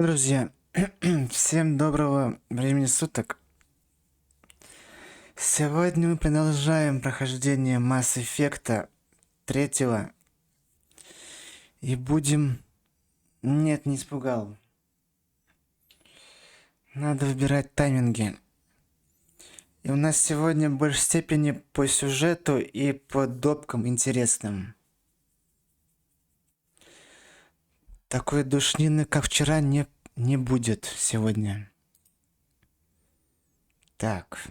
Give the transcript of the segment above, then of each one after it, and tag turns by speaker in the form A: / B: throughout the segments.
A: Друзья, всем доброго времени суток. Сегодня мы продолжаем прохождение Mass Effect 3 и будем... Нет, не испугал. Надо выбирать тайминги. И у нас сегодня в большей степени по сюжету и по допкам интересным. Такой душнины, как вчера, не будет сегодня. Так.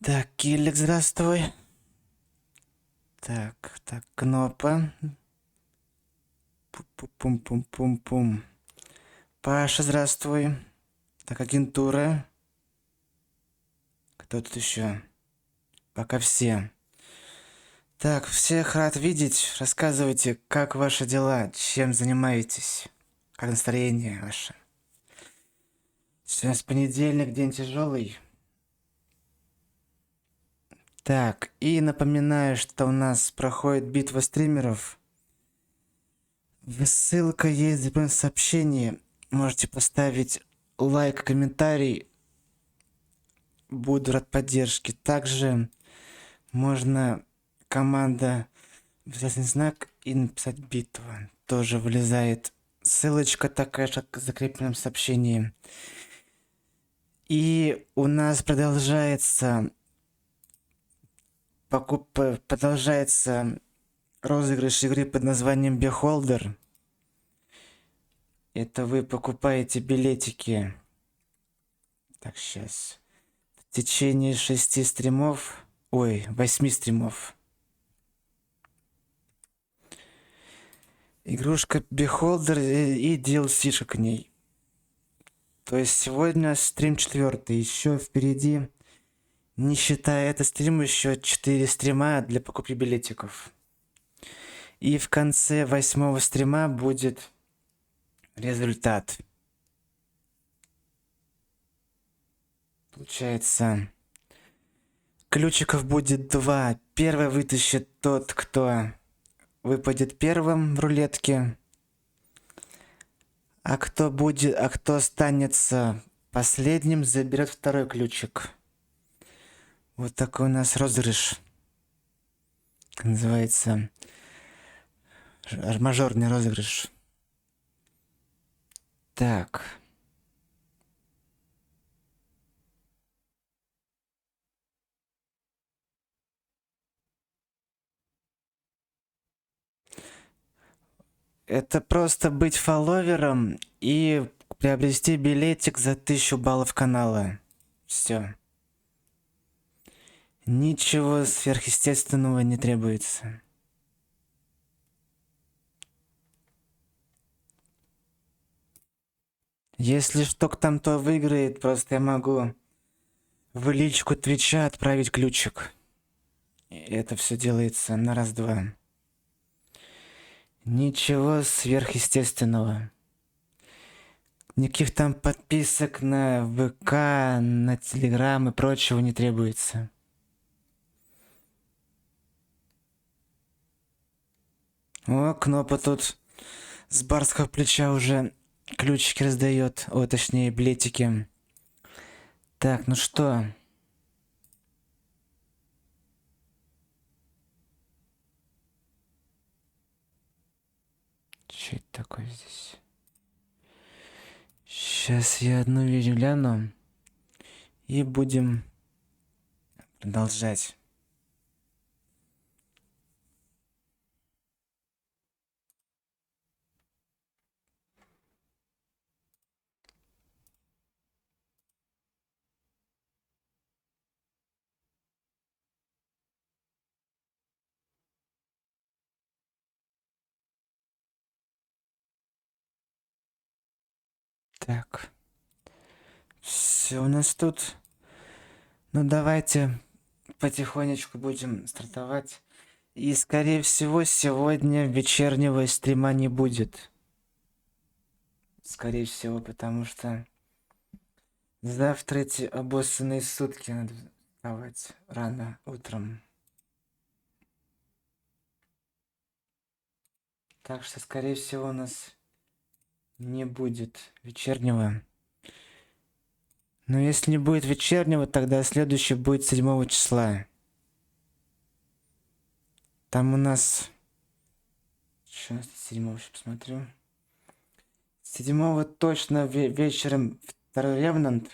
A: Так, Киллик, здравствуй. Так, Кнопа. Пум-пум-пум-пум-пум. Паша, здравствуй. Так, агентура. Кто тут еще? Пока все. Так, всех рад видеть. Рассказывайте, как ваши дела, чем занимаетесь, как настроение ваше. Сейчас понедельник, день тяжелый. Так, и напоминаю, что у нас проходит битва стримеров. Ссылка есть в закрепленном сообщении. Можете поставить лайк, комментарий. Буду рад поддержке. Также можно команда взять знак и написать битва. Тоже вылезает ссылочка такая же в закрепленном сообщении. И у нас продолжается розыгрыш игры под названием Beholder. Это вы покупаете билетики. Так, сейчас. В течение 8 стримов. Игрушка Beholder и DLC к ней. То есть сегодня стрим 4. Еще впереди, не считая этого стрима, еще 4 стрима для покупки билетиков. И в конце 8-го стрима будет результат. Получается, ключиков будет 2. Первый вытащит тот, кто выпадет первым в рулетке. А кто останется последним, заберет второй ключик. Вот такой у нас розыгрыш. Называется мажорный розыгрыш. Так. Это просто быть фолловером и приобрести билетик за 1000 баллов канала. Все. Ничего сверхъестественного не требуется. Если что там то выиграет, просто я могу в личку Твича отправить ключик. И это все делается на раз-два. Ничего сверхъестественного. Никаких там подписок на ВК, на Телеграм и прочего не требуется. О, Кнопа тут с барского плеча уже ключики раздает. О, точнее, билетики. Так, ну что? Что это такое здесь? Сейчас я одну вещь гляну. И будем продолжать. Так. Все у нас тут. Ну давайте потихонечку будем стартовать. И скорее всего сегодня вечернего стрима не будет. Скорее всего, потому что завтра эти обоссанные сутки надо вставать рано утром. Так что, скорее всего, у нас не будет вечернего. Но если не будет вечернего, тогда следующий будет 7 числа. Там у нас... Сейчас 7 сейчас посмотрю. 7 точно вечером второй Ревнант.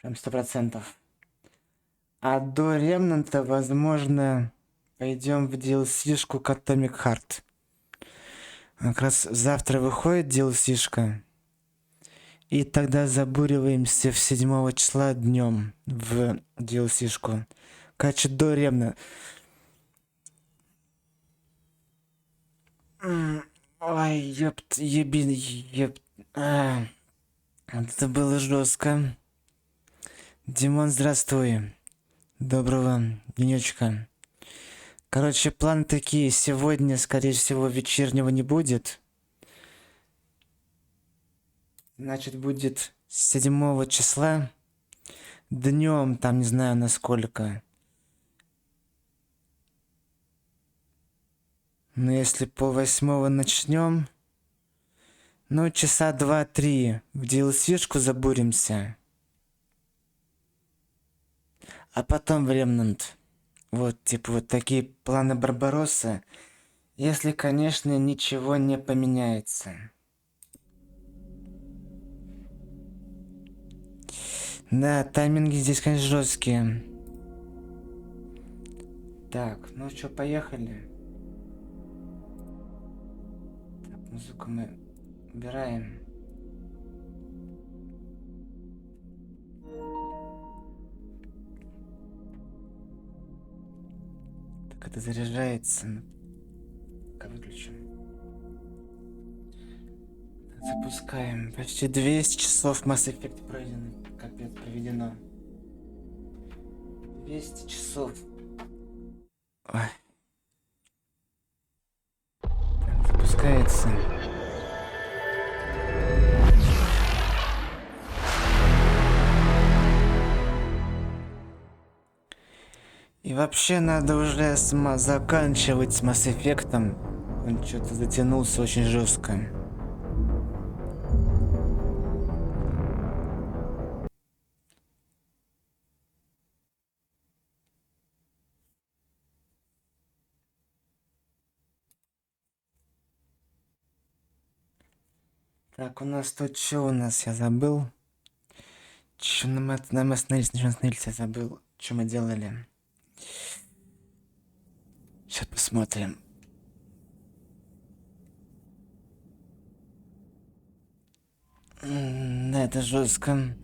A: Прям 100%. А до Ремнанта, возможно, пойдем в DLC-шку к Atomic Heart. Как раз завтра выходит DLC-шка. И тогда забуриваемся в 7 числа днем в DLC-шку. Короче, до Ремна. Ой, это было жестко. Димон, здравствуй. Доброго денечка. Короче, планы такие. Сегодня, скорее всего, вечернего не будет. Значит, будет 7 числа. Днем, там не знаю насколько. Но если 7:30 начнем, ну, часа 2-3 в DLC-шку забуримся. А потом в Ремнант. Вот, типа, вот такие планы Барбаросса. Если, конечно, ничего не поменяется. Да, тайминги здесь, конечно, жесткие. Так, ну что, поехали. Так, музыку мы убираем. Так, это заряжается. Выключим. Так, запускаем. Почти 200 часов Mass Effect пройдено. Капец, проведено. 200 часов. Ой. Так, запускается. И вообще надо уже заканчивать с Mass Effect'ом. Он что-то затянулся очень жестко. Так, у нас тут что у нас? Я забыл. Че нам остановились, я забыл. Что мы делали? Сейчас посмотрим. Да, это жестко.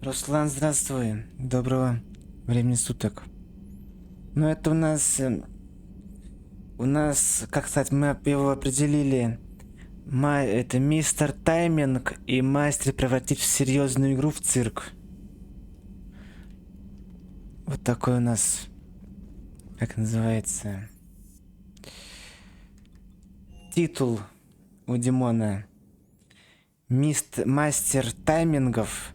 A: Руслан, здравствуй. Доброго времени суток. Ну, это у нас, как сказать, мы его определили. Это мистер Тайминг и мастер превратить в серьезную игру в цирк. Вот такой у нас, как называется, титул у Димона. Мастер таймингов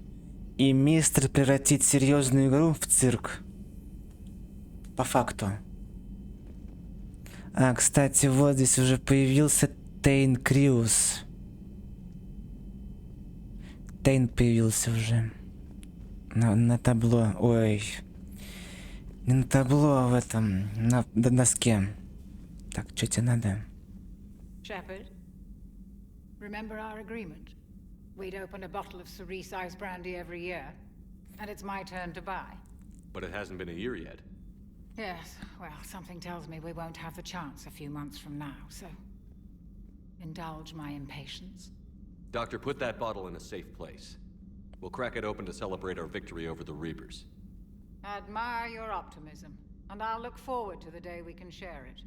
A: и мистер превратить серьезную игру в цирк. По факту. А, кстати, вот здесь уже появился Тейн Криус. Тейн появился уже. На табло. Ой. Не на табло, а в этом. На доске. Так, что тебе надо?
B: Shepard, remember our agreement? We'd open a bottle of cerise-ice brandy every year, and it's my turn to buy.
C: But it hasn't been a year yet.
B: Yes, well, something tells me we won't have the chance a few months from now, so indulge my impatience.
C: Doctor, put that bottle in a safe place. We'll crack it open to celebrate our victory over the Reapers.
B: Admire your optimism, and I'll look forward to the day we can share it.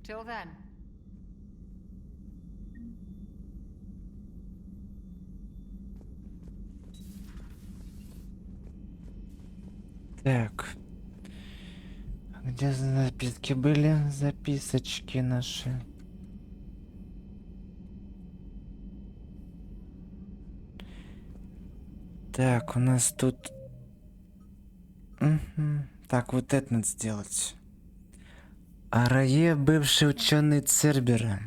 B: Till then.
A: Так. Где записки были? Записочки наши. Так, у нас тут... Так, вот это надо сделать. Арае, бывший ученый Цербера.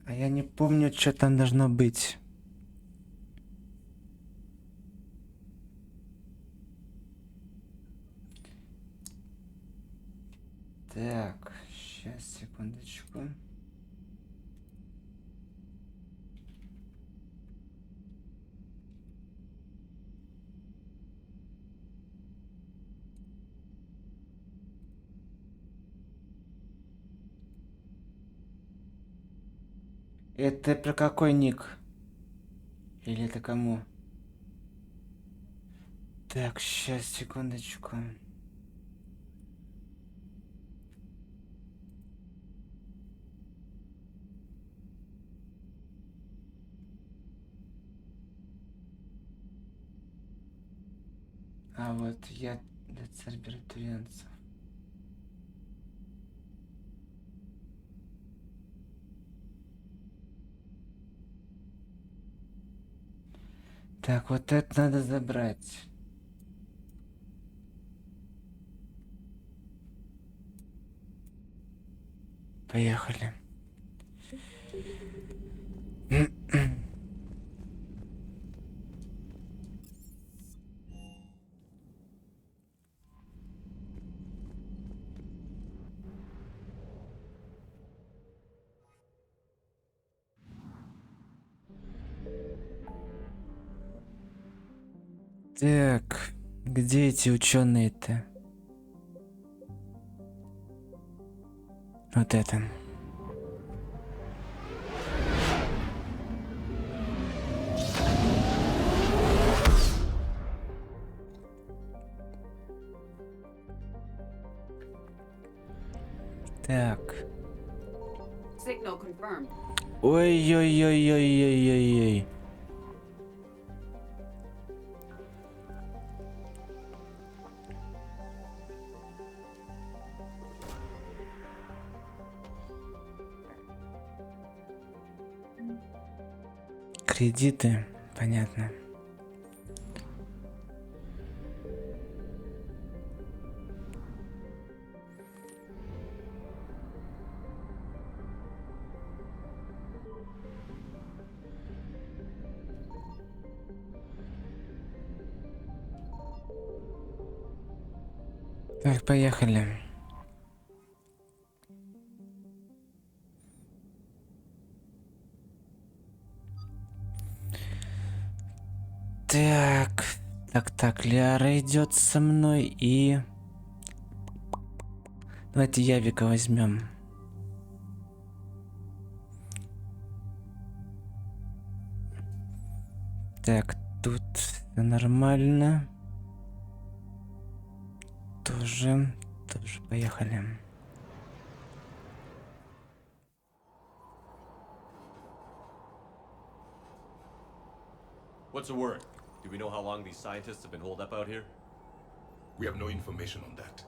A: А я не помню, что там должно быть. Так, сейчас, секундочку. Это про какой ник? Или это кому? Так, сейчас, секундочку. А вот я для Цербера Туренца. Так, вот это надо забрать. Поехали. Так, где эти ученые-то? Вот это. Так.
D: Signal confirmed.
A: Ой-ой-ой-ой-ой-ой-ой. Кредиты, понятно. Так, поехали. Так, Лиара идет со мной и... Давайте Явика возьмем. Так, тут всё нормально. Тоже поехали.
C: What's the word? Do we know how long these scientists have been holed up out here?
E: We have no information on that.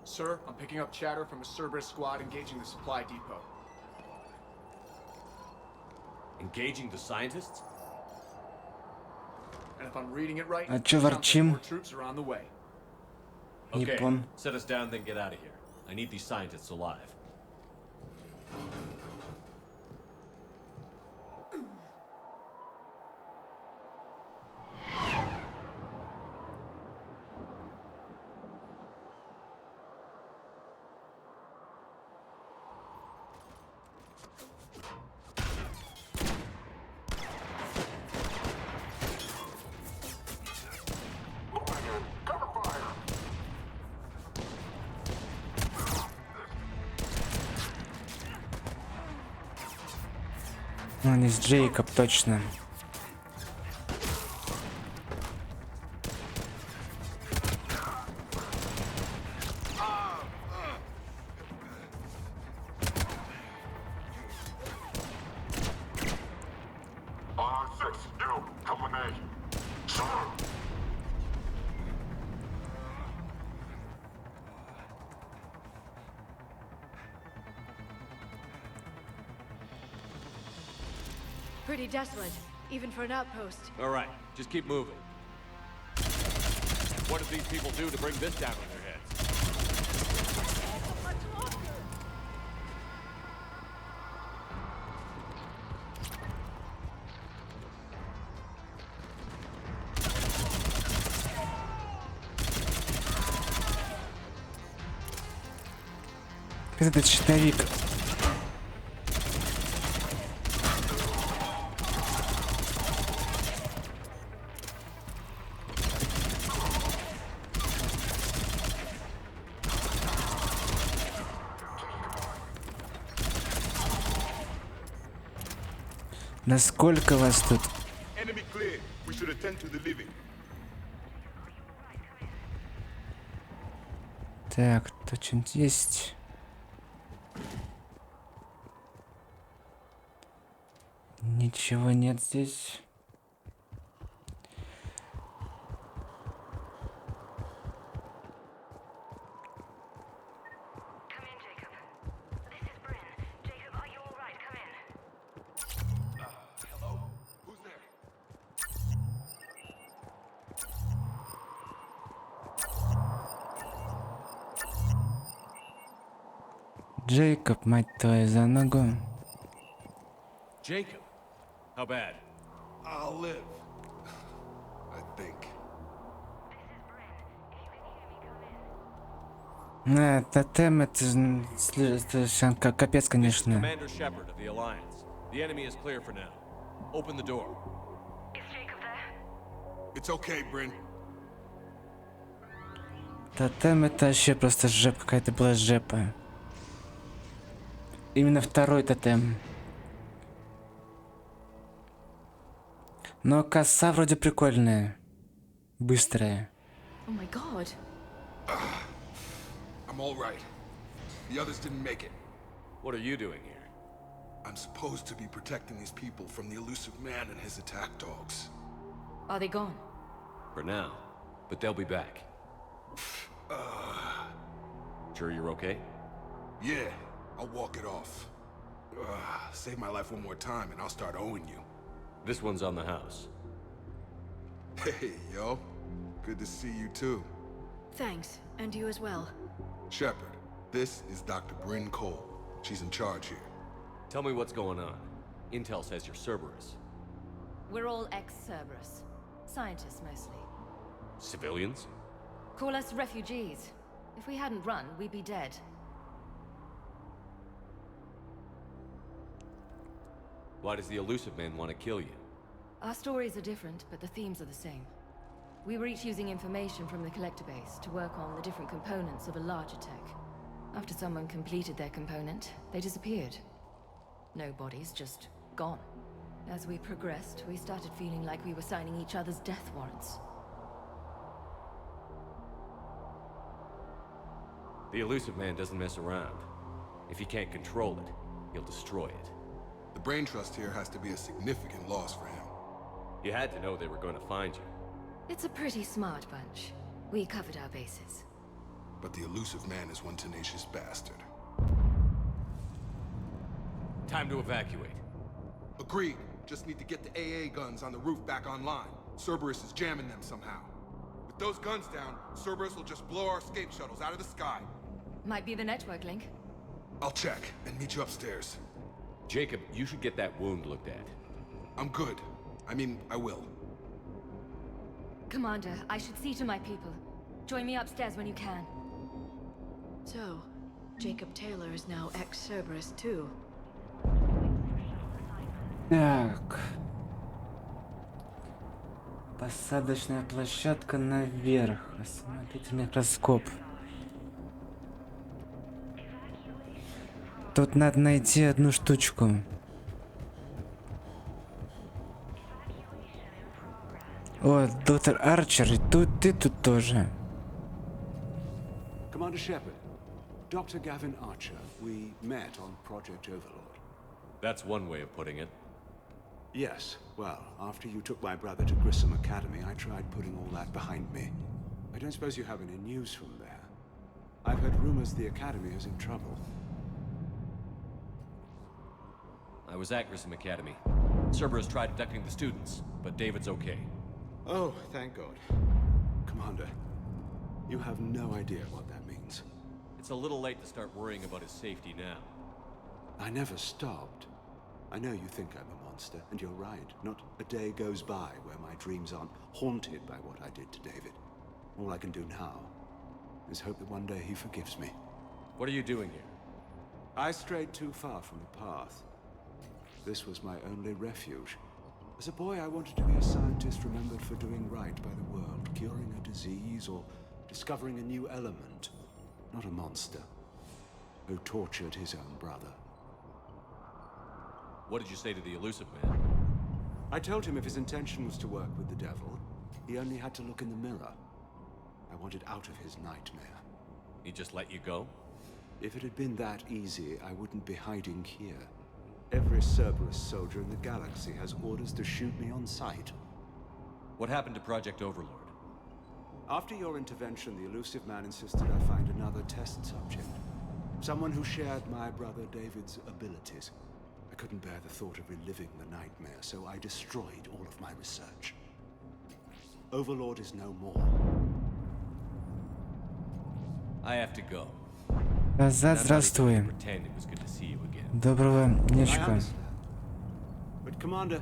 F: Sir, I'm picking up chatter from a Cerberus squad engaging the supply depot.
C: Engaging the scientists?
F: And if I'm reading it right,
A: А чё
F: it sounds like
A: ворчим?
F: more troops are on the way.
A: Не
C: Okay,
A: пон.
C: set us down, then get out of here. I need these scientists alive.
A: Ну, не с Джейкоб, точно.
G: Pretty desolate, even for an outpost.
C: All right, just keep moving. What did these people do to bring this down on their heads?
A: этот щитовик. Насколько вас тут?
E: Enemy clear. We should attend to the living.
A: Так, тут что-нибудь есть? Ничего нет здесь.
H: Come in, Jacob. This is Bryn. Jacob, are you all right? Come in.
E: Hello? Who's there?
A: Джейкоб, мать твою, за ногу.
C: Jacob, how bad?
E: I'll live. I think.
A: Тотем это капец, конечно.
C: Commander Shepard of the Alliance. The enemy is clear for now. Open the door.
H: Is Jacob there?
E: It's okay, Bryn.
A: Тотем это вообще просто жеп, какая-то была жепа. Именно второй тотем. Но коса вроде прикольная. Быстрая.
G: Oh my god.
E: I'm all right. The others didn't make it.
C: What are you doing here?
E: I'm supposed to be protecting these people from the elusive man and his attack dogs.
G: Are they gone?
C: For now, but they'll be back. Sure you're okay?
E: Yeah, I'll walk it off. Save my life one more time and I'll start owing you.
C: This one's on the house.
E: Hey, yo. Good to see you too.
G: Thanks, and you as well.
E: Shepard, this is Dr. Bryn Cole. She's in charge here.
C: Tell me what's going on. Intel says you're Cerberus.
I: We're all ex-Cerberus. Scientists, mostly.
C: Civilians?
I: Call us refugees. If we hadn't run, we'd be dead.
C: Why does the elusive man want to kill you?
I: Our stories are different, but the themes are the same. We were each using information from the collector base to work on the different components of a larger tech. After someone completed their component, they disappeared. No bodies, just gone. As we progressed, we started feeling like we were signing each other's death warrants.
C: The elusive man doesn't mess around. If he can't control it, he'll destroy it.
E: The brain trust here has to be a significant loss for him.
C: You had to know they were going to find you.
I: It's a pretty smart bunch. We covered our bases.
E: But the elusive man is one tenacious bastard.
C: Time to evacuate.
E: Agreed. Just need to get the AA guns on the roof back online. Cerberus is jamming them somehow. With those guns down, Cerberus will just blow our escape shuttles out of the sky.
I: Might be the network link.
E: I'll check and meet you upstairs.
C: Jacob, you should get that wound looked at.
E: I'm good. I mean, I will.
I: Commander, I should see to my people. Join me upstairs when you can.
G: So, Jacob Taylor is now ex-Cerberus too.
A: Так. Посадочная площадка наверх. Смотрите микроскоп. Тут надо найти одну штучку. О, доктор Арчер, и ты тут тоже.
J: Commander Shepard, Dr. Gavin Archer, we met on Project Overlord.
C: That's one way of putting it.
J: Yes, well, after you took my brother to Grissom Academy, I tried putting all that behind me. I don't suppose you have any news from there. I've heard rumors the Academy is in trouble.
C: I was at Grissom Academy. Cerberus tried abducting the students, but David's okay.
J: Oh, thank God. Commander, you have no idea what that means.
C: It's a little late to start worrying about his safety now.
J: I never stopped. I know you think I'm a monster, and you're right. Not a day goes by where my dreams aren't haunted by what I did to David. All I can do now is hope that one day he forgives me.
C: What are you doing here?
J: I strayed too far from the path. This was my only refuge. As a boy, I wanted to be a scientist remembered for doing right by the world, curing a disease or discovering a new element. Not a monster who tortured his own brother.
C: What did you say to the elusive man?
J: I told him if his intention was to work with the devil, he only had to look in the mirror. I wanted out of his nightmare.
C: He just let you go?
J: If it had been that easy, I wouldn't be hiding here. Every Cerberus soldier in the galaxy has orders to shoot me on sight.
C: What happened to Project Overlord?
J: After your intervention, the elusive man insisted I find another test subject. Someone who shared my brother David's abilities. I couldn't bear the thought of reliving the nightmare, so I destroyed all of my research. Overlord is no more.
C: I have to go.
A: Назад, здравствуй.
C: Pretend it was good to see you again.
A: Доброго
J: I
A: днечка.
J: understand. But Commander,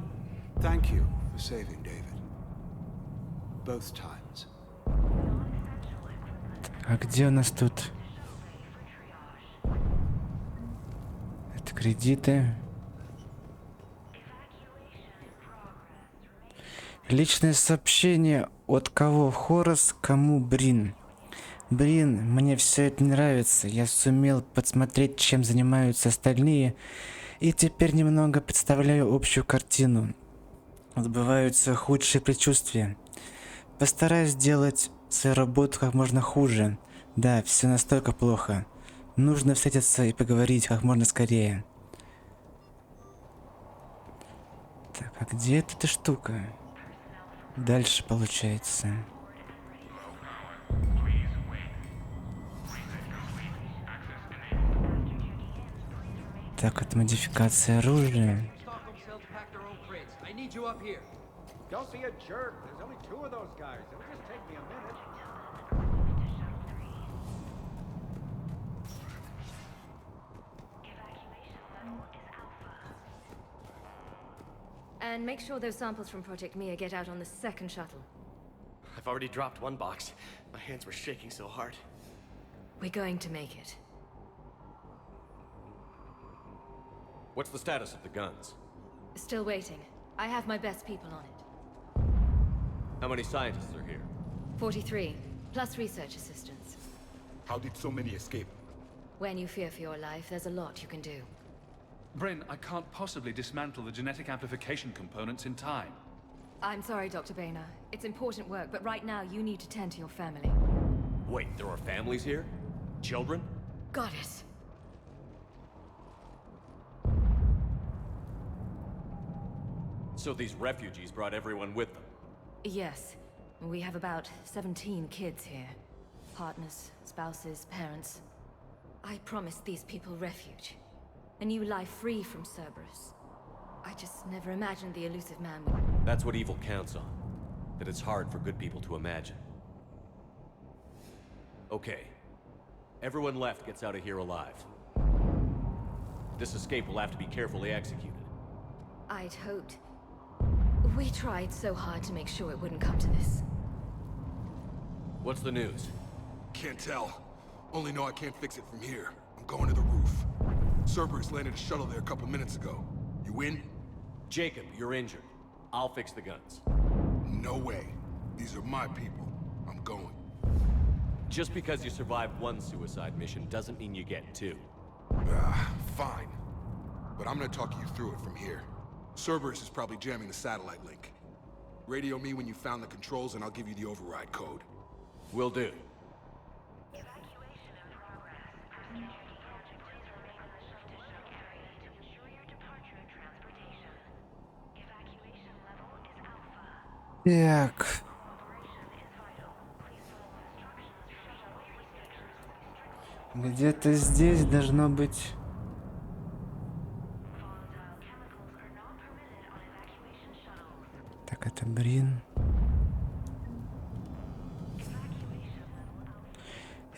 J: thank you for saving David. Both times.
A: А где у нас тут? Это кредиты. Личное сообщение от кого? Хорос, кому Брин? Брин, мне все это нравится. Я сумел подсмотреть, чем занимаются остальные, и теперь немного представляю общую картину. Сбываются худшие предчувствия. Постараюсь сделать свою работу как можно хуже. Да, все настолько плохо. Нужно встретиться и поговорить как можно скорее. Так, а где эта штука? Дальше получается. Так, это модификация оружия.
K: Don't be a jerk. There's only two of those guys. It'll just take me a minute.
I: And make sure those samples from Project Mia get out on the second shuttle.
K: I've already dropped one box. My hands were shaking so hard.
I: We're going to make it.
C: What's the status of the guns?
I: Still waiting. I have my best people on it.
C: How many scientists are here?
I: 43, plus research assistants.
E: How did so many escape?
I: When you fear for your life, there's a lot you can do.
L: Bryn, I can't possibly dismantle the genetic amplification components in time.
I: I'm sorry, Dr. Boehner. It's important work, but right now you need to tend to your family.
C: Wait, there are families here? Children?
I: Got it.
C: So these refugees brought everyone with them?
I: Yes. We have about 17 kids here. Partners, spouses, parents. I promised these people refuge. A new life free from Cerberus. I just never imagined the elusive man would...
C: That's what evil counts on. That it's hard for good people to imagine. Okay. Everyone left gets out of here alive. This escape will have to be carefully executed.
I: I'd hoped. We tried so hard to make sure it wouldn't come to this.
C: What's the news?
E: Can't tell. Only know I can't fix it from here. I'm going to the roof. Cerberus landed a shuttle there a couple minutes ago. You in?
C: Jacob, you're injured. I'll fix the guns.
E: No way. These are my people. I'm going.
C: Just because you survived one suicide mission doesn't mean you get two.
E: Fine. But I'm gonna talk you through it from here. Cerberus is probably jamming the satellite link. Radio me when you found the controls and I'll give you the override code.
C: Will do.
H: Evacuation in progress. Passenger duty project, please remain in the shift-to-shift area to ensure your departure and transportation. Evacuation level is Alpha.
A: Так.
H: Operation is vital. Please follow instructions from shuttle researchers.
A: Где-то здесь должно быть...
H: Volatile chemicals are not permitted on evacuation shuttles.
A: Так, это Брин.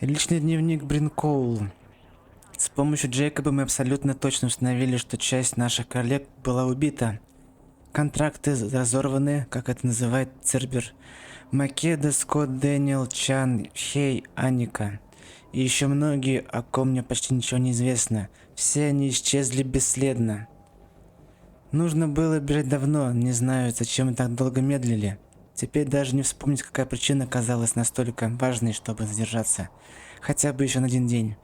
A: Личный дневник Брин Коул. С помощью Джейкоба мы абсолютно точно установили, что часть наших коллег была убита. Контракты разорваны, как это называет Цербер. Македа, Скотт, Дэниел, Чан, Хей, Аника. И еще многие, о ком мне почти ничего не известно. Все они исчезли бесследно. Нужно было бежать давно, не знаю, зачем мы так долго медлили. Теперь даже не вспомнить, какая причина казалась настолько важной, чтобы задержаться. Хотя бы еще на один день.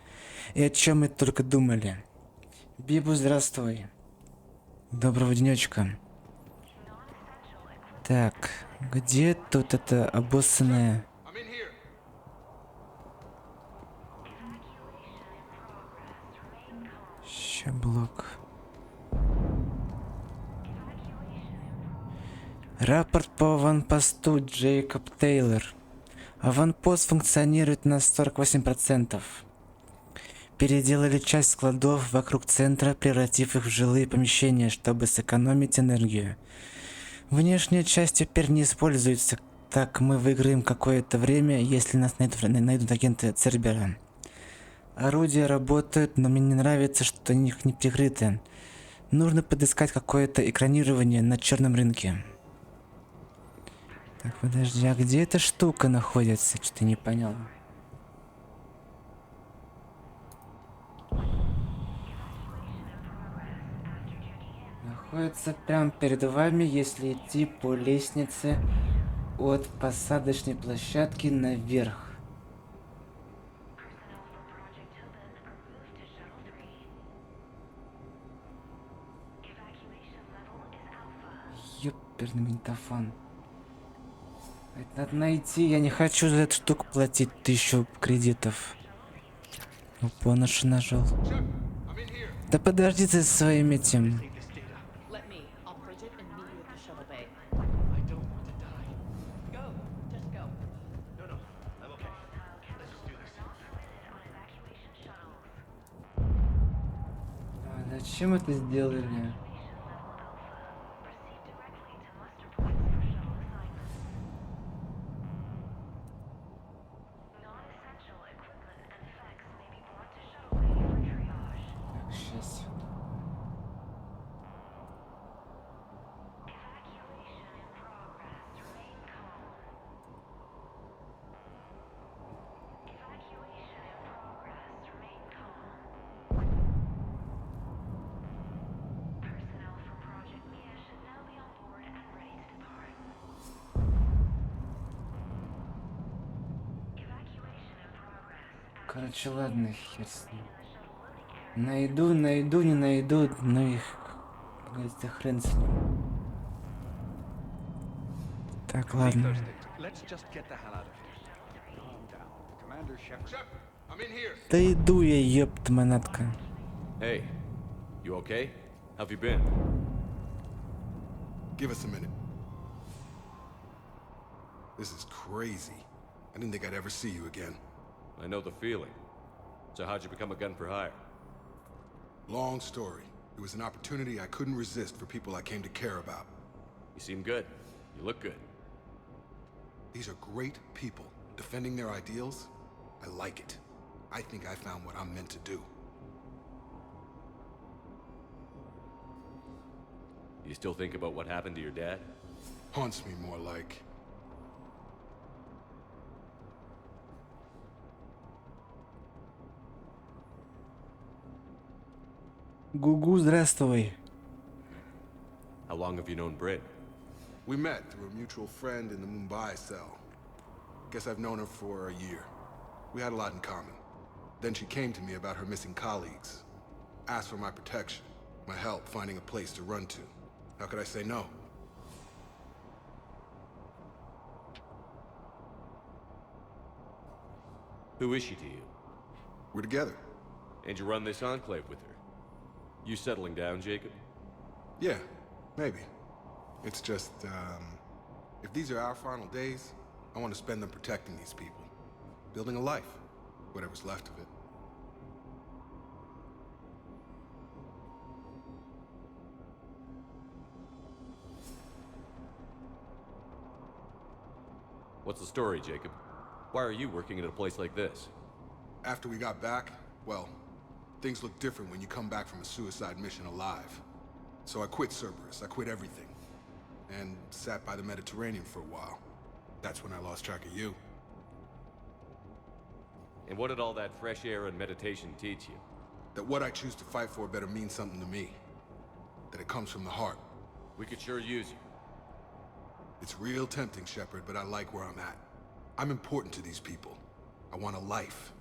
A: И о чем мы только думали. Бибу, здравствуй. Доброго денечка. Так, где тут это обоссанное... Блок. Рапорт по аванпосту, Джейкоб Тейлор. Аванпост функционирует на 48%. Переделали часть складов вокруг центра, превратив их в жилые помещения, чтобы сэкономить энергию. Внешняя часть теперь не используется, так мы выиграем какое-то время, если нас найдут агенты Цербера. Орудия работают, но мне не нравится, что они не прикрыты. Нужно подыскать какое-то экранирование на черном рынке. Так, подожди, а где эта штука находится? Что-то не понял. Находится прямо перед вами, если идти по лестнице от посадочной площадки наверх. Ёперный магнитофон. Это надо найти, я не хочу за эту штуку платить 1000 кредитов. Понож нажал. Да подожди ты со своим этим. Зачем это сделали? Короче, ладно, хер с ним. Найду, не найду, ну их, как говорится, хрен с ним. Так, ладно. Да иду я, ёпта манатка.
C: Hey, you okay? How have you been?
E: Give us a minute. This is crazy. I didn't think I'd ever see you again.
C: I know the feeling. So how'd you become a gun for hire?
E: Long story. It was an opportunity I couldn't resist for people I came to care about.
C: You seem good. You look good.
E: These are great people. Defending their ideals, I like it. I think I found what I'm meant to do.
C: You still think about what happened to your dad?
E: Haunts me more like.
A: Гугу, здравствуй.
C: How long have you known Bryn?
E: We met through a mutual friend in the Mumbai cell. Guess I've known her for a year. We had a lot in common. Then she came to me about her missing colleagues. Asked for my protection, my help finding a place to run to. How could I say no?
C: Who is she to you?
E: We're together.
C: And you run this enclave with her? You settling down, Jacob?
E: Yeah, maybe. It's just, if these are our final days, I want to spend them protecting these people. Building a life. Whatever's left of it.
C: What's the story, Jacob? Why are you working at a place like this?
E: After we got back, well, things look different when you come back from a suicide mission alive. So I quit Cerberus, I quit everything. And sat by the Mediterranean for a while. That's when I lost track of you.
C: And what did all that fresh air and meditation teach you?
E: That what I choose to fight for better mean something to me. That it comes from the heart.
C: We could sure use you.
E: It's real tempting, Shepard, but I like where I'm at. I'm important to these people. I want a life.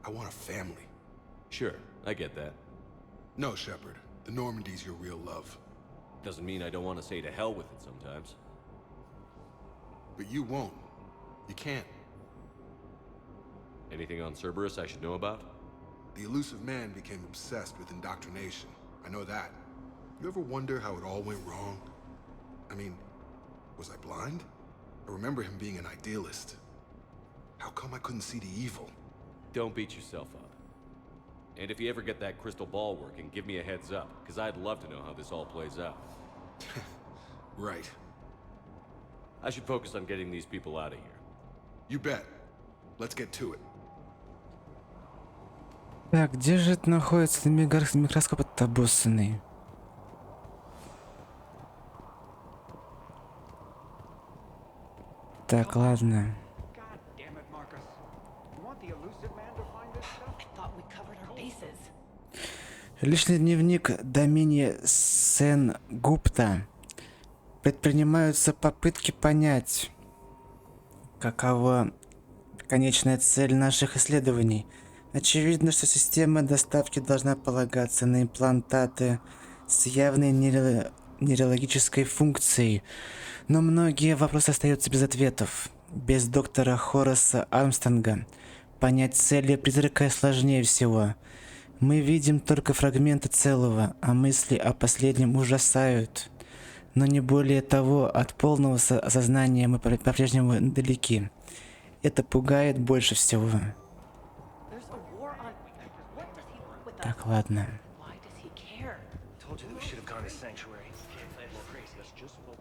E: I want a family.
C: Sure, I get that.
E: No, Shepard. The Normandy's your real love.
C: Doesn't mean I don't want to say to hell with it sometimes.
E: But you won't. You can't.
C: Anything on Cerberus I should know about?
E: The elusive man became obsessed with indoctrination. I know that. You ever wonder how it all went wrong? I mean, was I blind? I remember him being an idealist. How come I couldn't see the evil?
C: Don't beat yourself up. And if you ever get that crystal ball working, give me a heads up, because I'd love to know how this all plays out.
E: Right.
C: I should focus on getting these people out of here.
E: You bet. Let's get to it.
A: Так, где же это находится микроскоп-то обоссанный? Так, ладно.
K: God damn it, Marcus. You want the elusive man to find this stuff?
D: I thought we covered our bases.
A: Личный дневник Дамини Сен-Гупта. Предпринимаются попытки понять, какова конечная цель наших исследований. Очевидно, что система доставки должна полагаться на имплантаты с явной нейрологической функцией, но многие вопросы остаются без ответов. Без доктора Хораса Армстронга понять цели призрака сложнее всего. Мы видим только фрагменты целого, а мысли о последнем ужасают. Но не более того, от полного осознания мы по-прежнему далеки. Это пугает больше всего. Так, ладно.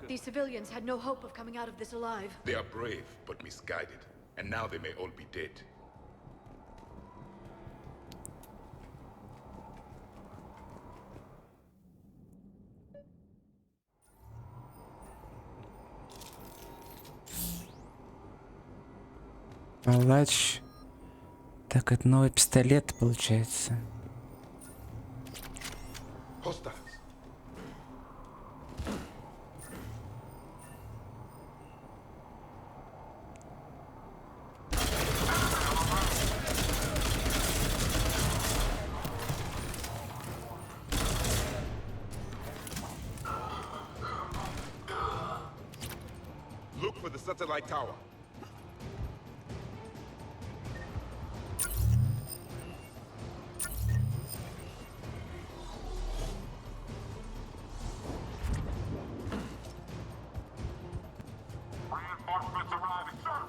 G: These civilians had no hope of coming out of this alive.
M: They are brave, but misguided. And now they may all be dead.
A: Палач. Так, это новый пистолет получается.
M: Hostiles. Look for the satellite tower. Reinforcements arriving, sir.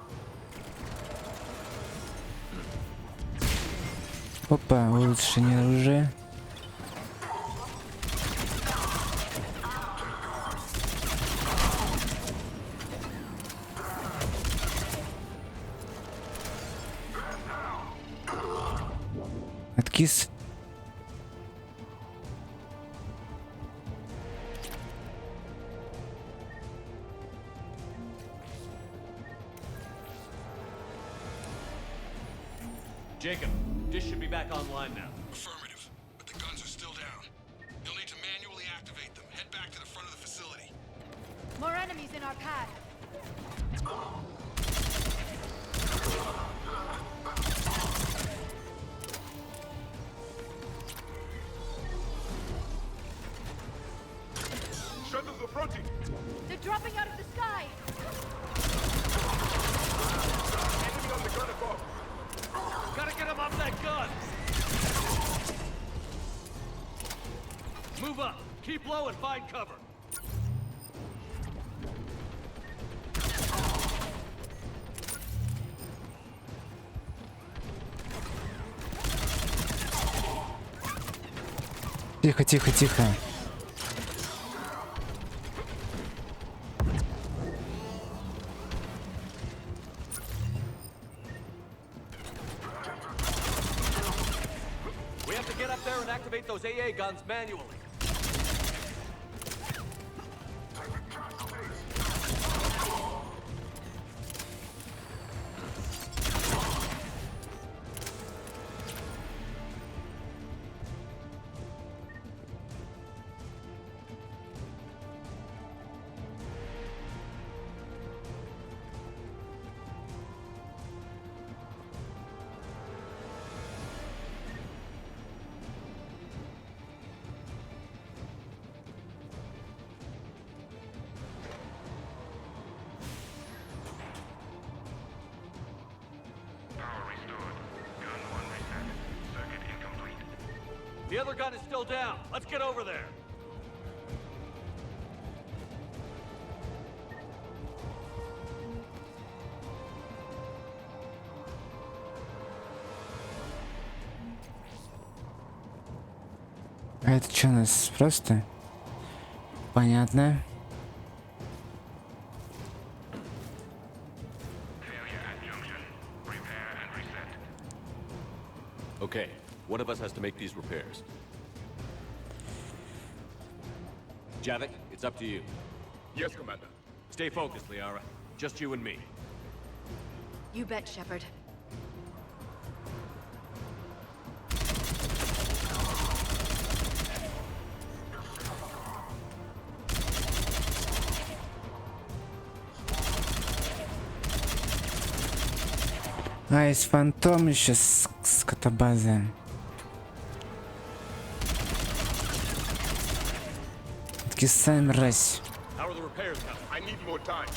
A: Опа, улучшение оружия. Откис.
C: Jacob, dish should be back online now.
E: Affirmative, but the guns are still down. You'll need to manually activate them. Head back to the front of the facility.
G: More enemies in our path.
M: Shuttles approaching.
G: They're dropping out of the sky.
M: Enemy on the gun above.
C: Gotta get him off that gun! Move up! Keep low and find cover!
A: Тихо, тихо, тихо.
C: We have to get up there and activate those AA guns manually. The other gun is still down. Let's get over there.
A: А это что у нас просто? Понятно.
C: Okay, one of us has to make these repairs. Javik, it's up to you.
M: Yes, Commander.
C: Stay focused, Liara. Just you and me.
G: You bet, Shepard.
A: А, есть фантом еще с скотобазы. Таки сами мразь.
M: How are the repairs coming? I need more time.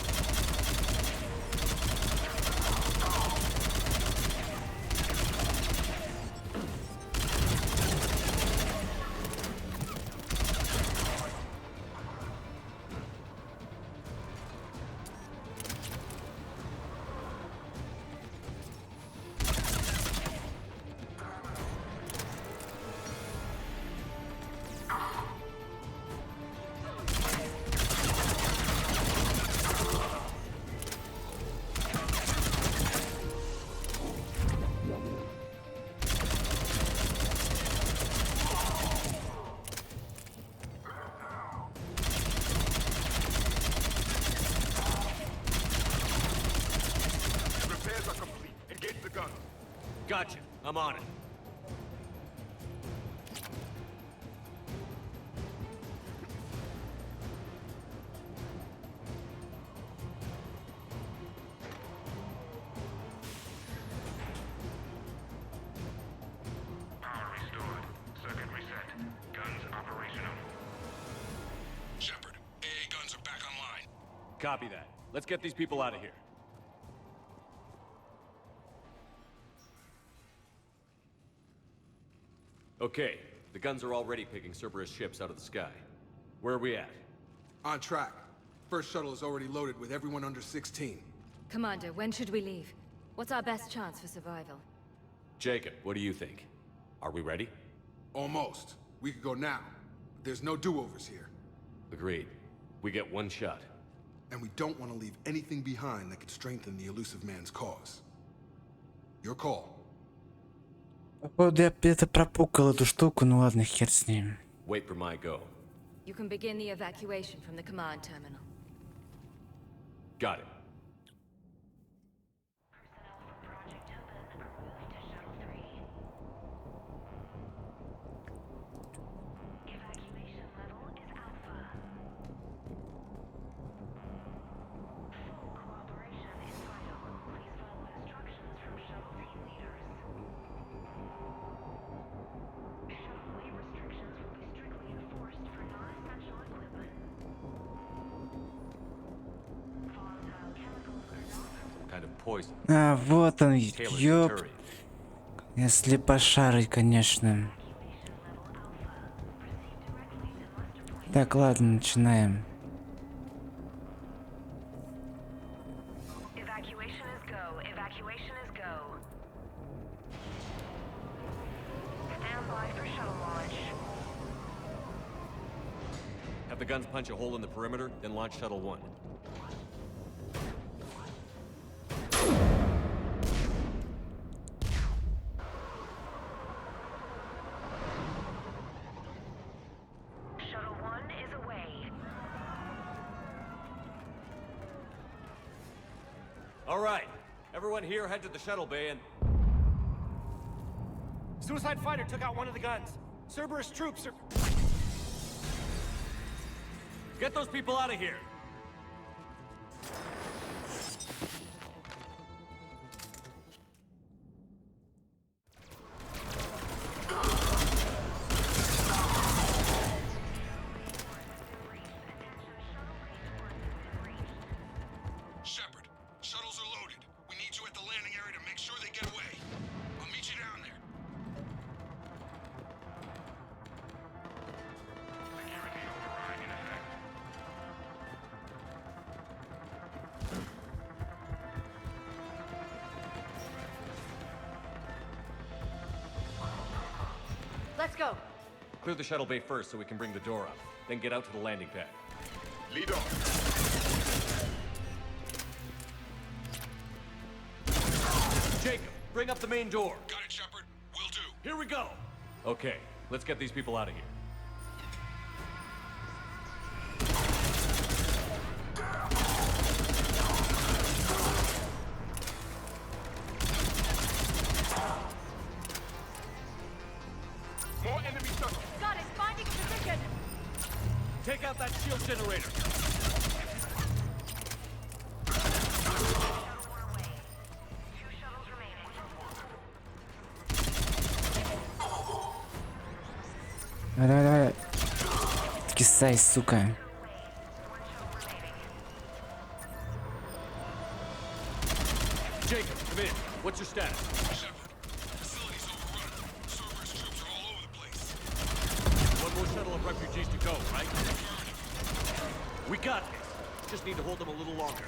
M: Repairs are complete. Engage the gun.
C: Gotcha. I'm on it.
M: Power restored. Circuit reset. Guns operational. Shepard, AA guns are back online.
C: Copy that. Let's get these people out of here. Okay, the guns are already picking Cerberus ships out of the sky. Where are we at?
E: On track. First shuttle is already loaded with everyone under 16.
I: Commander, when should we leave? What's our best chance for survival?
C: Jacob, what do you think? Are we ready?
E: Almost. We could go now. There's no do-overs here.
C: Agreed. We get one shot.
E: And we don't want to leave anything behind that could strengthen the elusive man's cause. Your call.
A: Походу я где-то пропукал эту штуку, ну ладно, хер с ним.
C: Wait for my go.
I: You can begin the evacuation from the command terminal.
C: Got it.
H: Personnel from Project Open, move to Shuttle 3. Evacuation level is Alpha. Full cooperation is vital. Please follow instructions from Shuttle team leaders. Shuttle restrictions will be strictly enforced for non-essential equipment. Volatile chemicals are not
C: Kind of poison.
A: А, вот он,
C: Taylor
A: ёп.
C: Centurion.
A: Если пошарить, конечно. Так, ладно, начинаем.
H: Evacuation is go. Evacuation is go. Stand by for shuttle launch.
C: Have the guns punch a hole in the perimeter, then launch Shuttle 1.
H: Shuttle 1 is away.
C: All right. Everyone here head to the shuttle bay and...
K: Suicide fighter took out one of the guns. Cerberus troops are...
C: Get those people out of here!
M: Shepard, shuttles are loaded. We need you at the landing area to make sure they get away. I'll meet you down there.
G: Let's go.
C: Clear the shuttle bay first so we can bring the door up. Then get out to the landing pad.
E: Lead on.
C: Jacob, bring up the main door.
M: Got it, Shepard. Will do.
C: Here we go. Okay, let's get these people out of here.
M: More enemy circle.
G: Got it. Finding a position.
C: Take out that shield generator.
A: Давай. Кисай, сука.
C: Jacob, come in. What's your status?
M: Shepard, facility's overrun. Cerberus troops are all over the place.
C: One more shuttle of refugees to go, right? We got this. Just need to hold them a little longer.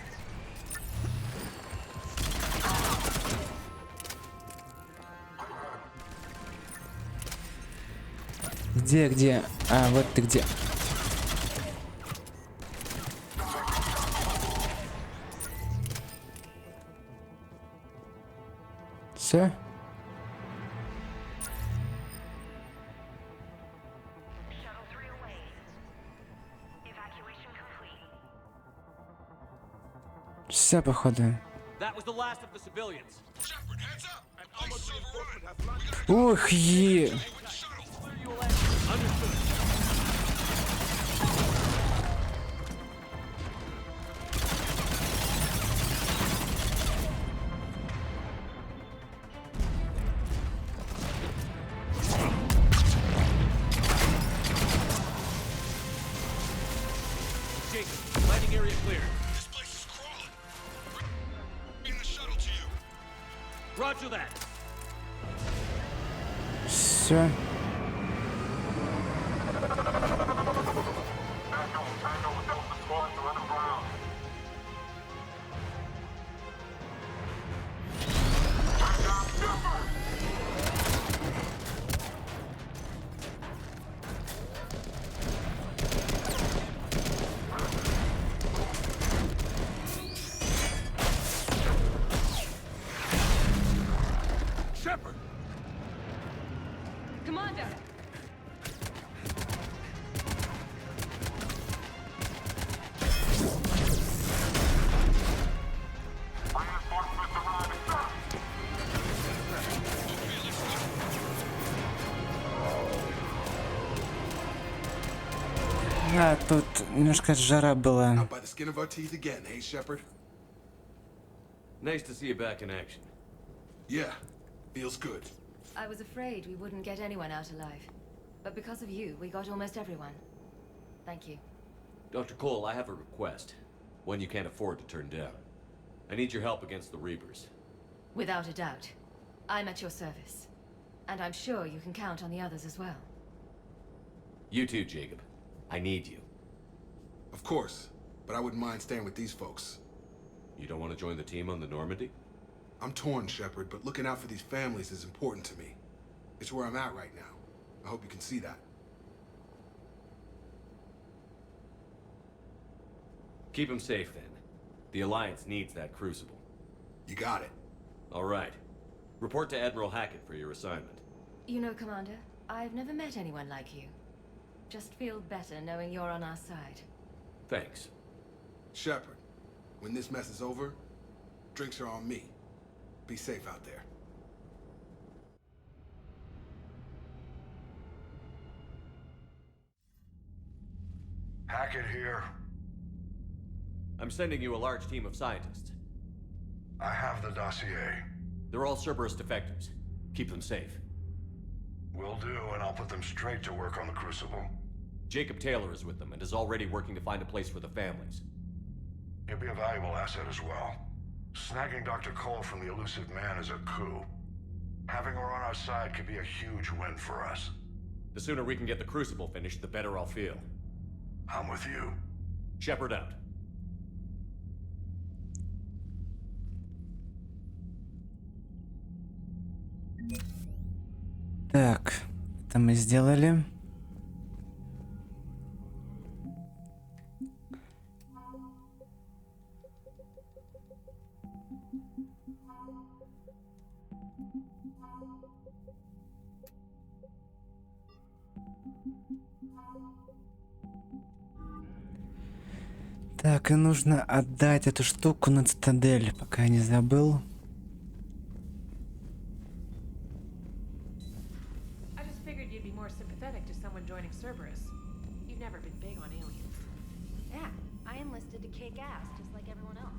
A: Где? А, вот ты где. Все? Все, походу.
C: That was the last of the civilians.
M: Shepard, heads up. The place is overrun.
A: Ух, е...
C: Understood. Jacob, landing area clear.
M: This place is crawling. Bring the shuttle to you.
C: Roger that.
A: Все.
C: Shepard!
I: Commander!
A: А, тут немножко жара была.
E: Out by the skin of our teeth again, eh, Shepard?
C: Nice to see you back in action.
E: Yeah, feels good.
I: I was afraid we wouldn't get anyone out alive. But because of you, we got almost everyone. Thank you.
C: Dr. Cole, I have a request. One you can't afford to turn down. I need your help against the Reapers.
I: Without a doubt. I'm at your service. And I'm sure you can count on the others as well.
C: You too, Jacob. I need you.
E: Of course, but I wouldn't mind staying with these folks.
C: You don't want to join the team on the Normandy?
E: I'm torn, Shepard, but looking out for these families is important to me. It's where I'm at right now. I hope you can see that.
C: Keep him safe, then. The Alliance needs that crucible.
E: You got it.
C: All right. Report to Admiral Hackett for your assignment.
I: You know, Commander, I've never met anyone like you. Just feel better knowing you're on our side.
C: Thanks.
E: Shepard, when this mess is over, drinks are on me. Be safe out there.
M: Hackett here.
C: I'm sending you a large team of scientists.
M: I have the dossier.
C: They're all Cerberus defectors. Keep them safe.
M: Will do, and I'll put them straight to work on the Crucible.
C: Jacob Taylor is with them and is already working to find a place for the families.
M: He'll be a valuable asset as well. Snagging Dr. Cole from the elusive man is a coup. Having her on our side could be a huge win for us.
C: The sooner we can get the Crucible finished, the better I'll feel.
M: I'm with you.
C: Shepard out.
A: Так, Это мы сделали. Так, и нужно отдать эту штуку на цитадель, пока я не забыл.
N: I just figured you'd be more sympathetic to someone joining Cerberus. You've never been big on aliens.
G: Yeah, I enlisted to kick ass, just like everyone else.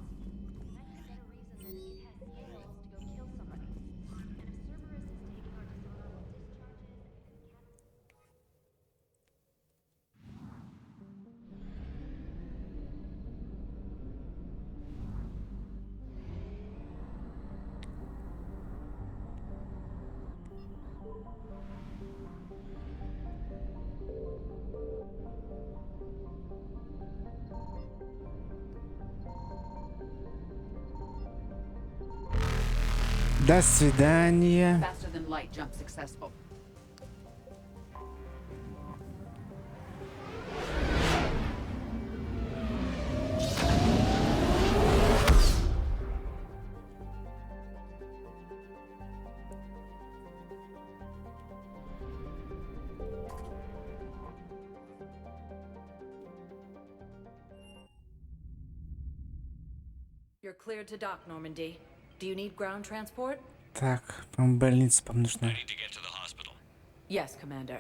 G: I need a better reason than it has scales to go kill somebody. And if Cerberus is taking our dishonorable discharges and
A: До свидания.
D: Faster than light jump successful.
O: You're cleared to dock, Normandy. Do you need ground transport?
A: Так, по-моему, больница вам нужна.
O: Yes, Commander.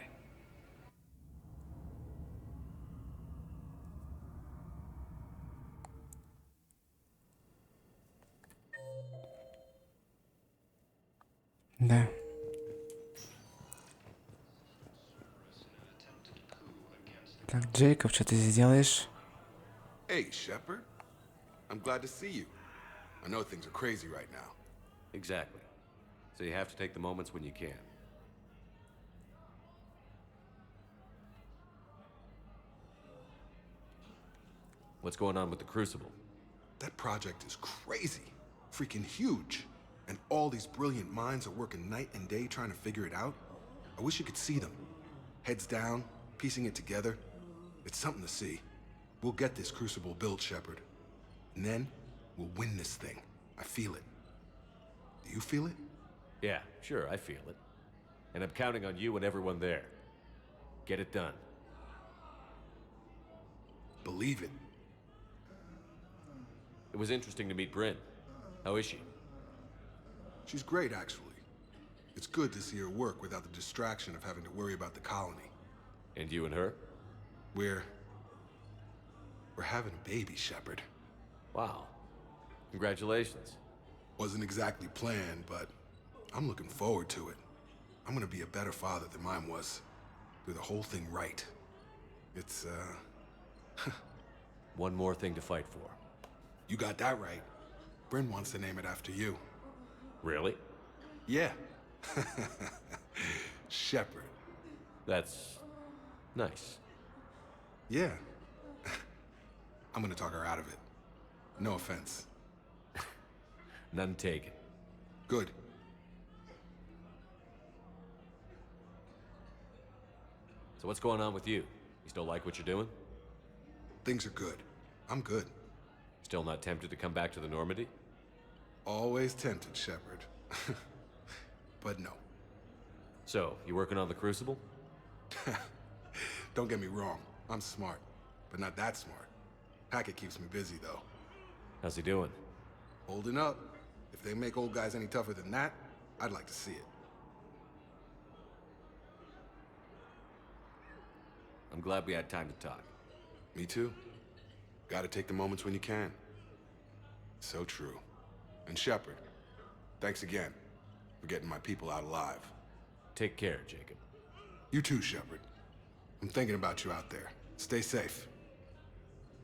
A: Да. Так, Джейкоб, что ты здесь делаешь?
E: Hey, Shepard. I'm glad to see you. I know things are crazy right now.
C: Exactly. So you have to take the moments when you can. What's going on with the Crucible?
E: That project is crazy. Freaking huge. And all these brilliant minds are working night and day trying to figure it out. I wish you could see them. Heads down, piecing it together. It's something to see. We'll get this Crucible built, Shepard. And then, we'll win this thing. I feel it. Do you feel it?
C: Yeah, sure, I feel it. And I'm counting on you and everyone there. Get it done.
E: Believe it.
C: It was interesting to meet Bryn. How is she?
E: She's great, actually. It's good to see her work without the distraction of having to worry about the colony.
C: And you and her?
E: We're having a baby, Shepard.
C: Wow. Congratulations.
E: Wasn't exactly planned, but I'm looking forward to it. I'm gonna be a better father than mine was. Do the whole thing right. It's,
C: One more thing to fight for.
E: You got that right. Bryn wants to name it after you.
C: Really?
E: Yeah. Shepard.
C: That's nice.
E: Yeah. I'm gonna talk her out of it. No offense.
C: None taken.
E: Good.
C: So what's going on with you? You still like what you're doing?
E: Things are good. I'm good.
C: Still not tempted to come back to the Normandy?
E: Always tempted, Shepard. But no.
C: So, you working on the Crucible?
E: Don't get me wrong. I'm smart, but not that smart. Hackett keeps me busy, though.
C: How's he doing?
E: Holding up. If they make old guys any tougher than that, I'd like to see it.
C: I'm glad we had time to talk.
E: Me too. Gotta take the moments when you can. So true. And Shepard, thanks again for getting my people out alive.
C: Take care, Jacob.
E: You too, Shepard. I'm thinking about you out there. Stay safe.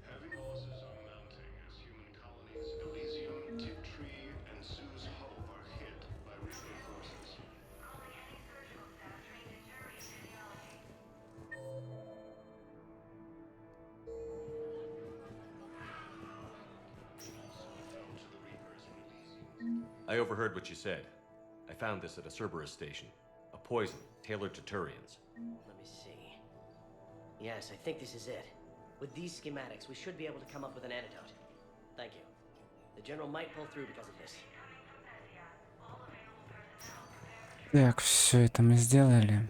M: Heavy losses are mounting as human colonies Elysium, Tiptree, and Sue's Hope are hit by Reaper forces.
C: I overheard what you said. I found this at a Cerberus station. A poison tailored to Turians.
P: Let me see. Yes, I think this is it. With these schematics, we should be able to come up with an antidote. Thank you. The General might pull through because of this.
A: Так, все это мы сделали.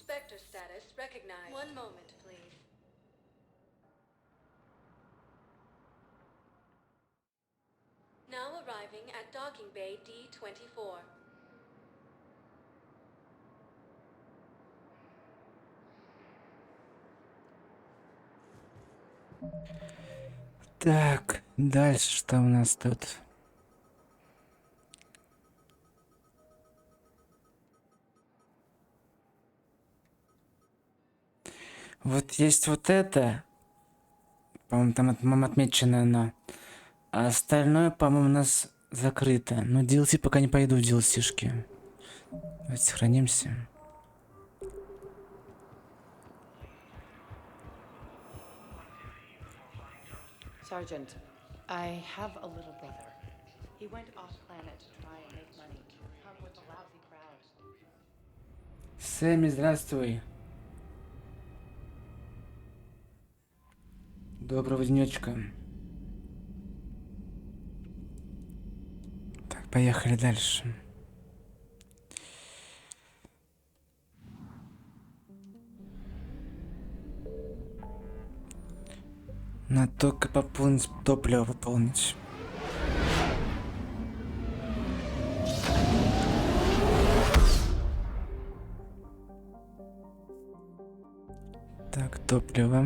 Q: Spectre status recognized. One moment, please. Now arriving at docking bay D-24.
A: Так, дальше что у нас тут? Вот есть вот это. По-моему, там, по-моему, отмечено оно. А остальное, по-моему, у нас закрыто. Но DLC пока не пойду в DLC-шки. Давайте сохранимся.
O: Sergeant, I have a little brother. He went off-planet to try and make money. Hung with a lousy crowd.
A: Сэмми, здравствуй. Доброго денечка. Так, поехали дальше. Надо только пополнить топливо, пополнить. Так, топливо.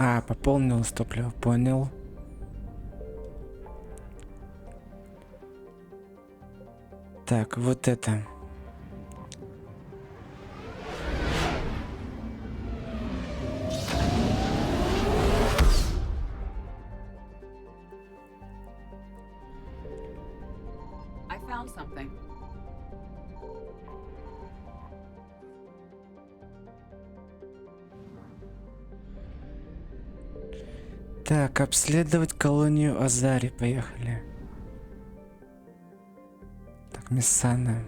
A: А, пополнилось топливо, понял. Так, вот это.
O: I found something.
A: Так, обследовать колонию Азари. Поехали. Так, Миссана.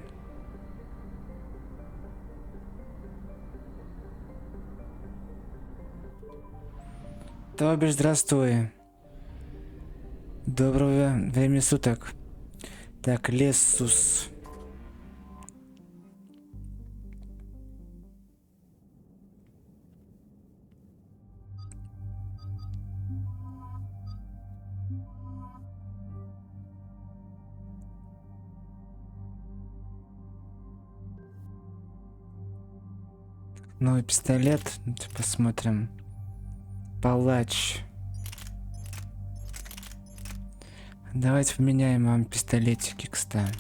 A: Тобиш, здравствуй. Доброго времени суток. Так, Лесус. Новый пистолет. Посмотрим. Палач. Давайте поменяем вам пистолетики, кстати.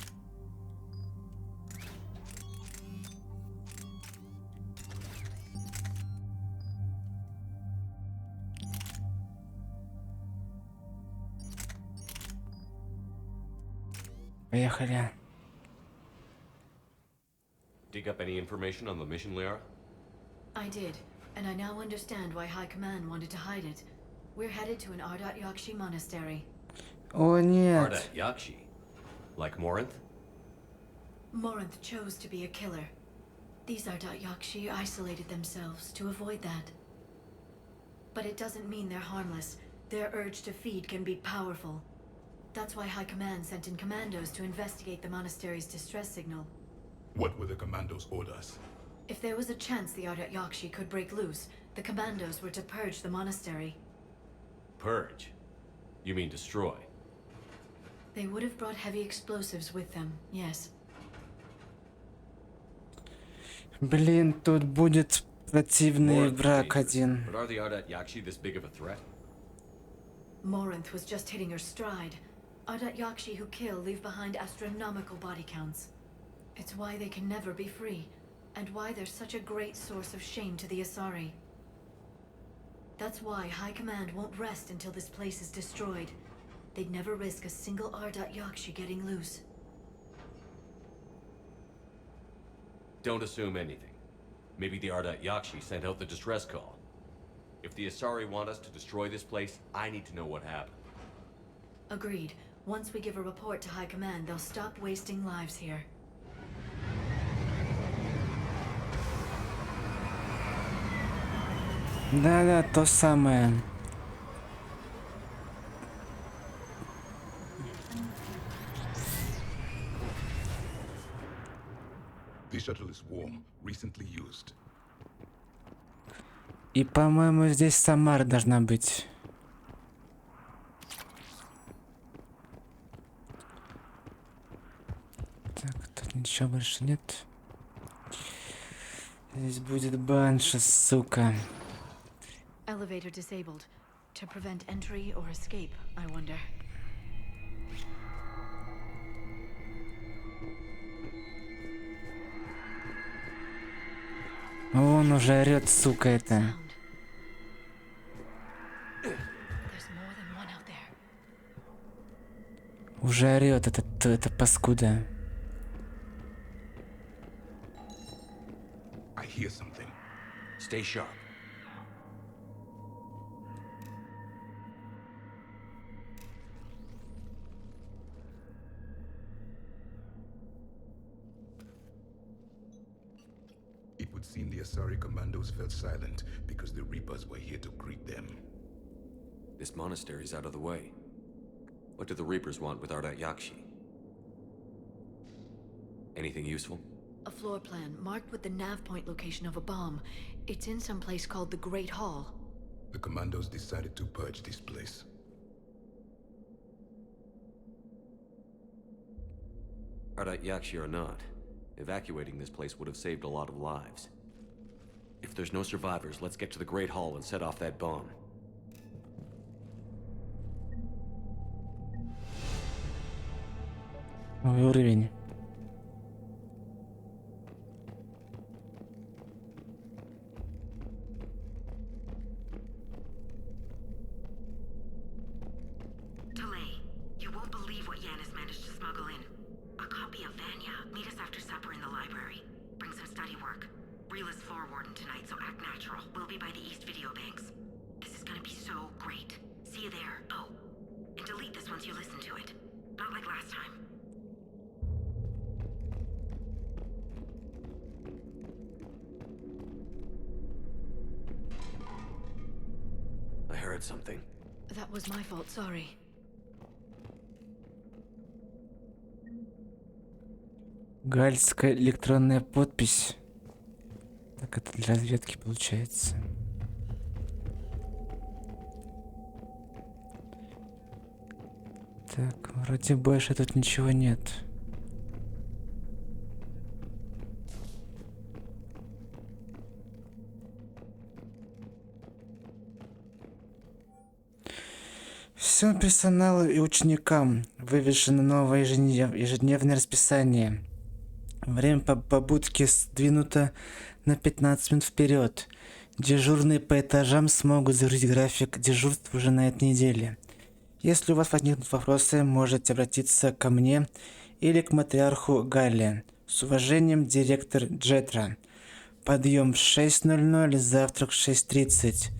A: Поехали.
C: Dig up any information on the mission, Liara?
I: I did, and I now understand why High Command wanted to hide it. We're headed to an Ardat Yakshi monastery.
A: О, нет.
C: Ardat Yakshi? Like Morinth?
I: Morinth chose to be a killer. These Ardat Yakshi isolated themselves to avoid that. But it doesn't mean they're harmless. Their urge to feed can be powerful. That's why High Command sent in commandos to investigate the monastery's distress signal.
R: What were the commandos' orders?
I: If there was a chance the Ardat Yakshi could break loose, the commandos were to purge the monastery.
C: Purge? You mean destroy?
I: They would have brought heavy explosives with them, yes.
A: Блин, тут будет противный
C: Morinth
A: враг
C: dangerous,
A: один.
C: But are the Ardat Yakshi this big of a threat?
I: Morinth was just hitting her stride. Ardat Yakshi who kill leave behind astronomical body counts. It's why they can never be free, and why they're such a great source of shame to the Asari.
S: That's why High Command won't rest until this place is destroyed. They'd never risk a single Ardat Yakshi getting loose.
C: Don't assume anything. Maybe the Ardat Yakshi sent out the distress call. If the Asari want us to destroy this place, I need to know what happened.
S: Agreed. Once we give a report to High Command, they'll stop wasting lives here.
A: Да-да, то самое.
R: The shuttle is warm, recently used.
A: И, по-моему, здесь Самара должна быть. Так, тут ничего больше нет. Здесь будет банша, сука.
S: Elevator disabled. To prevent entry or escape, I wonder.
A: Он уже орёт, сука, это. Уже орёт это паскуда.
R: I hear something.
C: Stay sharp.
R: It would seem the Asari commandos fell silent because the Reapers were here to greet them.
C: This monastery's out of the way. What do the Reapers want with Ardat Yakshi? Anything useful?
S: A floor plan marked with the nav point location of a bomb. It's in some place called the Great Hall.
R: The commandos decided to purge this place.
C: Ardat Yakshi or not, evacuating this place would have saved a lot of lives. If there's no survivors, let's get to the Great Hall and set off that bomb.
A: Новый уровень.
T: Delay. You won't believe what Yan has managed to smuggle in. A copy of Vanya. Meet us after supper in the library. Bring some study work. Reel is floor warden tonight, so act natural. We'll be by the East Video Banks. This is gonna be so great. See you there. Oh, and delete this once you listen to it. Not like last time.
C: I heard something.
S: That was my fault, sorry.
A: Гальская электронная подпись. Так, это для разведки получается. Так, вроде больше тут ничего нет. Всем персоналу и ученикам вывешено новое ежедневное расписание. Время побудки сдвинуто на 15 минут вперед. Дежурные по этажам смогут загрузить график дежурств уже на этой неделе. Если у вас возникнут вопросы, можете обратиться ко мне или к матриарху Галле. С уважением, директор Джетра. Подъем в 6:00, завтрак в 6:30.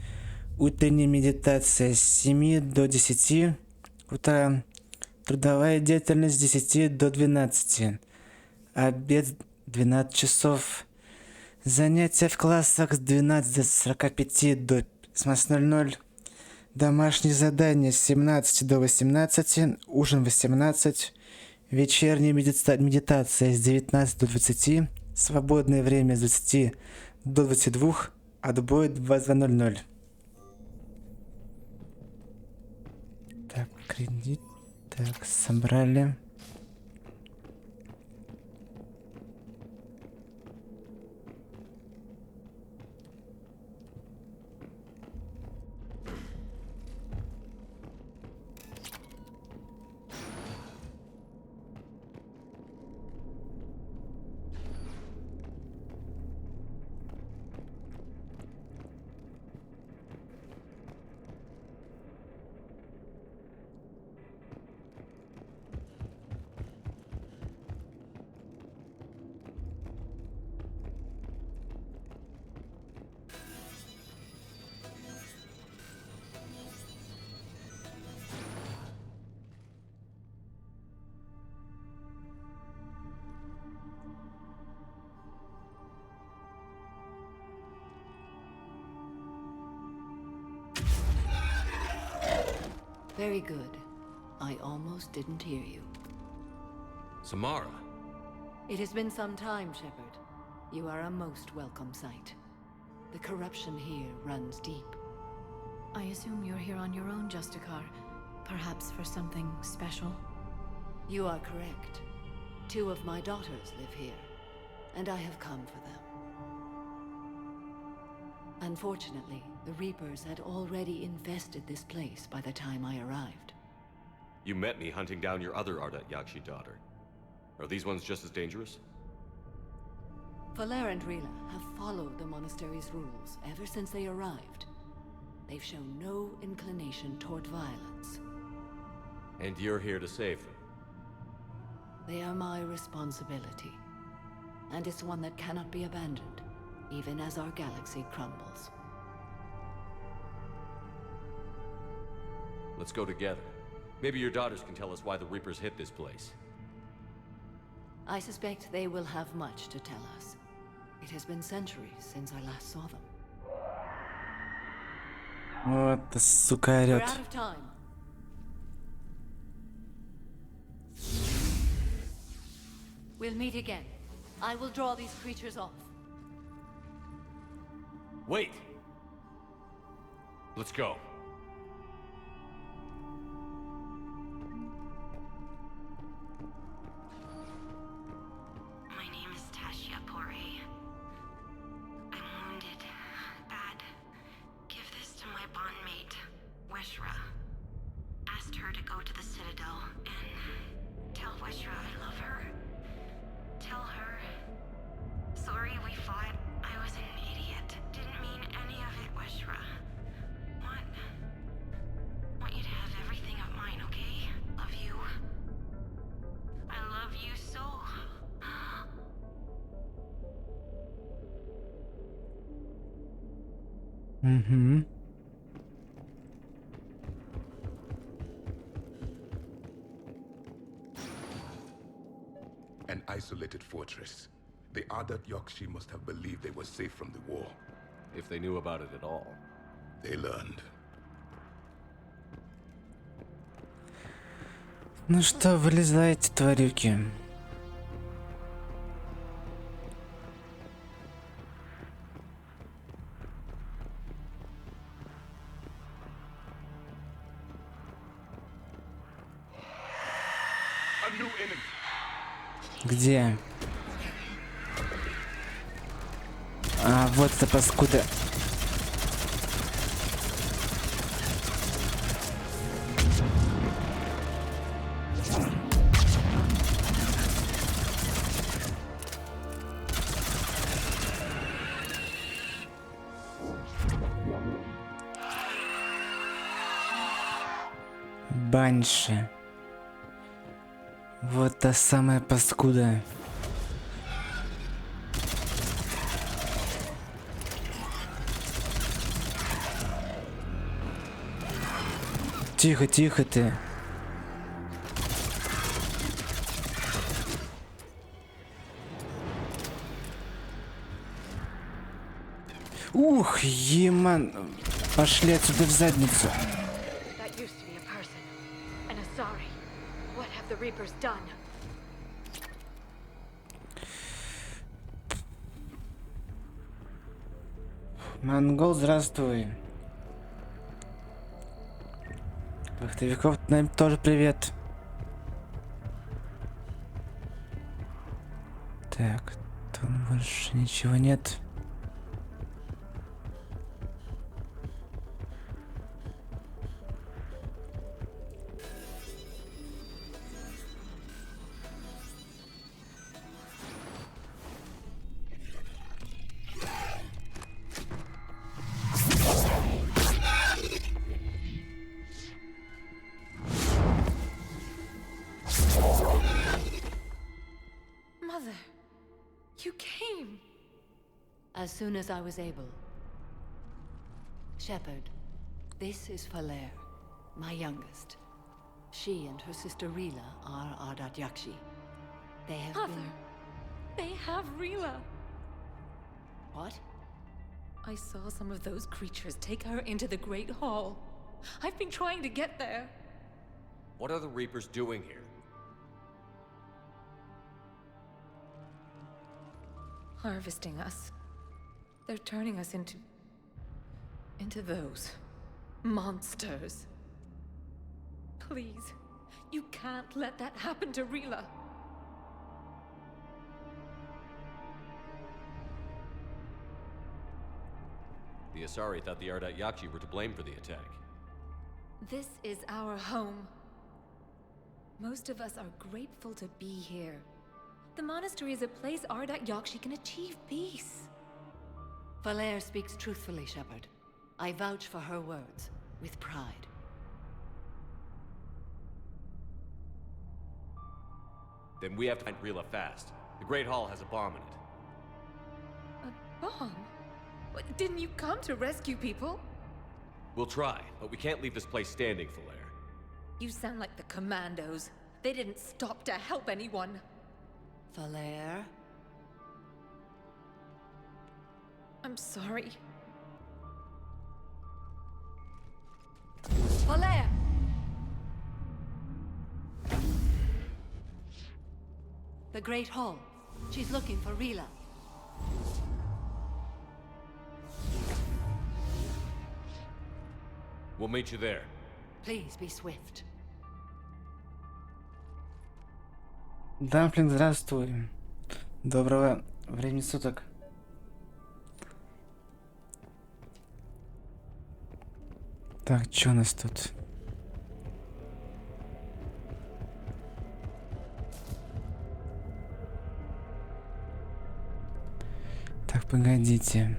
A: Утренняя медитация с 7 до 10 утра. Трудовая деятельность с 10 до 12. Обед 12 часов. Занятия в классах с 12:45 до 17:00. Домашние задания с 17 до 18. Ужин в 18. Вечерняя медитация с 19 до 20. Свободное время с 20 до 22. Отбой 22:00. Так, кредит. Так, собрали.
I: Very good. I almost didn't hear you.
C: Samara.
I: It has been some time, Shepard. You are a most welcome sight. The corruption here runs deep.
S: I assume you're here on your own, Justicar. Perhaps for something special?
I: You are correct. 2 of my daughters live here, and I have come for them. Unfortunately, the Reapers had already infested this place by the time I arrived.
C: You met me hunting down your other Ardat Yakshi daughter. Are these ones just as dangerous?
I: Valer and Rila have followed the monastery's rules ever since they arrived. They've shown no inclination toward violence.
C: And you're here to save them?
I: They are my responsibility. And it's one that cannot be abandoned, even as our galaxy crumbles.
C: Let's go together. Maybe your daughters can tell us why the Reapers hit this place.
I: I suspect they will have much to tell us. It has been centuries since I last saw them.
A: Вот, сука,
I: We're
A: орёт.
I: out of time. We'll meet again. I will draw these creatures off.
C: Wait! Let's go.
T: My name is Tashia Pore. I'm wounded. Bad. Give this to my bondmate, Weshra. Asked her to go to the Citadel and tell Weshra I love her. Tell her. Sorry we fought. I was an idiot. Didn't mean any of it, Weshra. Want you to have everything of mine, okay? Love you. I love you so.
A: Угу.
R: An isolated fortress. The Ardat Yakshi must have believed they were safe from the war.
C: If they knew about it at all.
R: They learned.
A: Ну что, вылезайте, тварюки. Где? А, вот это паскуда. Банши. Вот та самая паскуда. Тихо, тихо ты. Ух, еман. Пошли отсюда в задницу.
N: That used to be a person. An Asari. What have the Reapers done?
A: Монгол, здравствуй. Вахтовиков, нам тоже привет. Так, там больше ничего нет.
N: Mother, you came.
I: As soon as I was able. Shepard, this is Valer, my youngest. She and her sister Rila are Ardat Yakshi. They have
N: Mother,
I: been...
N: they have Rila.
I: What?
N: I saw some of those creatures take her into the Great Hall. I've been trying to get there.
C: What are the Reapers doing here?
N: Harvesting us. They're turning us into those monsters. Please, you can't let that happen to Rila.
C: The Asari thought the Ardat Yakshi were to blame for the attack.
I: This is our home. Most of us are grateful to be here. The monastery is a place Ardat Yakshi can achieve peace.
D: Valere speaks truthfully, Shepard. I vouch for her words, with pride.
C: Then we have to find Rila fast. The Great Hall has a bomb in it.
N: A bomb? What, didn't you come to rescue people?
C: We'll try, but we can't leave this place standing, Valere.
N: You sound like the Commandos. They didn't stop to help anyone.
D: Valere?
N: I'm sorry.
I: Valere!
D: The Great Hall. She's looking for Rila.
C: We'll meet you there.
D: Please be swift.
A: Дамплинг, здравствуй. Доброго времени суток. Так, что у нас тут? Так, погодите.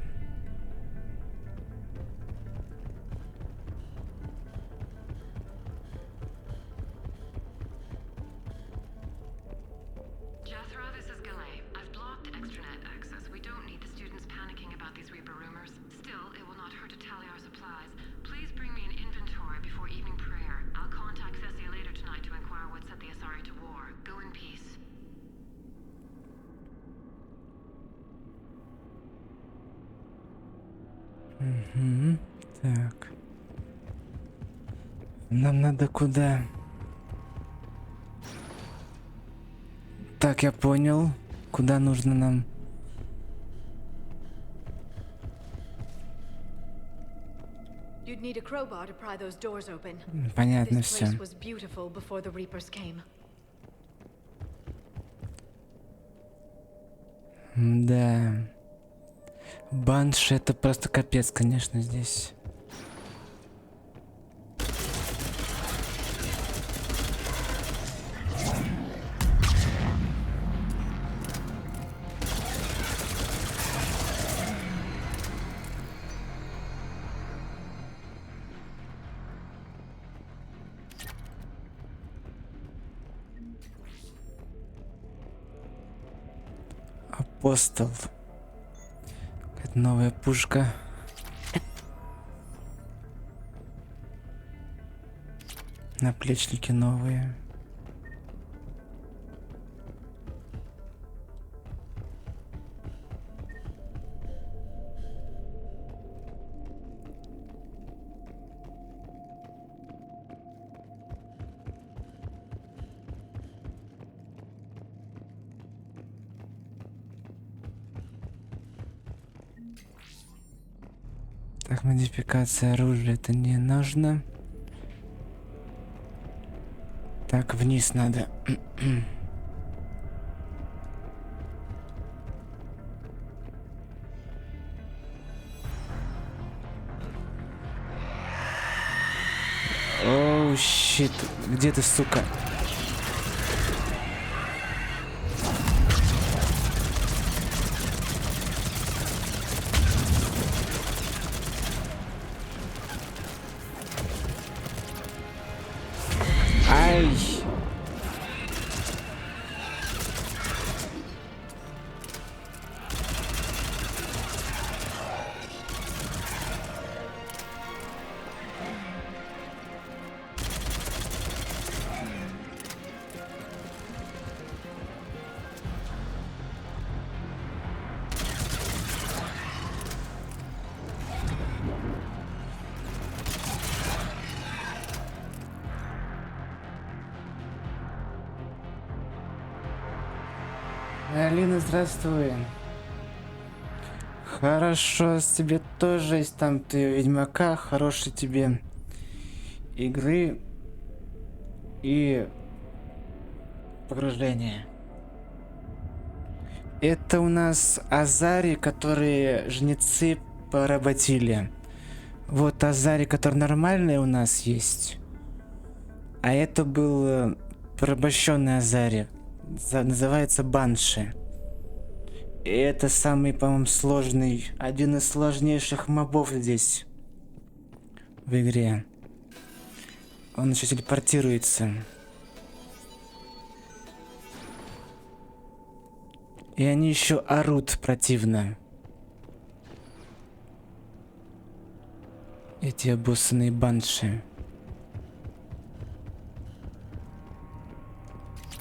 A: Угу. Так. Нам надо куда? Так, я понял. Куда нужно нам?
S: You'd need a crowbar to pry those doors open.
A: Понятно
S: This
A: все.
S: place was beautiful before the Reapers came.
A: Да. Банши это просто капец, конечно, здесь. Апостол. Какая-то новая пушка. Наплечники новые. Так, модификация оружия это не нужно. Так, вниз надо. Оу, щит. Где ты, сука? Ай! Алина, здравствуй. Хорошо, тебе тоже есть там ты Ведьмака, хорошей тебе игры и погружения. Это у нас Азари, которые жнецы поработили. Вот Азари, который нормальный у нас есть. А это был порабощенный Азари. Называется Банши. И это самый, по-моему, сложный, один из сложнейших мобов здесь, в игре. Он еще телепортируется. И они еще орут противно. Эти обоссанные банши.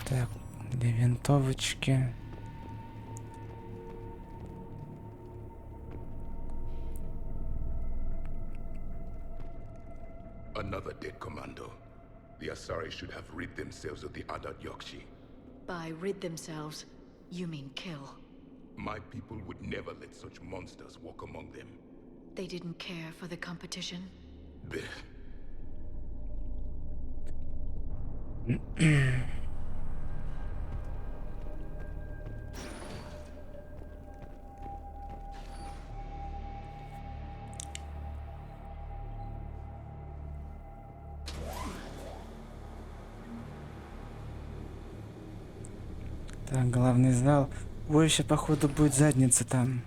A: Так, для винтовочки.
R: Another dead commando. The Asari should have rid themselves of the Adat Yakshi.
S: By rid themselves, you mean kill.
R: My people would never let such monsters walk among them.
S: They didn't care for the competition?
R: Blech.
A: Так, главный зал. Ой, еще походу будет задница там.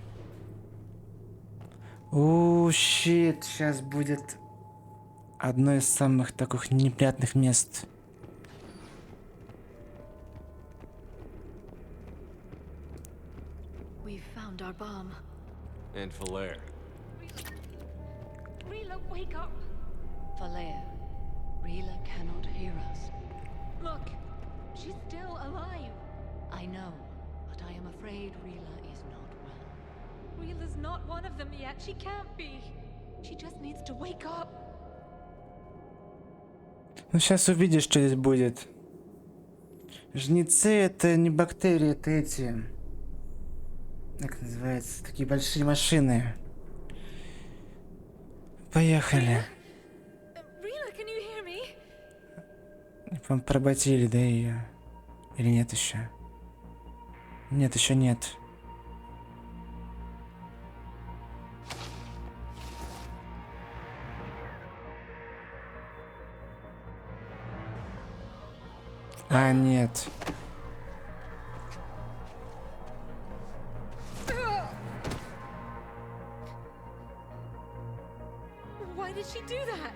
A: О, щит, сейчас будет одно из самых таких неприятных мест.
S: We found our bomb.
C: And Falair.
I: Rila, wake up! Falair, Rila cannot hear us. Look, she's still alive. I know, but I am afraid Rila is not well. Rila's not one of them yet. She can't be. She just needs to wake up.
A: Ну, сейчас увидишь, что здесь будет. Жнецы это не бактерии, это эти... Как называется? Такие большие машины. Поехали.
I: Rila, can you hear me?
A: По-моему, поработили, да, ее? Или нет еще? Нет, еще нет. А, нет.
I: Why did she do that?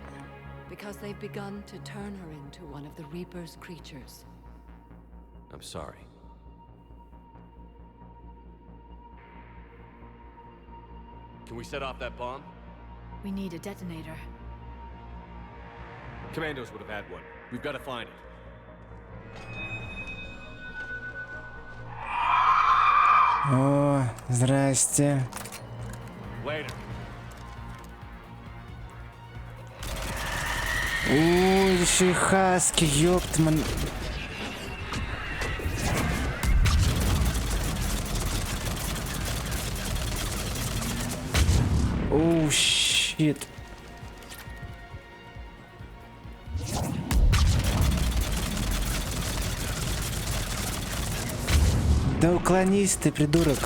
I: Because they've begun to turn her into one of the Reaper's creatures.
C: I'm sorry. Can we set off that bomb?
S: We need a detonator.
C: Commandos would have had one. We've got to find it.
A: О, здрасте.
C: Later.
A: Еще и хаски, ёптман. Оу, щит. Да уклонись ты, придурок.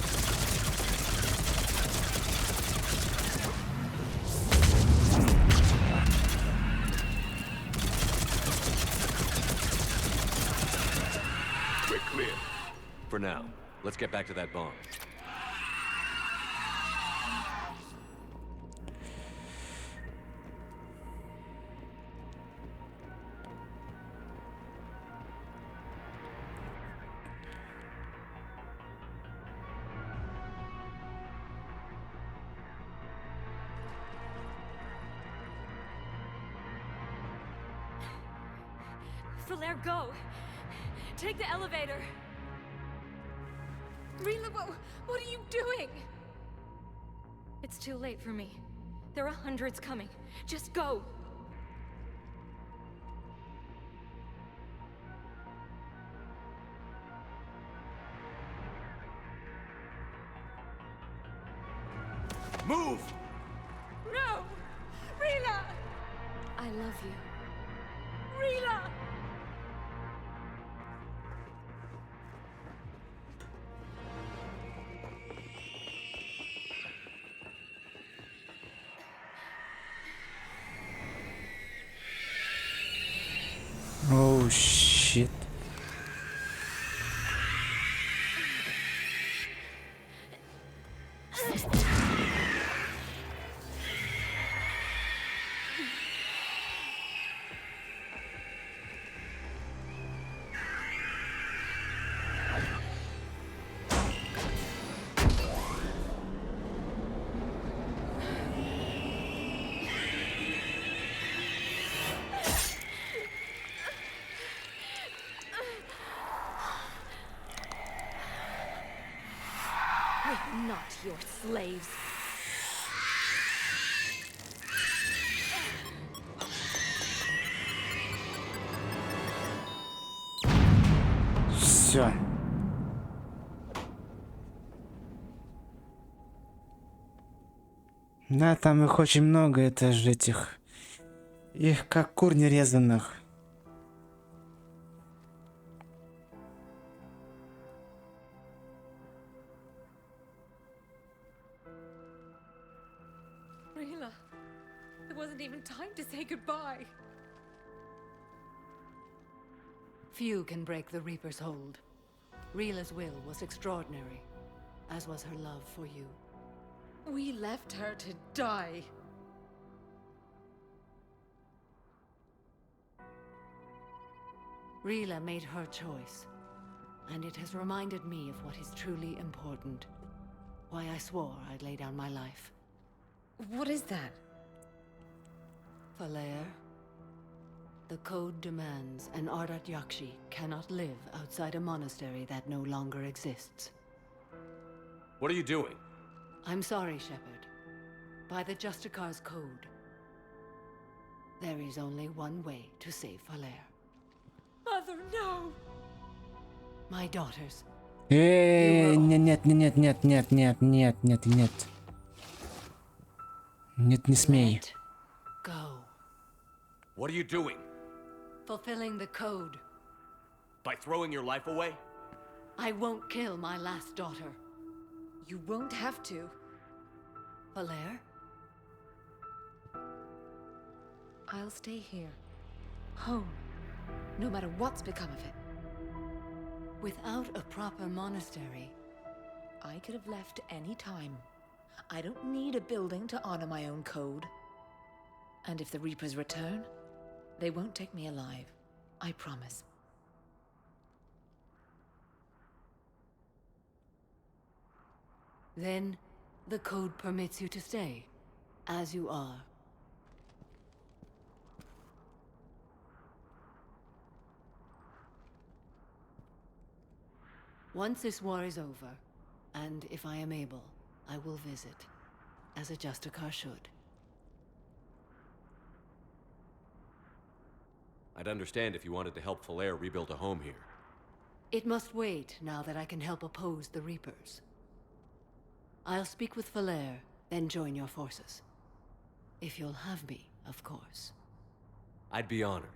C: We're clear. For now, let's get back to that bomb.
I: Falair, go! Take the elevator! Rila, what are you doing? It's too late for me. There are hundreds coming. Just go!
C: Move!
N: No! Rila!
I: I love you.
N: Rila!
A: Oh shit.
I: We're not your slaves.
A: Все. Да, там их очень много, это же этих. Их как кур нерезанных.
N: Rila, there wasn't even time to say goodbye.
D: Few can break the Reaper's hold. Rila's will was extraordinary, as was her love for you.
N: We left her to die.
D: Rila made her choice, and it has reminded me of what is truly important. Why I swore I'd lay down my life.
N: What is that?
D: Falair, the code demands an Ardat Yakshi cannot live outside a monastery that no longer exists.
C: What are you doing?
D: I'm sorry, Shepard. By the Justicar's code, there is only one way to save Falair.
N: Mother, no!
D: My daughters.
A: Нет, нет, нет, нет, нет, нет, нет, нет, нет. Нет, не смей.
D: Go.
C: What are you doing?
D: Fulfilling the code.
C: By throwing your life away?
D: I won't kill my last daughter.
N: You won't have to.
D: Falair?
N: I'll stay here. Home. No matter what's become of it.
D: Without a proper monastery,
N: I could have left any time. I don't need a building to honor my own code. And if the Reapers return, they won't take me alive. I promise.
D: then the code permits you to stay, as you are. Once this war is over, and if I am able, I will visit, as a Justicar should.
C: I'd understand if you wanted to help Falair rebuild a home here.
D: It must wait now that I can help oppose the Reapers. I'll speak with Falair, then join your forces. If you'll have me, of course.
C: I'd be honored.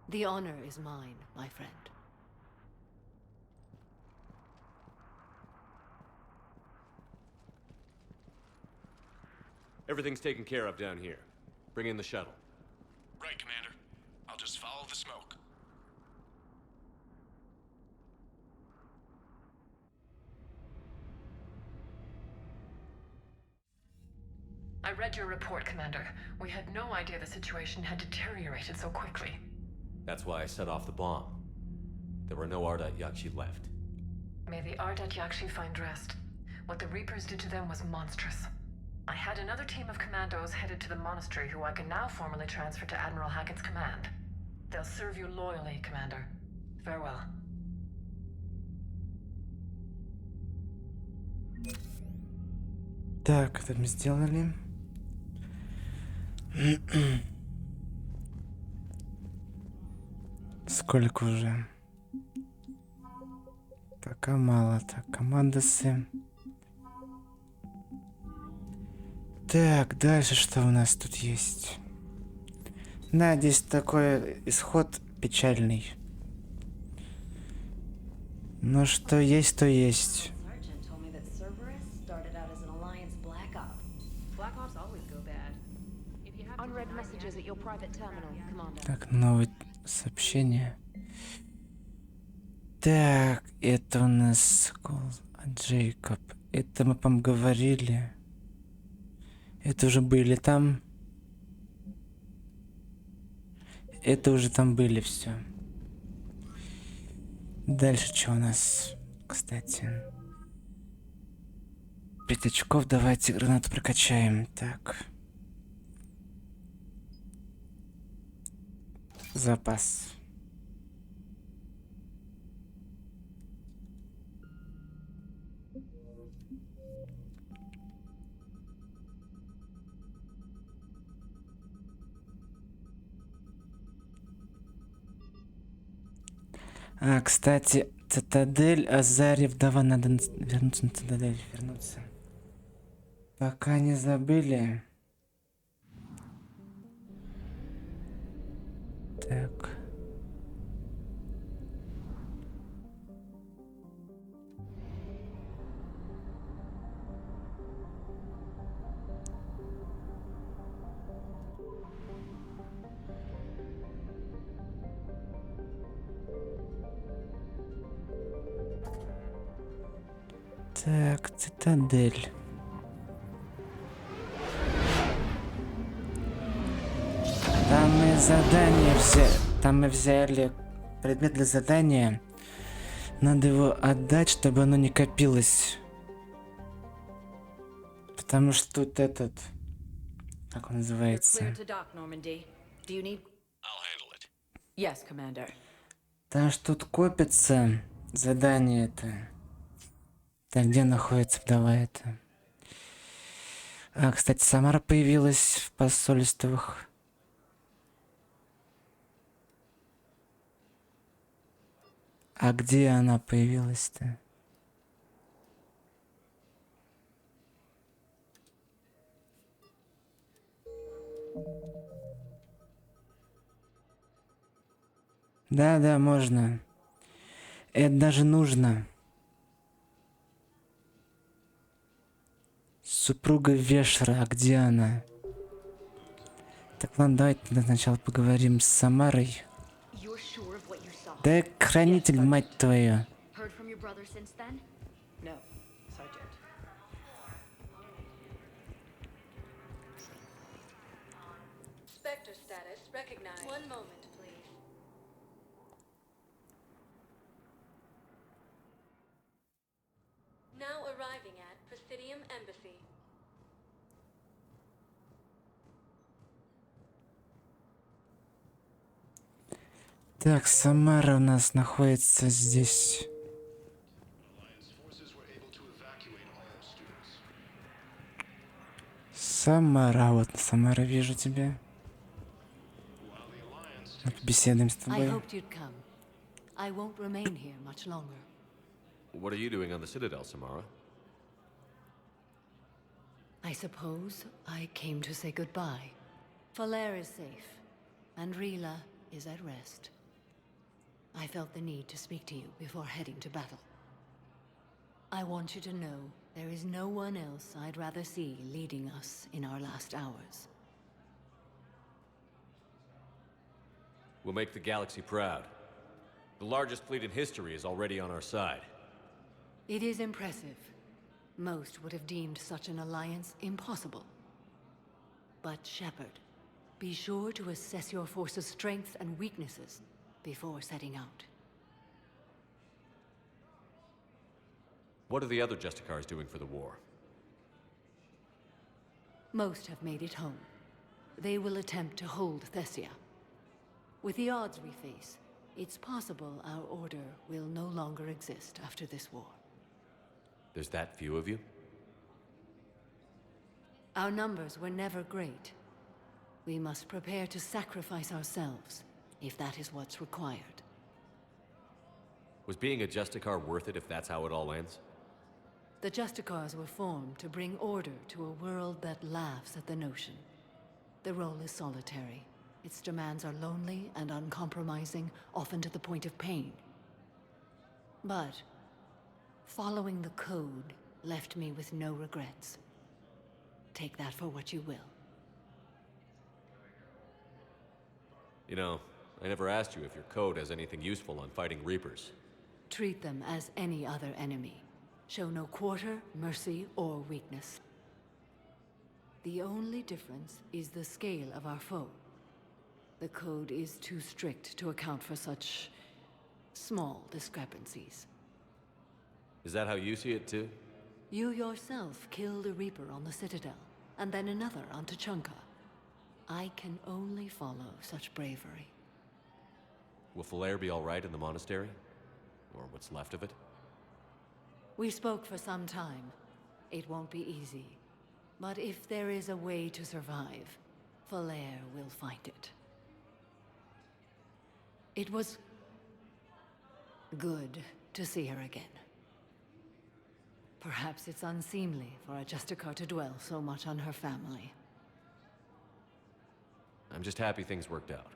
D: The honor is mine, my friend.
C: Everything's taken care of down here. Bring in the shuttle.
M: Right, Commander. I'll just follow the smoke.
O: I read your report, Commander. We had no idea the situation had deteriorated so quickly.
C: That's why I set off the bomb. There were no Ardat Yakshi left.
O: May the Ardat Yakshi find rest. What the Reapers did to them was monstrous. I had another team of commandos headed to the monastery who I can now formally transfer to Admiral Hackett's command. They'll serve you loyally, Commander. Farewell.
A: Так, это мы сделали. Сколько уже? Пока мало. Так, командосы. Так, дальше что у нас тут есть? Да, здесь такой исход печальный. Но что есть, то есть.
G: Sergeant told me that Cerberus started out as an Alliance Black Op. Black Ops always go bad. If you have unread messages at your private terminal, Commander.
A: Так, новое сообщение. Так, это у нас Джейкоб. Это мы, по-моему, говорили. Это уже были там. Это уже там были все. Дальше что у нас? Кстати. 5 очков, давайте гранату прокачаем. Так. Запас. А, кстати, Цитадель, Азари, вдова, надо вернуться на Цитадель, вернуться. Пока не забыли. Так. Так, Цитадель. Там мы задание взяли. Там мы взяли предмет для задания. Надо его отдать, чтобы оно не копилось. Потому что тут этот... Как он называется?
N: Clear to dock, Normandy. Do you need...
C: I'll handle it.
N: Yes, Commander.
A: Там что тут копится задание это. Так, где находится вдова это? А, кстати, Самара появилась в посольствах. А где она появилась-то? Да, можно. Это даже нужно. Супруга Вешера, а где она? Так, ладно, давайте сначала поговорим с Самарой. Да, хранитель, мать твою.
G: Heard from your brother since then?
N: No, Sergeant.
Q: Spectre status recognized. One moment, please. Now arriving at Presidium Embassy.
A: Так, Самара у нас находится здесь. Самара, вот Самара, вижу тебя. Вот беседуем с
D: I
A: тобой.
D: hoped you'd come. I won't remain here much longer.
C: What are you doing on the Citadel, Samara?
D: I suppose I came to say goodbye. Falair is safe, and Rila is at rest. I felt the need to speak to you before heading to battle. I want you to know there is no one else I'd rather see leading us in our last hours.
C: We'll make the galaxy proud. The largest fleet in history is already on our side.
D: It is impressive. Most would have deemed such an alliance impossible. But Shepard, be sure to assess your force's strengths and weaknesses before setting out.
C: What are the other Justicars doing for the war?
D: Most have made it home. They will attempt to hold Thessia. With the odds we face, it's possible our order will no longer exist after this war.
C: There's that few of you?
D: Our numbers were never great. We must prepare to sacrifice ourselves, if that is what's required.
C: Was being a Justicar worth it if that's how it all ends?
D: The Justicars were formed to bring order to a world that laughs at the notion. The role is solitary. Its demands are lonely and uncompromising, often to the point of pain. But following the code left me with no regrets. Take that for what you will.
C: You know, I never asked you if your code has anything useful on fighting Reapers.
D: Treat them as any other enemy. Show no quarter, mercy, or weakness. The only difference is the scale of our foe. The code is too strict to account for such small discrepancies.
C: Is that how you see it too?
D: You yourself killed a Reaper on the Citadel, and then another on Tuchanka. I can only follow such bravery.
C: Will Falair be alright in the monastery? Or what's left of it?
D: We spoke for some time. It won't be easy. But if there is a way to survive, Falair will find it. It was good to see her again. Perhaps it's unseemly for a Justicar to dwell so much on her family.
C: I'm just happy things worked out.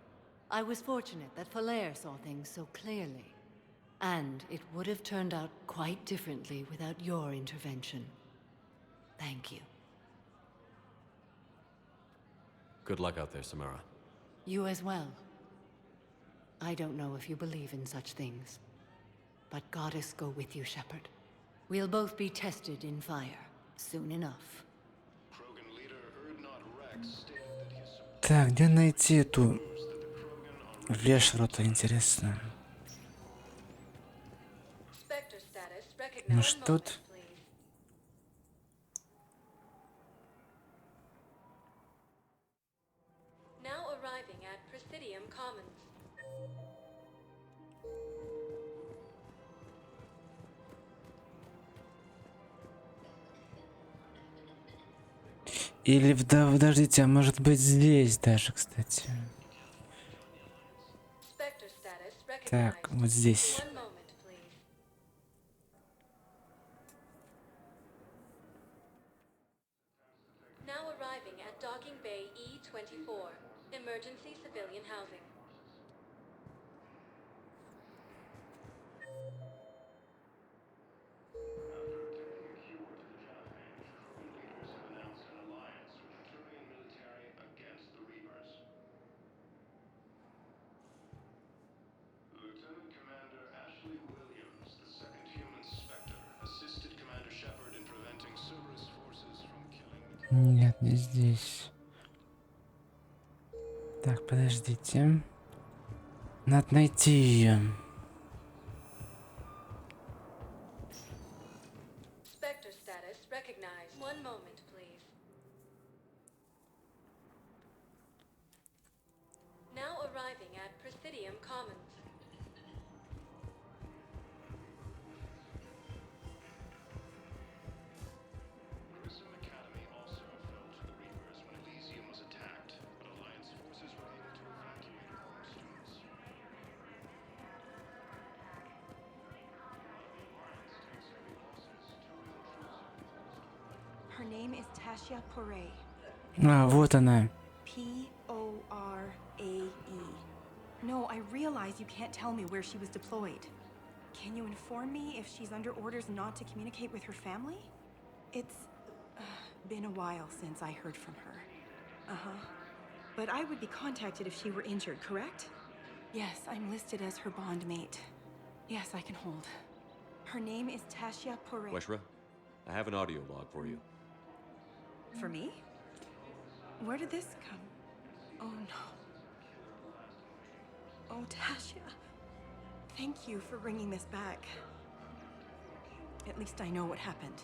D: I was fortunate that Falair saw things so clearly. And it would have turned out quite differently without your intervention. Thank you.
C: Good luck out there, Samara.
D: You as well. I don't know if you believe in such things, but Goddess go with you, Shepard. We'll both be tested in fire soon enough.
A: Так, где найти эту вешру-то, интересно?
Q: Spectre status recognized.
A: Может тут?
Q: Now arriving at Presidium Commons.
A: Или подождите, а может быть здесь даже, кстати.
Q: Spectre status recognized.
A: Так, вот здесь.
Q: One moment, please. Now arriving at Docking Bay E-24, emergency civilian housing.
A: Нет, не здесь. Так, подождите. Надо найти ее.
Q: Spectre status recognized. One moment, please. Now arriving at Presidium Commons.
U: Her name is Tasha Poray.
A: А, вот она.
U: P-O-R-A-E. No, I realize you can't tell me where she was deployed. Can you inform me if she's under orders not to communicate with her family? It's been a while since I heard from her. Uh-huh. But I would be contacted if she were injured, correct? Yes, I'm listed as her bond mate. Yes, I can hold. Her name is Tasha Poray.
C: Weshra, I have an audio log for you.
U: For me? Where did this come? Oh no. Oh, Tasha. Thank you for bringing this back. At least I know what happened.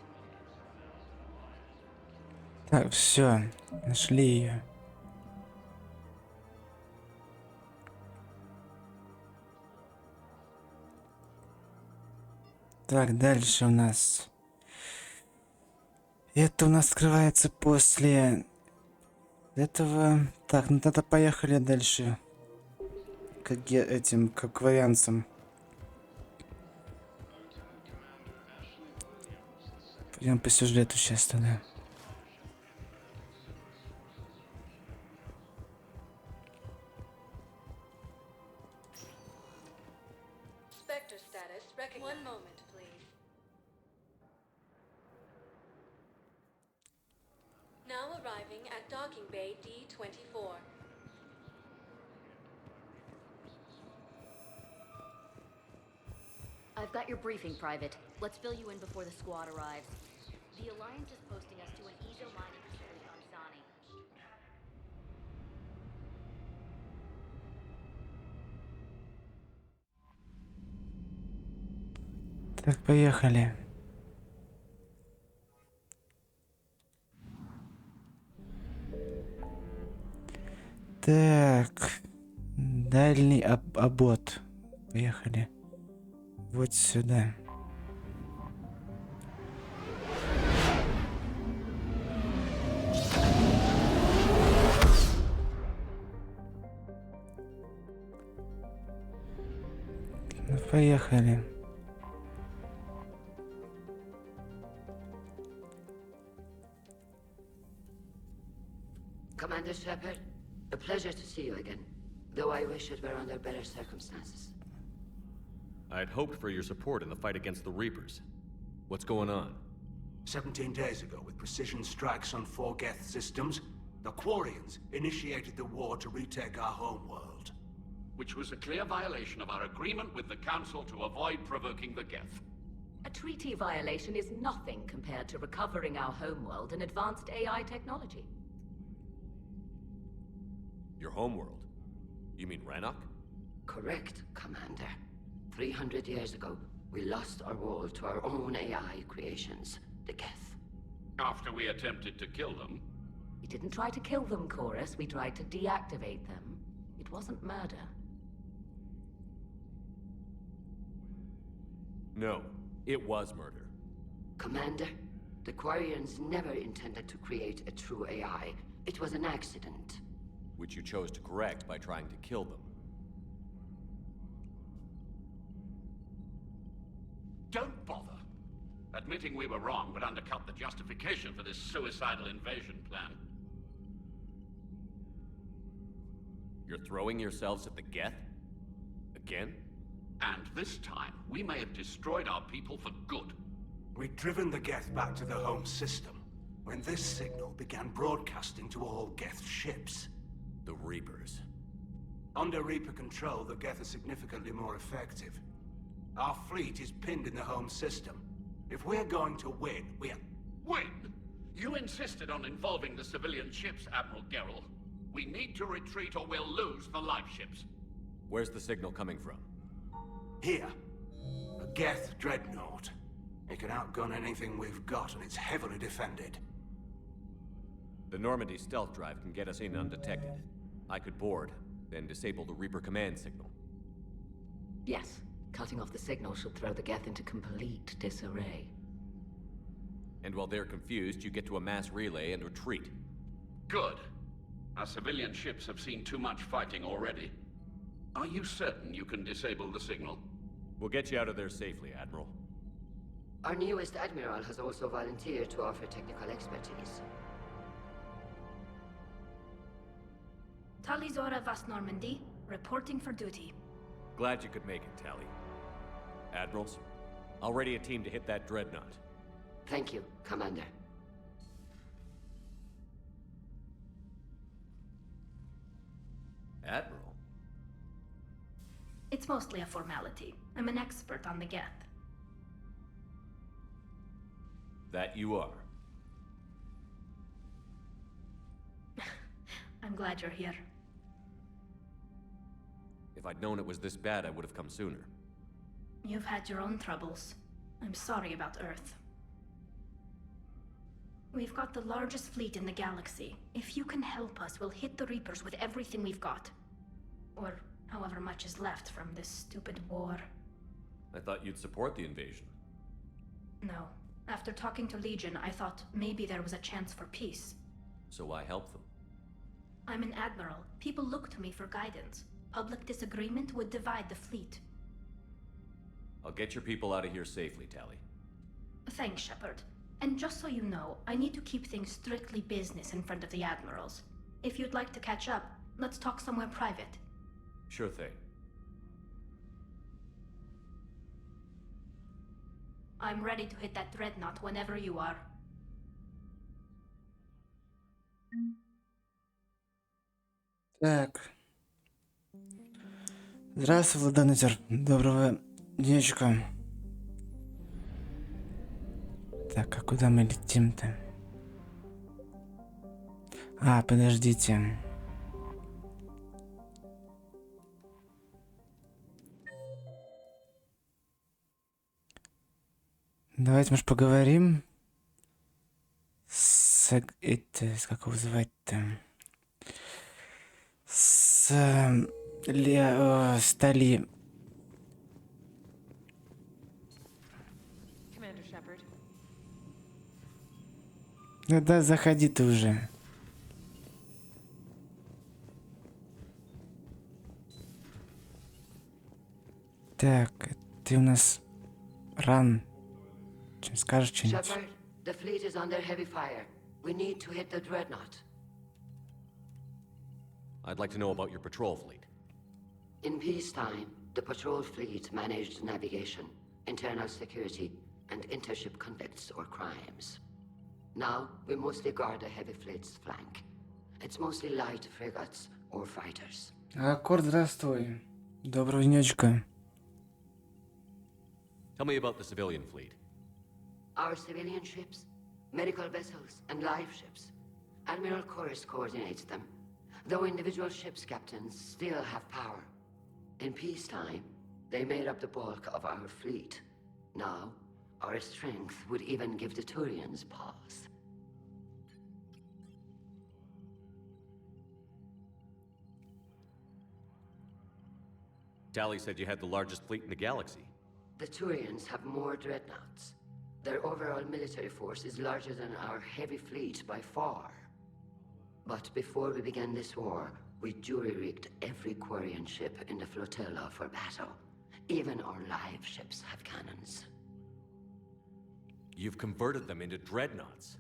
A: Так, все, нашли ее. Так, дальше у нас. Это у нас открывается после этого. Так, ну тогда поехали дальше. К этим, к акварианцам. Пойдем по сюжету сейчас тогда.
Q: Spectre status recognized. One moment, please. Now arriving at docking bay D24.
B: I've got your briefing, Private. Let's fill you in before the squad arrives. The Alliance is posting us to an eco mining facility on Zani.
A: Так, поехали. Так, дальний обод. Поехали. Вот сюда. Ну, поехали.
V: Commander Shepard, a pleasure to see you again, though I wish it were under better circumstances.
C: I'd hoped for your support in the fight against the Reapers. What's going on?
J: 17 days ago, with precision strikes on 4 Geth systems, the Quarians initiated the war to retake our homeworld.
W: Which was a clear violation of our agreement with the Council to avoid provoking the Geth.
B: A treaty violation is nothing compared to recovering our homeworld and advanced AI technology.
C: Your homeworld? You mean Rannoch?
V: Correct, Commander. 300 years ago, we lost our world to our own AI creations, the Geth.
W: After we attempted to kill them?
B: We didn't try to kill them, Chorus. We tried to deactivate them. It wasn't murder.
C: No, it was murder.
V: Commander, the Quarians never intended to create a true AI. It was an accident.
C: Which you chose to correct by trying to kill them.
W: Don't bother. Admitting we were wrong would undercut the justification for this suicidal invasion plan.
C: You're throwing yourselves at the Geth? Again?
W: And this time, we may have destroyed our people for good.
J: We'd driven the Geth back to the home system when this signal began broadcasting to all Geth ships.
C: The Reapers.
J: Under Reaper control, the Geth are significantly more effective. Our fleet is pinned in the home system. If we're going to win,
W: Win? You insisted on involving the civilian ships, Admiral Gerrel. We need to retreat or we'll lose the live ships.
C: Where's the signal coming from?
J: Here. A Geth dreadnought. It can outgun anything we've got, and it's heavily defended.
C: The Normandy stealth drive can get us in undetected. I could board, then disable the Reaper command signal.
V: Yes. Cutting off the signal should throw the Geth into complete disarray.
C: And while they're confused, you get to a mass relay and retreat.
W: Good. Our civilian ships have seen too much fighting already. Are you certain you can disable the signal?
C: We'll get you out of there safely, Admiral.
V: Our newest Admiral has also volunteered to offer technical expertise.
X: Talizora Vast Normandy, reporting for duty.
C: Glad you could make it, Tally. Admirals, I'll ready a team to hit that dreadnought.
V: Thank you, Commander.
C: Admiral?
X: It's mostly a formality. I'm an expert on the Geth.
C: That you are.
X: I'm glad you're here.
C: If I'd known it was this bad, I would have come sooner.
X: You've had your own troubles. I'm sorry about Earth. We've got the largest fleet in the galaxy. If you can help us, we'll hit the Reapers with everything we've got. Or however much is left from this stupid war.
C: I thought you'd support the invasion.
X: No. After talking to Legion, I thought maybe there was a chance for peace.
C: So I helped them.
X: I'm an admiral. People look to me for guidance. Public disagreement would divide the fleet.
C: I'll get your people out of here safely, Tally.
X: Thanks, Shepard. And just so you know, I need to keep things strictly business in front of the admirals. If you'd like to catch up, let's talk somewhere private.
C: Sure thing.
X: I'm ready to hit that dreadnought whenever you are.
A: Так. Здравствуй, Владанезер. Доброго денечка. Так, а куда мы летим-то? А, подождите. Давайте, может, поговорим с... как его звать-то? Стали.
O: Commander Shepard.
A: Ну да, заходи ты уже. Так, ты у нас ран. Чем скажешь, что-нибудь?
V: Shepard, the fleet is under heavy fire. We need to hit the dreadnought.
C: I'd like to know about your patrol fleet.
V: In peacetime, the patrol fleet managed navigation, internal security, and intership conflicts or crimes. Now, we mostly guard the heavy fleet's flank. It's mostly light frigates or fighters.
A: Аккорд, здравствуй. Доброго денечка.
C: Tell me about the civilian fleet.
V: Our civilian ships, medical vessels, and live ships. Admiral Chorus coordinates them, though individual ships' captains still have power. In peacetime, they made up the bulk of our fleet. Now, our strength would even give the Turians pause.
C: Tally said you had the largest fleet in the galaxy.
V: The Turians have more dreadnoughts. Their overall military force is larger than our heavy fleet by far. But before we began this war, we jury-rigged every Quarian ship in the flotilla for battle. Even our live ships have cannons.
C: You've converted them into dreadnoughts.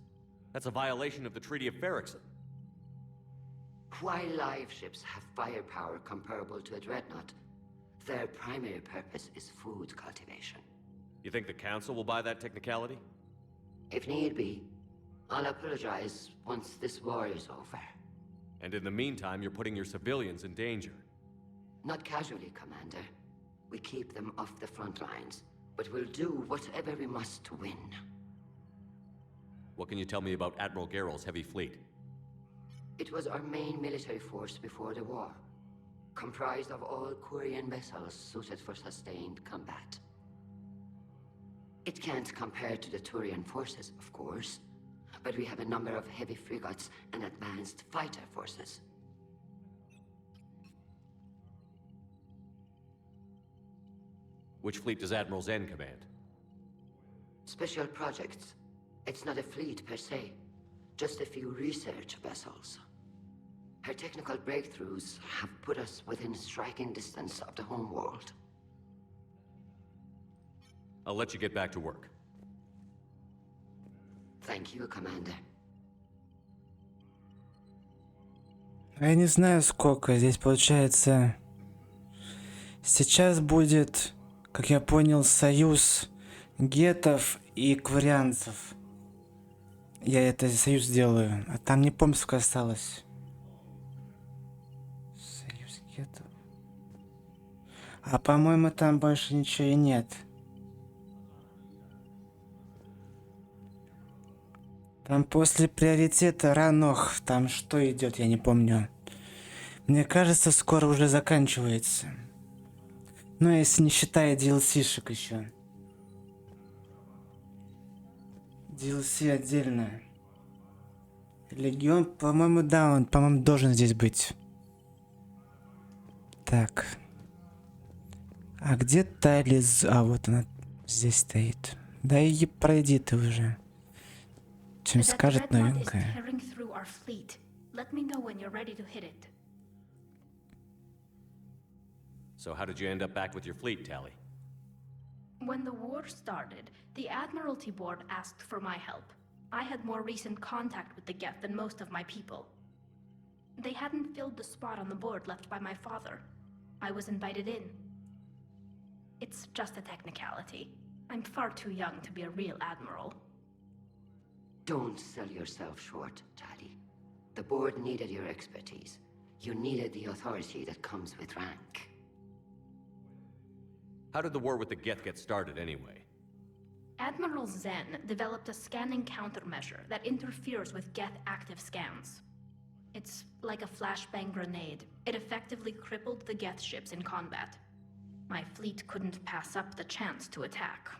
C: That's a violation of the Treaty of Ferrixon.
V: While live ships have firepower comparable to a dreadnought, their primary purpose is food cultivation.
C: You think the Council will buy that technicality?
V: If need be, I'll apologize once this war is over.
C: And in the meantime, you're putting your civilians in danger.
V: Not casually, Commander. We keep them off the front lines, but we'll do whatever we must to win.
C: What can you tell me about Admiral Geralt's heavy fleet?
V: It was our main military force before the war, comprised of all Quarian vessels suited for sustained combat. It can't compare to the Turian forces, of course, but we have a number of heavy frigates and advanced fighter forces.
C: Which fleet does Admiral Zen command?
V: Special projects. It's not a fleet per se, just a few research vessels. Her technical breakthroughs have put us within striking distance of the home world.
C: I'll let you get back to work.
V: Thank you, Commander.
A: Я не знаю, сколько здесь получается. Сейчас будет, как я понял, союз гетов и кварианцев. Я этот союз сделаю. А там не помню, сколько осталось. Союз гетов. А по-моему, там больше ничего и нет. Там после приоритета ранох, там что идет, я не помню. Мне кажется, скоро уже заканчивается. Ну, если не считая DLC-шек еще. DLC отдельно. Легион, по-моему, да, он, по-моему, должен здесь быть. Так. А где Тализ? А, вот она здесь стоит. Да и пройди ты уже. Чем скажет новенькая.
C: So how did you end up back with your fleet, Tally?
X: When the war started, the Admiralty Board asked for my help. I had more recent contact with the Geth than most of my people. They hadn't filled the spot on the board left by my father. I was invited in. It's just a technicality. I'm far too young to be a real admiral.
V: Don't sell yourself short, Tali. The board needed your expertise. You needed the authority that comes with rank.
C: How did the war with the Geth get started anyway?
X: Admiral Zen developed a scanning countermeasure that interferes with Geth active scans. It's like a flashbang grenade. It effectively crippled the Geth ships in combat. My fleet couldn't pass up the chance to attack.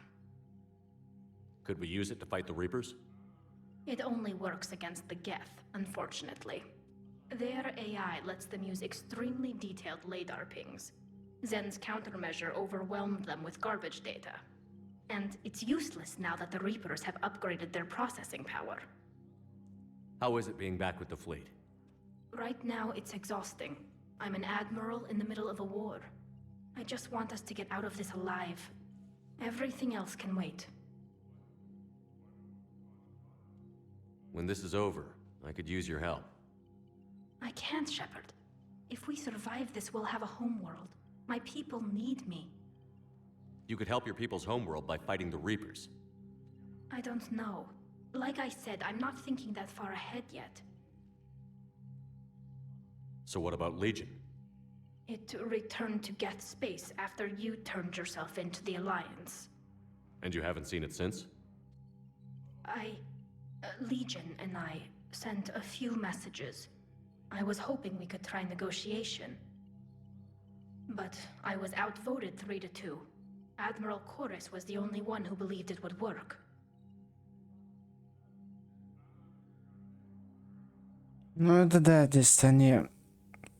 C: Could we use it to fight the Reapers?
X: It only works against the Geth, unfortunately. Their AI lets them use extremely detailed LADAR pings. Zen's countermeasure overwhelmed them with garbage data. And it's useless now that the Reapers have upgraded their processing power.
C: How is it being back with the fleet?
X: Right now, it's exhausting. I'm an admiral in the middle of a war. I just want us to get out of this alive. Everything else can wait.
C: When this is over, I could use your help.
X: I can't, Shepard. If we survive this, we'll have a homeworld. My people need me.
C: You could help your people's homeworld by fighting the Reapers.
X: I don't know. Like I said, I'm not thinking that far ahead yet.
C: So what about Legion?
X: It returned to Geth space after you turned yourself into the Alliance.
C: And you haven't seen it since?
X: Legion and I sent a few messages. I was hoping we could try negotiation. But I was outvoted 3-2. Admiral Chorus was the only one who believed it would work.
A: Ну это да, здесь они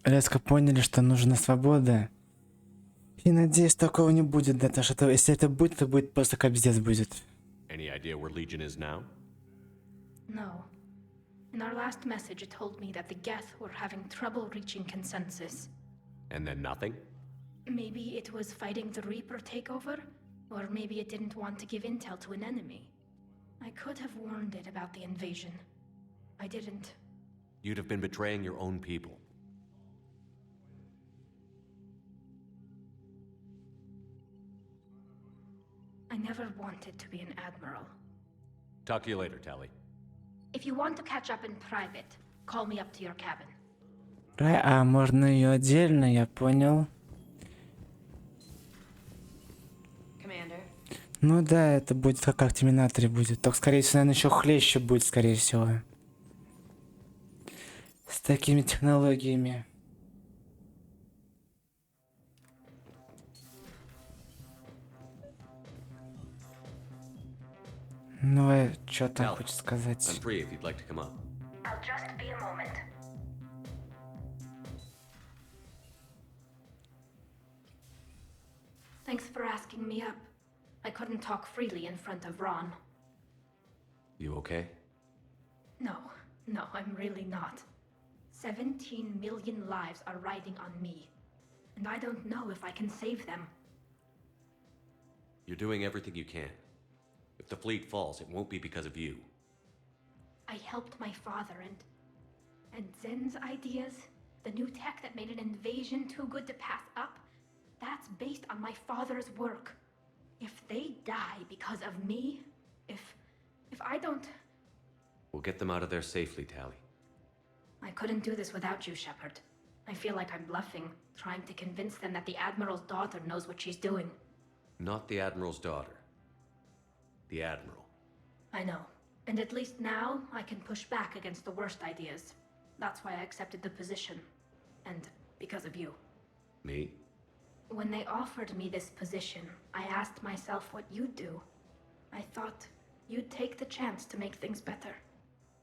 A: резко поняли, что нужна свобода. И надеюсь, такого не будет, да, потому что если это будет просто капздец будет.
C: Any idea where Legion is now?
X: No. In our last message, it told me that the Geth were having trouble reaching consensus.
C: And then nothing?
X: Maybe it was fighting the Reaper takeover, or maybe it didn't want to give intel to an enemy. I could have warned it about the invasion. I didn't.
C: You'd have been betraying your own people.
X: I never wanted to be an admiral.
C: Talk to you later, Tali.
X: If you want to catch up in private, call me up to your cabin.
A: А можно ее отдельно, я понял. Ну да, это будет как в Терминаторе будет. Только, скорее всего, наверное, еще хлеще будет, скорее всего. С такими технологиями. Ну, что там хочешь сказать?
C: I'm free if you'd like to come up.
X: I'll just be a moment. Thanks for asking me up. I couldn't talk freely in front of Ron.
C: You okay?
X: No, I'm really not. 17 million lives are riding on me, and I don't know if I can save them.
C: You're doing everything you can. If the fleet falls, it won't be because of you.
X: I helped my father and Zen's ideas, the new tech that made an invasion too good to pass up, that's based on my father's work. If they die because of me, if I don't...
C: We'll get them out of there safely, Tali.
X: I couldn't do this without you, Shepard. I feel like I'm bluffing, trying to convince them that the Admiral's daughter knows what she's doing.
C: Not the Admiral's daughter. The Admiral.
X: I know. And at least now, I can push back against the worst ideas. That's why I accepted the position. And because of you.
C: Me?
X: When they offered me this position, I asked myself what you'd do. I thought you'd take the chance to make things better.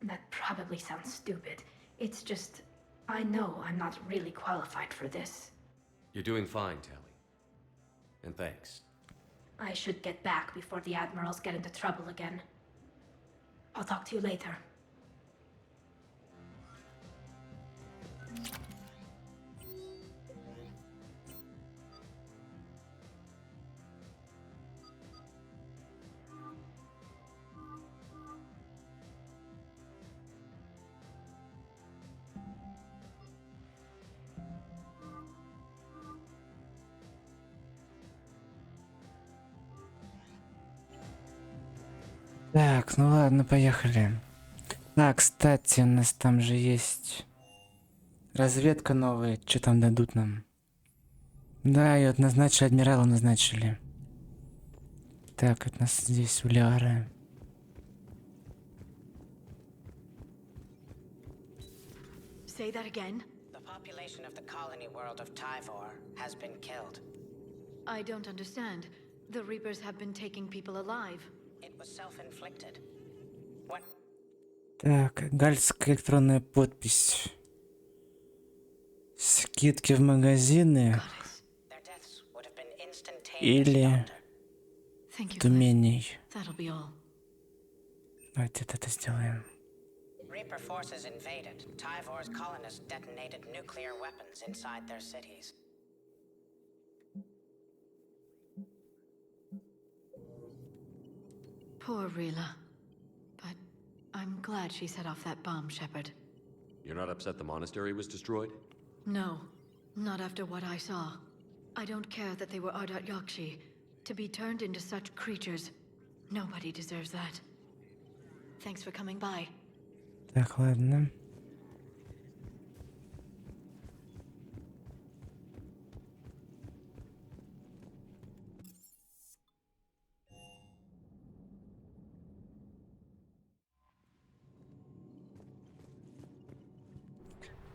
X: That probably sounds stupid. It's just, I know I'm not really qualified for this.
C: You're doing fine, Tali. And thanks.
X: I should get back before the Admirals get into trouble again. I'll talk to you later.
A: Так, ну ладно, поехали. А, кстати, у нас там же есть разведка новая. Что там дадут нам? Да, и вот назначили, адмирала назначили. Так, это у нас здесь уляры.
S: Say that again?
F: The population of the colony world of Tyvor has been killed.
S: I don't understand. The Reapers have been taking people alive.
F: It was self-inflicted. What?
A: Так, гальская электронная подпись. Скидки в магазины. Или тумений.
S: That'll be all.
A: Давайте это сделаем.
F: Reaper forces invaded. Tyvor's colonists detonated nuclear weapons inside their cities.
S: Poor Rila. But I'm glad she set off that bomb, Shepard.
C: You're not upset the monastery was destroyed?
S: No, not after what I saw. I don't care that they were Ardat Yakshi. To be turned into such creatures, nobody deserves that. Thanks for coming by.
A: Так, ладно.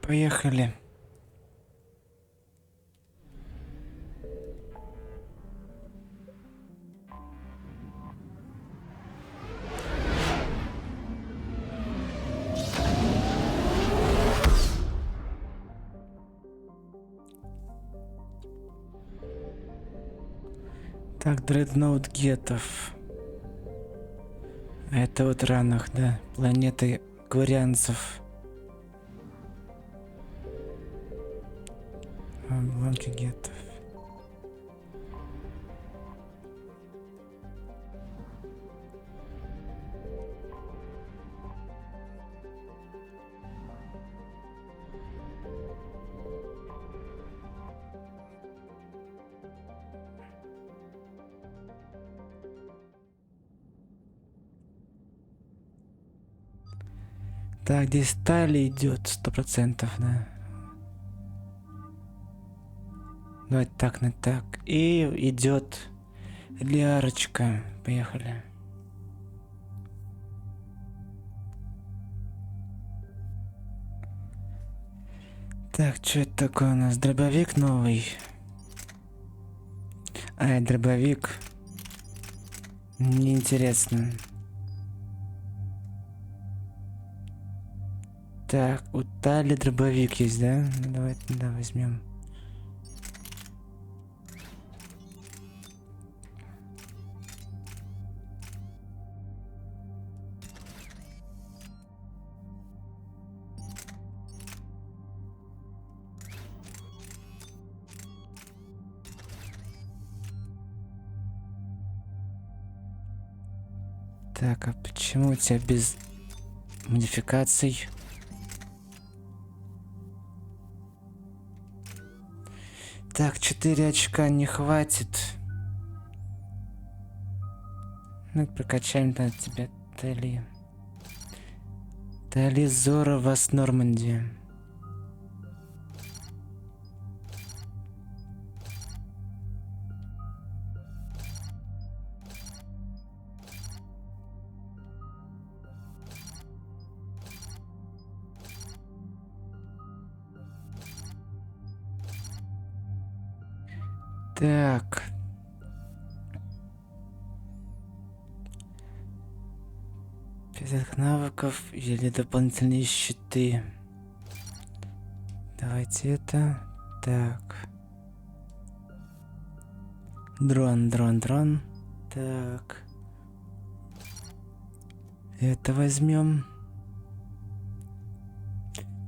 A: Поехали. Так, дредноут гетов. Это вот ранах, да? Планеты кварианцев. Обломки гетов. Так, здесь стали идет 100%, да. Давайте так на так. И идет лиарочка. Поехали. Так, что это такое у нас? Дробовик новый. А, дробовик. Неинтересно. Так, у Тали дробовик есть, да? Ну, давайте, да, возьмем. Так, а почему у тебя без модификаций? Так, 4 очка не хватит. Ну, прокачаем на тебя, Тали. Тали Зора вас Нормандия. Так. Список навыков или дополнительные щиты. Давайте это. Так. Дрон. Так. Это возьмем.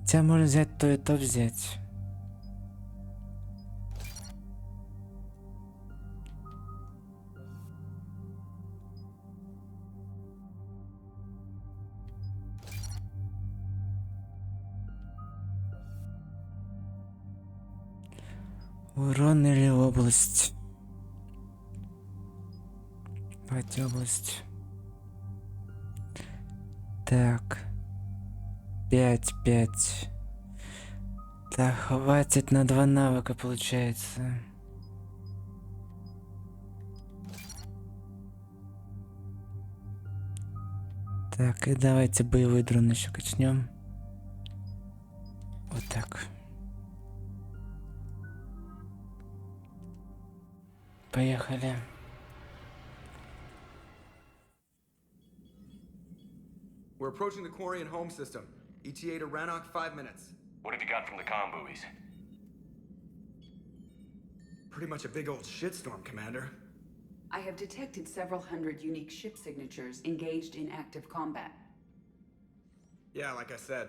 A: Хотя можно взять то и то взять. Урон или область? Давайте область. Так. 5. Так, хватит на 2 навыка, получается. Так, и давайте боевой дрон еще качнем. Вот так. Поехали.
E: We're approaching the Quarian home system. ETA to Rannoch, 5 minutes.
C: What have you got from the comm buoys?
E: Pretty much a big old shitstorm, Commander.
H: I have detected several hundred unique ship signatures engaged in active combat.
E: Yeah, like I said.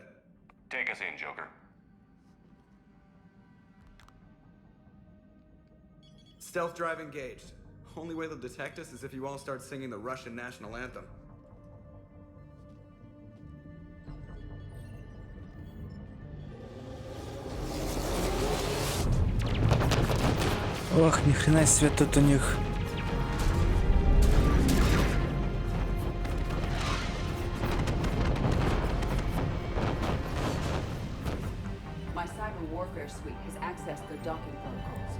C: Take us in, Joker.
E: Stealth drive engaged. Only way they'll detect us is if you all start singing the Russian national anthem.
A: Ох, ни хрена себе тут у них.
H: My cyber warfare suite has accessed their docking protocols.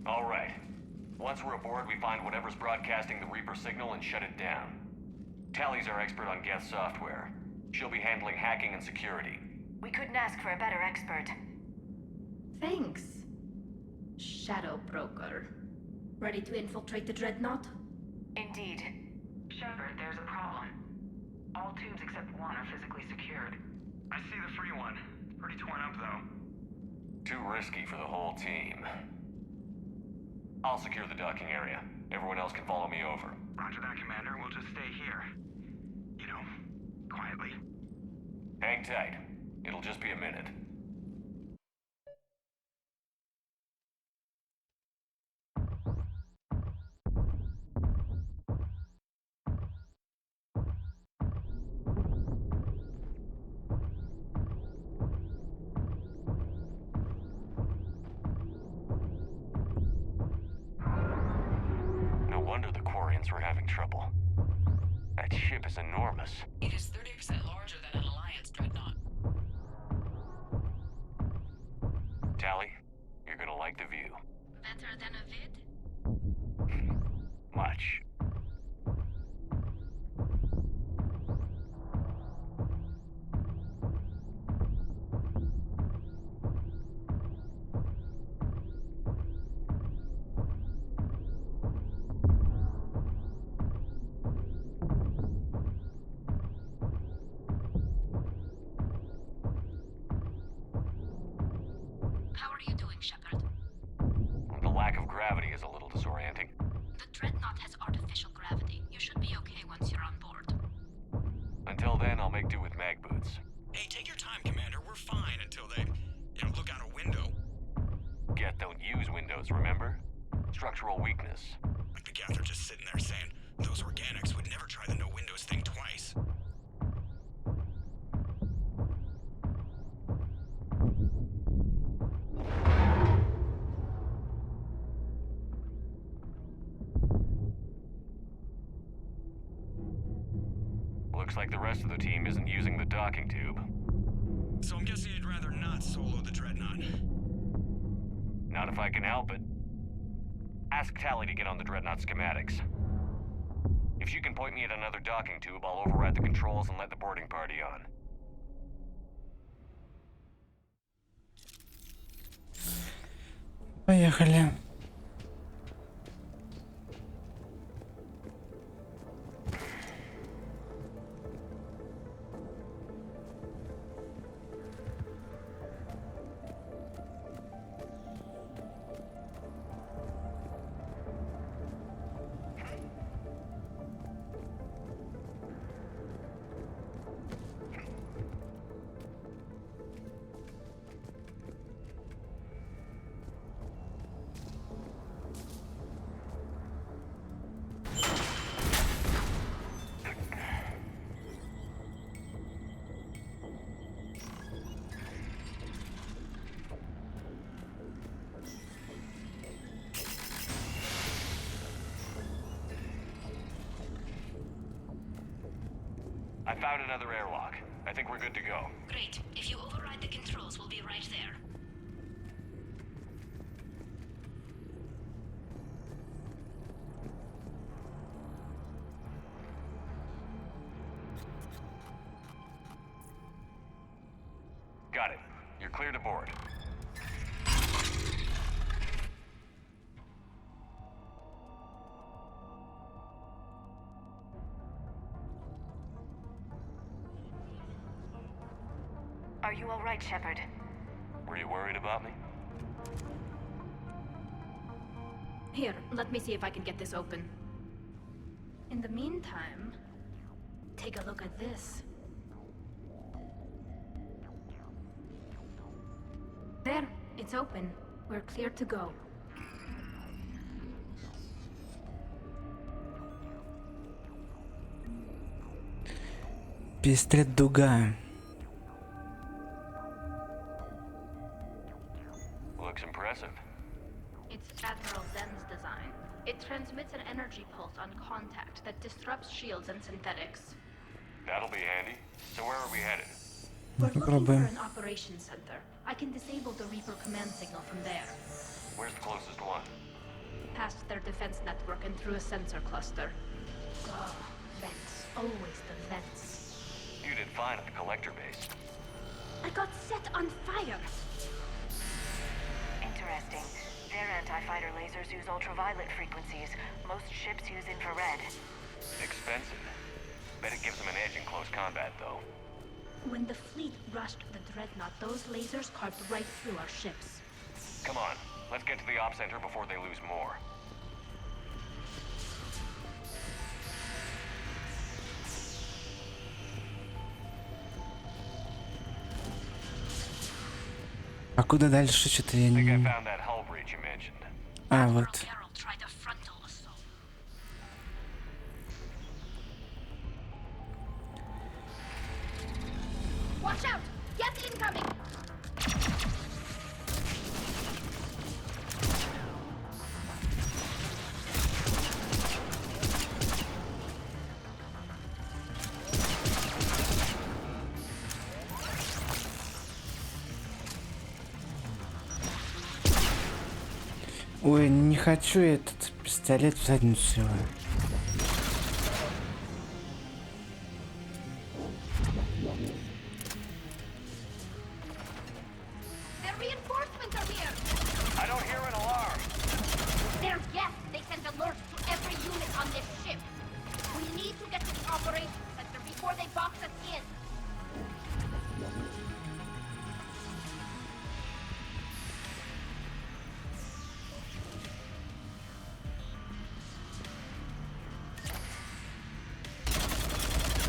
C: All right. Once we're aboard, we find whatever's broadcasting the Reaper signal and shut it down. Tally's our expert on Geth software. She'll be handling hacking and security.
X: We couldn't ask for a better expert. Thanks, Shadow Broker. Ready to infiltrate the Dreadnought?
H: Indeed. Shepard, there's a problem. All tubes except one are physically secured.
E: I see the free one. Pretty torn up, though.
C: Too risky for the whole team. I'll secure the docking area. Everyone else can follow me over.
E: Roger that, Commander. We'll just stay here. You know, quietly.
C: Hang tight. It'll just be a minute. No wonder the Quarians were having trouble. That ship is enormous.
H: It is 30% larger than an Alliance dreadnought.
C: Tally, you're gonna like the view.
X: Better than a vid?
C: Much.
X: How are you doing, Shepard?
C: The lack of gravity is a little disorienting.
X: The Dreadnought has artificial gravity. You should be okay once you're on board.
C: Until then, I'll make do with mag boots.
E: Hey, take your time, Commander. We're fine until they, look out a window.
C: Geth don't use windows, remember? Structural weakness.
E: Like the Geth are just sitting there saying, those organics would never try the no windows thing twice.
C: Looks like the rest of the team isn't using the docking tube.
E: So I'm guessing you'd rather not solo the Dreadnought.
C: Not if I can help it. Ask Tally to get on the Dreadnought schematics. If she can point me at another docking tube, I'll override the controls and let the boarding party on.
A: Поехали.
C: I found another airlock. I think we're good to go.
X: Great. If you override the controls, we'll be right there.
C: Got it. You're clear to board.
O: Are you all right, Shepard?
C: Were you worried about me?
X: Here, let me see if I can get this open. In the meantime, take a look at this. There, it's open. We're clear to go.
A: Пистолет дуга.
C: Looks impressive.
X: It's Admiral Zen's design. It transmits an energy pulse on contact that disrupts shields and synthetics.
C: That'll be handy. So where are we headed?
X: We're looking for an operations center. I can disable the Reaper command signal from there.
C: Where's the closest one?
X: Past their defense network and through a sensor cluster. Oh, vents. Always the vents.
C: You did fine at the collector base.
X: I got set on fire!
O: Interesting. Their anti-fighter lasers use ultraviolet frequencies. Most ships use infrared.
C: Expensive. Bet it gives them an edge in close combat, though.
X: When the fleet rushed the Dreadnought, those lasers carved right through our ships.
C: Come on, let's get to the op center before they lose more.
A: А куда дальше? Что-то я
C: I think I
A: не...
C: found that hull breach you mentioned.
A: А, вот.
X: Watch out! Gas incoming!
A: Ой, не хочу этот пистолет в задницу.
X: Their reinforcements are here!
C: I don't hear an alarm.
X: They're guests. They send alerts to every unit on this ship. We need to get to the operations center before they box us in.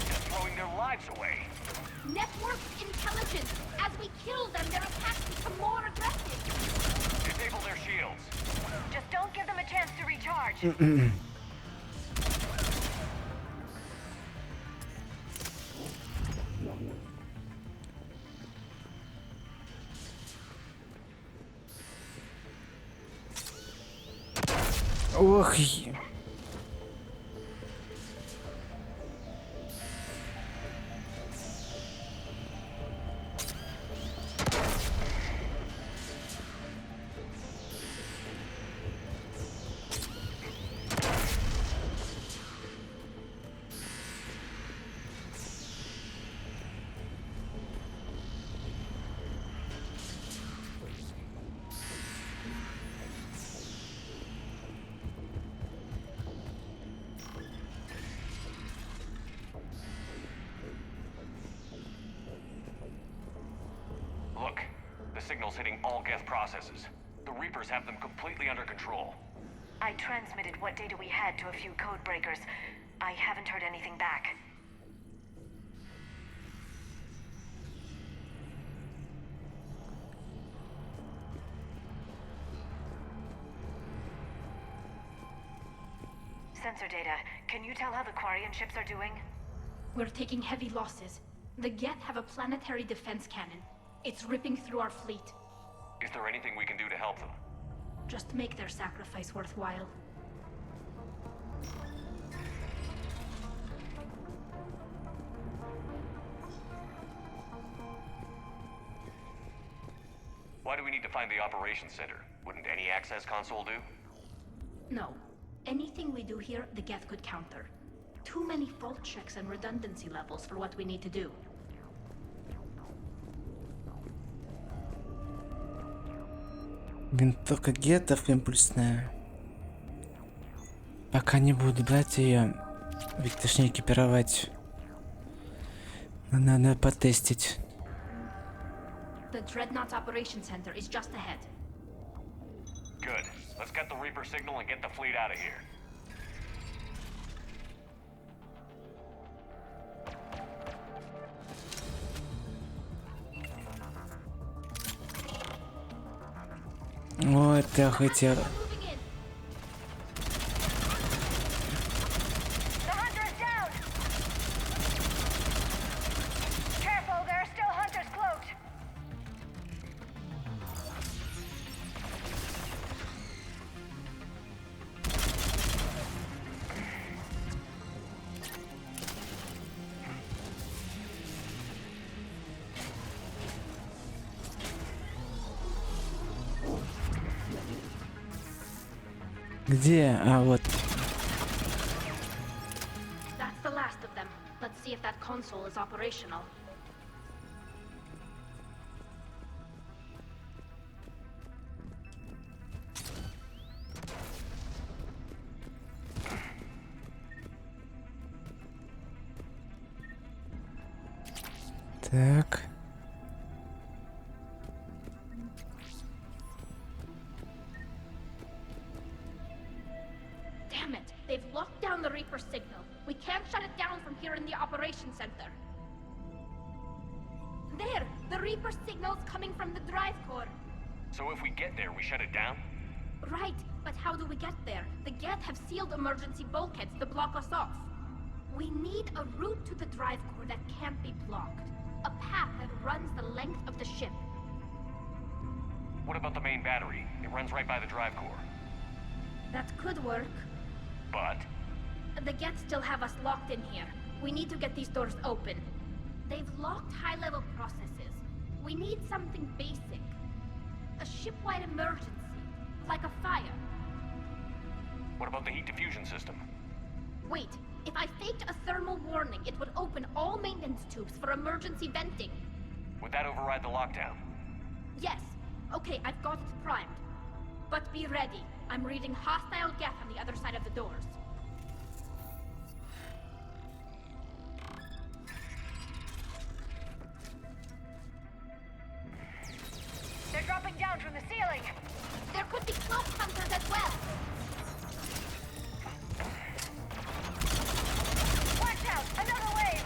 C: Just throwing their lives away.
X: Network intelligence. As we kill them, their attacks become more aggressive.
C: Disable their shields.
O: Just don't give them a chance to recharge.
A: Ох.
C: Look, the signal's hitting all Geth processes. The Reapers have them completely under control.
O: I transmitted what data we had to a few code breakers. I haven't heard anything back. Sensor data. Can you tell how the Quarian ships are doing?
X: We're taking heavy losses. The Geth have a planetary defense cannon. It's ripping through our fleet.
C: Is there anything we can do to help them?
X: Just make their sacrifice worthwhile.
C: Why do we need to find the operations center? Wouldn't any access console do?
X: No. Anything we do here, the Geth could counter. Too many fault checks and redundancy levels for what we need to do.
A: Винтовка гетов импульсная. Пока не буду брать ее, ведь точнее экипировать. Надо потестить.
X: The Dreadnought Operation Center is just ahead.
C: Good. Let's get the Reaper signal and get the fleet out of here.
A: Ой, ты хотел. Где? А, вот.
X: That's the last of them. Let's see if that console is operational.
A: Так.
X: Damn it! They've locked down the Reaper signal. We can't shut it down from here in the Operations Center. There! The Reaper signal's coming from the drive core.
C: So if we get there, we shut it down?
X: Right, but how do we get there? The Geth have sealed emergency bulkheads to block us off. We need a route to the drive core that can't be blocked. A path that runs the length of the ship.
C: What about the main battery? It runs right by the drive core.
X: That could work.
C: But?
X: The Geth still have us locked in here. We need to get these doors open. They've locked high-level processes. We need something basic. A ship-wide emergency. Like a fire.
C: What about the heat diffusion system?
X: Wait, if I faked a thermal warning, it would open all maintenance tubes for emergency venting.
C: Would that override the lockdown?
X: Yes. Okay, I've got it primed. But be ready. I'm reading hostile Geth on the other side of the doors.
G: They're dropping down from the ceiling.
X: There could be cloak hunters as well.
G: Watch out! Another wave!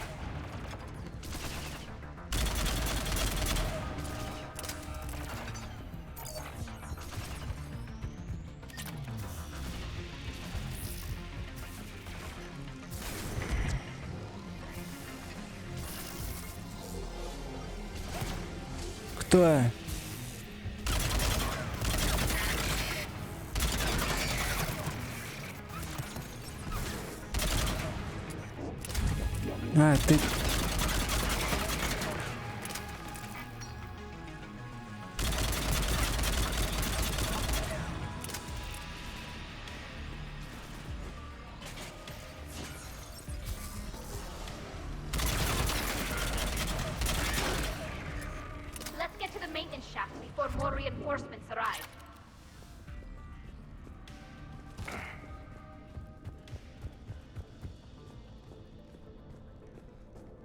A: Кто? А, ты...
X: Let's get to the maintenance shaft before more reinforcements arrive.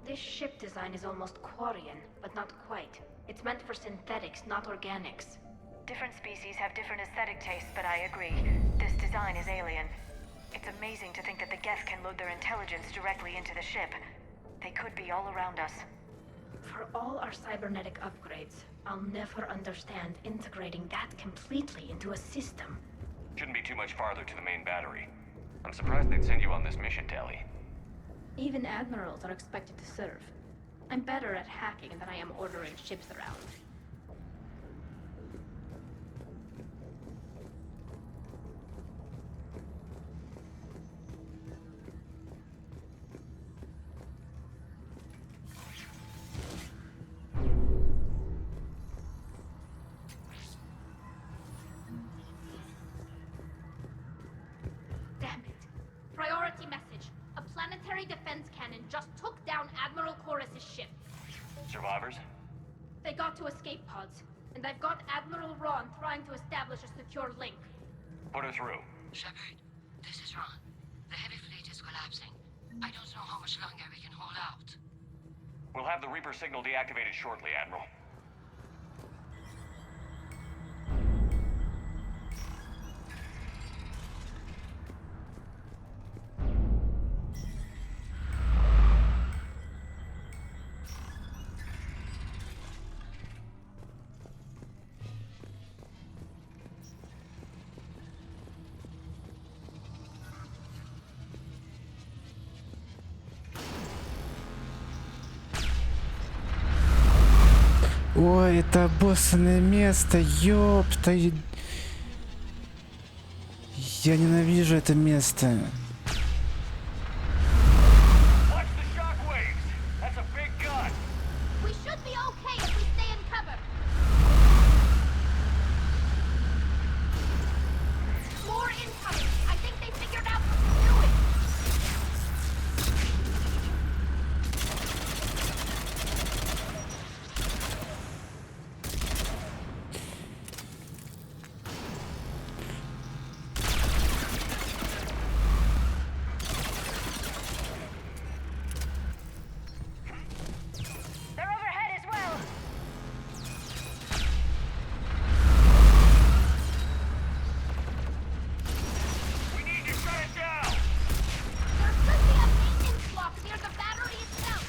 X: This ship design is almost Quarian, but not quite. It's meant for synthetics, not organics.
G: Different species have different aesthetic tastes, but I agree. This design is alien. It's amazing to think that the Geth can load their intelligence directly into the ship. They could be all around us.
X: For all our cybernetic upgrades, I'll never understand integrating that completely into a system.
C: Shouldn't be too much farther to the main battery. I'm surprised they'd send you on this mission, Tally.
X: Even admirals are expected to serve. I'm better at hacking than I am ordering ships around.
C: Survivors?
X: They got to escape pods, and I've got Admiral Ron trying to establish a secure link.
C: Put her through.
V: Shepard, this is Ron. The heavy fleet is collapsing. I don't know how much longer we can hold out.
C: We'll have the Reaper signal deactivated shortly, Admiral.
A: Ой, это обоссанное место, ёпта. Я ненавижу это место.
X: We should be okay if we stay in cover. More incoming. I think they figured out what we're doing. They're overhead as well.
C: We need to shut it down!
X: There should be a maintenance block near the battery itself.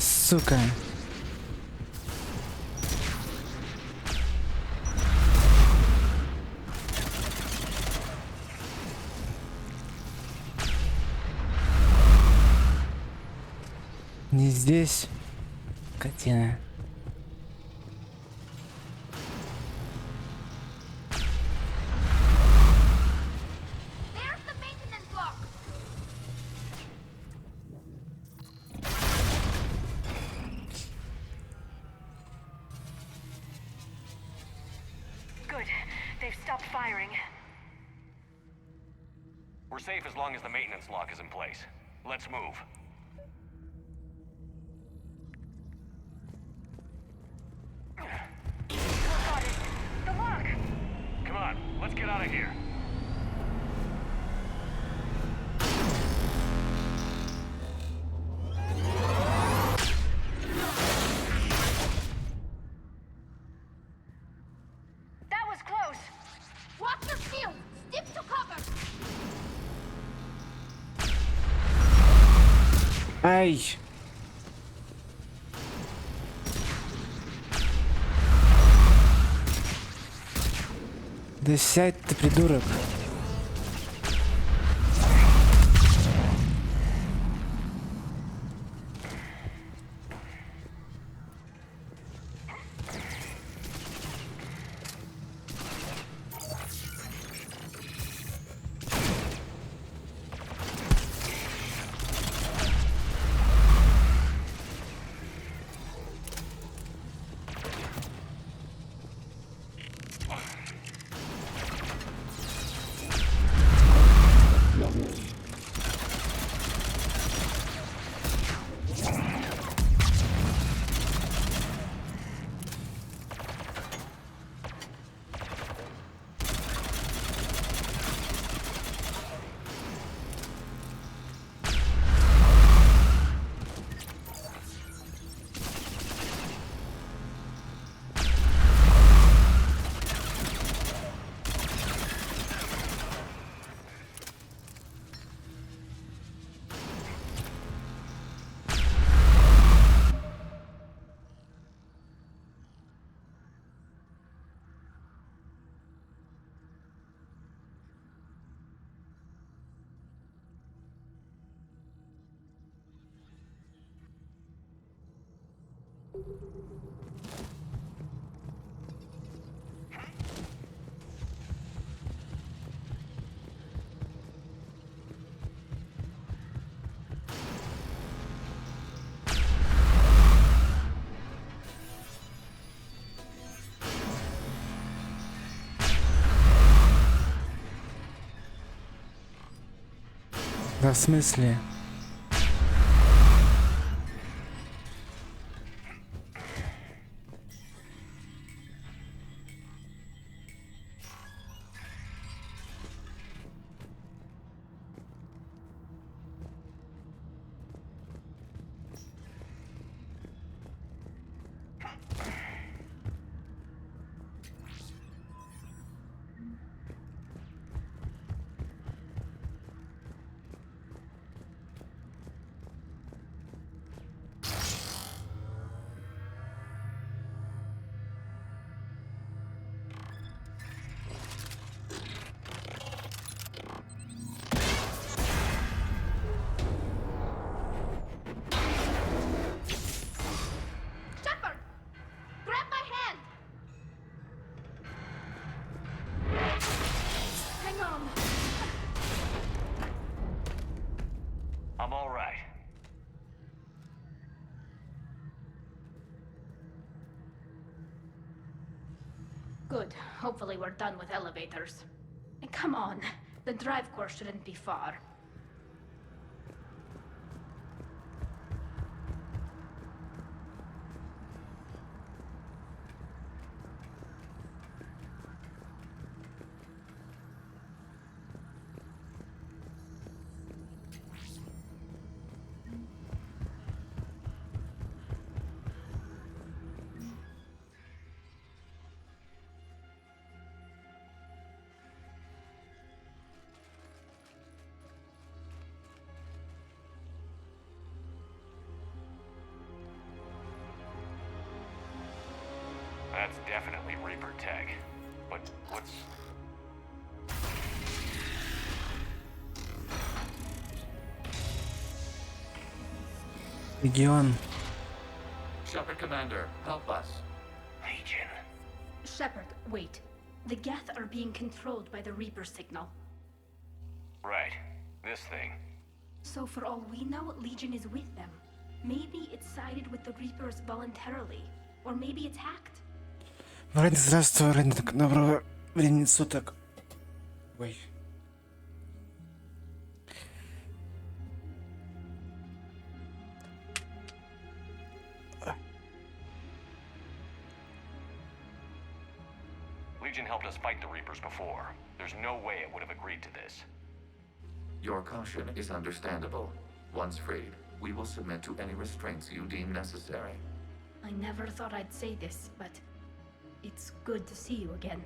A: Сука. Не здесь, скотина.
X: There's the maintenance block.
O: Good. They've stopped firing.
C: We're safe as long as the maintenance lock is in place. Let's move.
O: Got it. The lock!
C: Come on, let's get out of here.
X: That was close. Watch your shield. Stick to cover.
A: Ай! Да сядь ты, придурок. Да в смысле?
X: Shepard! Grab my hand! Hang on.
C: I'm all right.
X: Good. Hopefully we're done with elevators. And come on, the drive course shouldn't be far.
C: That's definitely Reaper tech. But what's...
A: Регион.
W: Shepard Commander, help us.
C: Legion.
X: Shepard, wait. The Geth are being controlled by the Reaper signal.
C: Right. This thing.
X: So for all we know, Legion is with them. Maybe it sided with the Reapers voluntarily. Or maybe it's hacked.
A: Здравствуй, Рейнер. Доброго времени суток. Ой.
C: Legion helped us fight the Reapers before. There's no way it would have agreed to this.
K: Your caution is understandable. Once freed, we will submit to any restraints you deem necessary.
X: I never thought I'd say this, but it's good to see you again.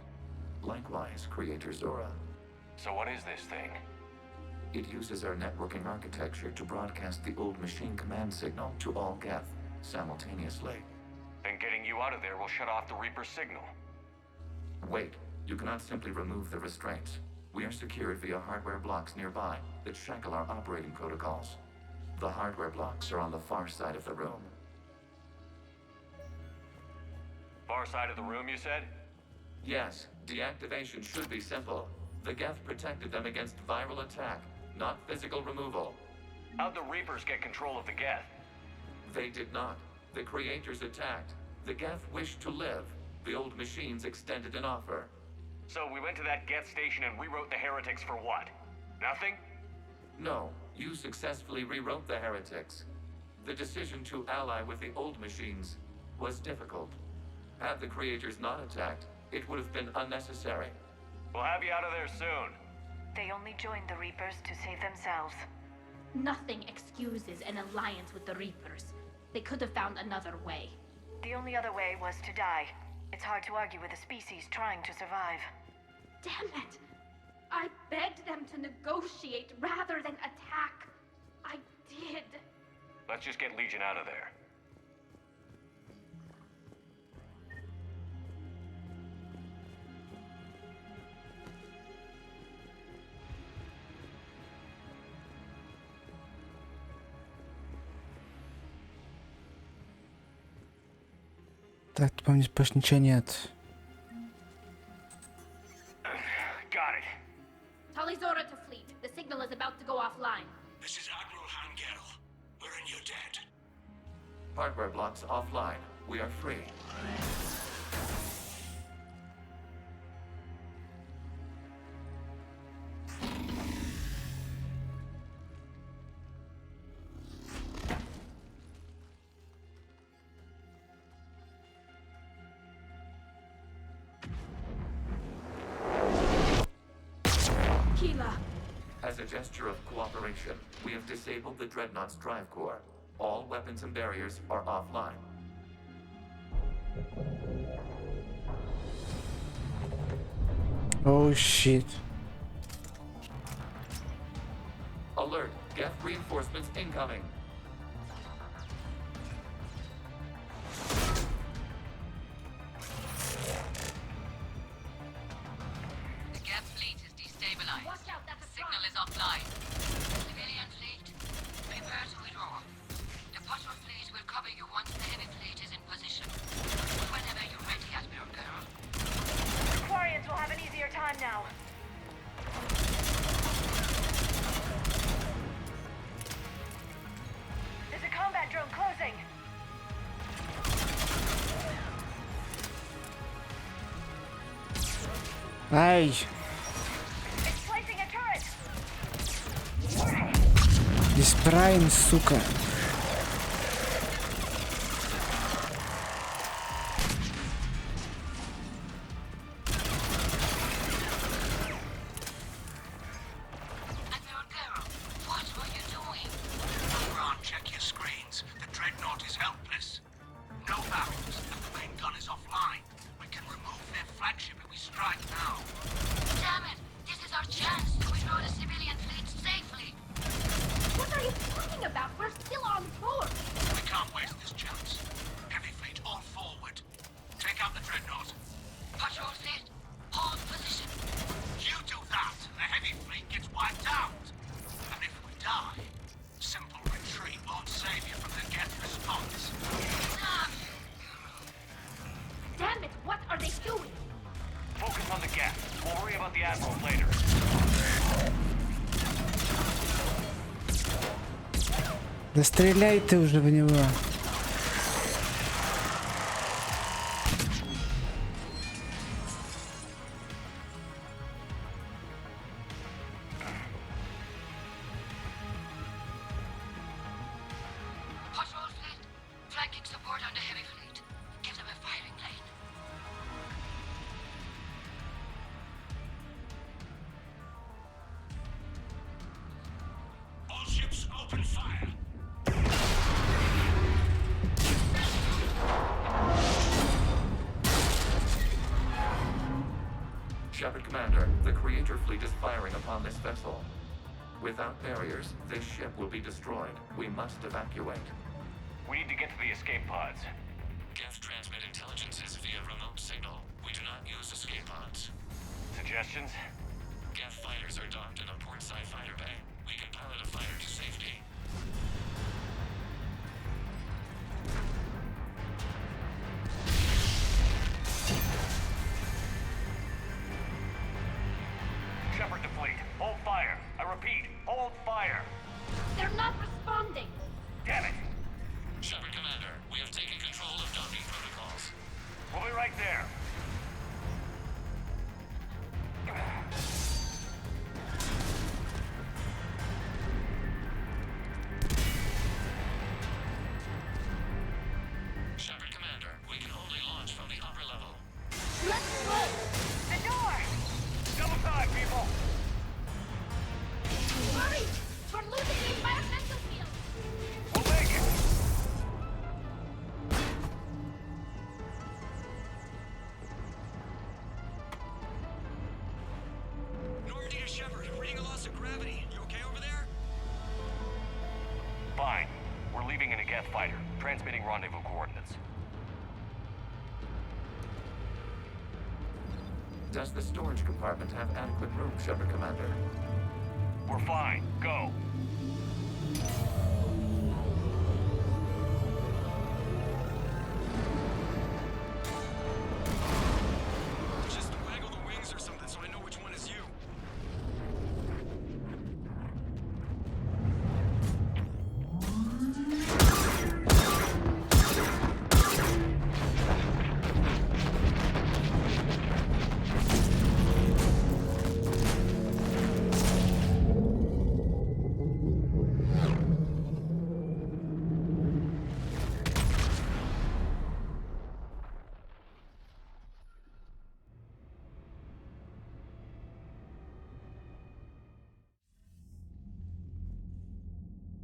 K: Likewise, Creator Zora.
C: So what is this thing?
K: It uses our networking architecture to broadcast the old machine command signal to all Geth simultaneously.
C: Then getting you out of there will shut off the Reaper signal.
K: Wait, you cannot simply remove the restraints. We are secured via hardware blocks nearby that shackle our operating protocols. The hardware blocks are on the far side of the room.
C: Far side of the room, you said?
K: Yes, deactivation should be simple. The Geth protected them against viral attack, not physical removal.
C: How'd the Reapers get control of the Geth?
K: They did not. The Creators attacked. The Geth wished to live. The old machines extended an offer.
C: So we went to that Geth station and rewrote the heretics for what? Nothing?
K: No, you successfully rewrote the heretics. The decision to ally with the old machines was difficult. Had the Creators not attacked, it would have been unnecessary.
C: We'll have you out of there soon.
N: They only joined the Reapers to save themselves.
X: Nothing excuses an alliance with the Reapers. They could have found another way.
N: The only other way was to die. It's hard to argue with a species trying to survive.
X: Damn it! I begged them to negotiate rather than attack. I did.
C: Let's just get Legion out of there.
A: Так, тут, по-моему, больше ничего нет.
C: Got it.
X: Talizora to fleet. The signal is about to go offline.
M: This is Admiral Hangel. We're in your debt.
K: Hardware blocks offline. We are free. As a gesture of cooperation, we have disabled the Dreadnought's drive core. All weapons and barriers are offline.
A: Oh shit.
K: Alert! Geth reinforcements incoming!
F: The Geth fleet is destabilized. The signal is offline. Civilian fleet, prepare to withdraw. The patrol fleet will cover you once the heavy fleet is in position. Whenever you're ready, Admiral Girl.
G: The Quarians will have an easier time now. There's a combat drone closing.
A: Ай!
G: It's placing a turret.
A: Исправим, сука.
F: Admiral Girl, what were you doing?
M: Ron, check your screens. The Dreadnought is helpless. No barrels, and the main gun is offline. We can remove their flagship if we strike now.
F: Damn it! This is our chance to withdraw the civilian fleet safely.
X: What are you talking about? We're still on board.
M: We can't waste this chance. Heavy fleet all forward. Take out the Dreadnought.
F: Patrol fleet, hold position.
M: You do that, the heavy fleet gets wiped out. And if we die, simple retreat won't save you from the Geth response.
X: Damn it, what are they doing?
C: Focus on the gas. We'll worry about the Admiral later.
A: Да стреляй ты уже в него.
F: Patrol fleet, flanking support on the heavy fleet. Give them a firing lane.
M: All ships open fire.
K: Shepard Commander, the Creator fleet is firing upon this vessel. Without barriers, this ship will be destroyed. We must evacuate.
C: We need to get to the escape pods.
K: Geth transmit intelligences via remote signal. We do not use escape pods.
C: Suggestions?
K: Geth fighters are docked in a portside fighter bay. We can pilot a fighter to safety.
C: Shepard to fleet. Hold fire. I repeat, hold fire.
X: They're not responding.
C: Damn it.
K: Shepard Commander, we have taken control of docking protocols.
C: We'll be right there.
K: Shepard Commander, we can only launch from the upper level.
X: Let's go.
G: The door.
C: Double time, people.
X: Hurry! We're losing the environmental field.
C: We'll make it.
E: Normandy to Shepard, reading a loss of gravity. You okay over there?
C: Fine. We're leaving in a Geth fighter. Transmitting rendezvous coordinates.
K: Does the storage compartment have adequate room, Shepard Commander?
C: We're fine. Go.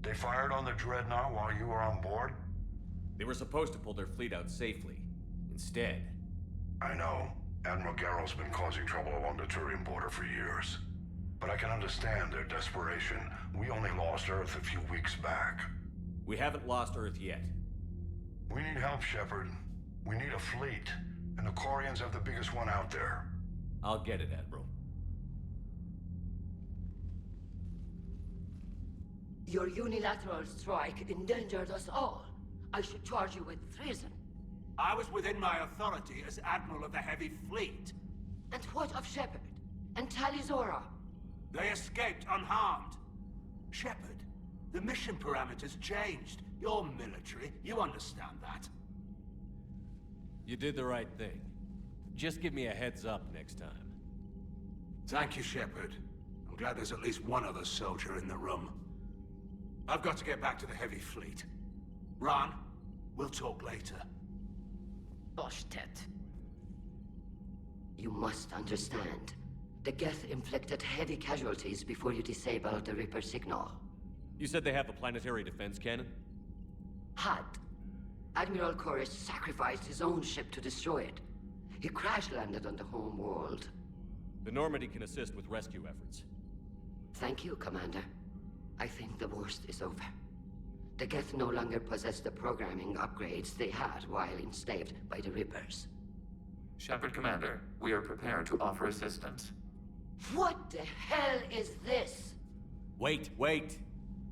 M: They fired on the Dreadnought while you were on board?
C: They were supposed to pull their fleet out safely. Instead...
M: I know. Admiral Garrow's been causing trouble along the Turian border for years. But I can understand their desperation. We only lost Earth a few weeks back.
C: We haven't lost Earth yet.
M: We need help, Shepard. We need a fleet. And the Quarians have the biggest one out there.
C: I'll get it, Admiral.
V: Your unilateral strike endangered us all. I should charge you with treason.
L: I was within my authority as Admiral of the Heavy Fleet.
V: And what of Shepard? And Talizora?
L: They escaped unharmed. Shepard, the mission parameters changed. You're military, you understand that.
C: You did the right thing. Just give me a heads up next time.
L: Thank you, Shepard. I'm glad there's at least one other soldier in the room. I've got to get back to the Heavy Fleet. Ron, we'll talk later.
X: Boshtet.
V: You must understand. The Geth inflicted heavy casualties before you disabled the Reaper signal.
C: You said they have a planetary defense cannon?
V: Had. Admiral Chorus sacrificed his own ship to destroy it. He crash-landed on the home world.
C: The Normandy can assist with rescue efforts.
V: Thank you, Commander. I think the worst is over. The Geth no longer possess the programming upgrades they had while enslaved by the Reapers.
K: Shepard, Commander, we are prepared to offer assistance.
V: What the hell is this?
C: Wait.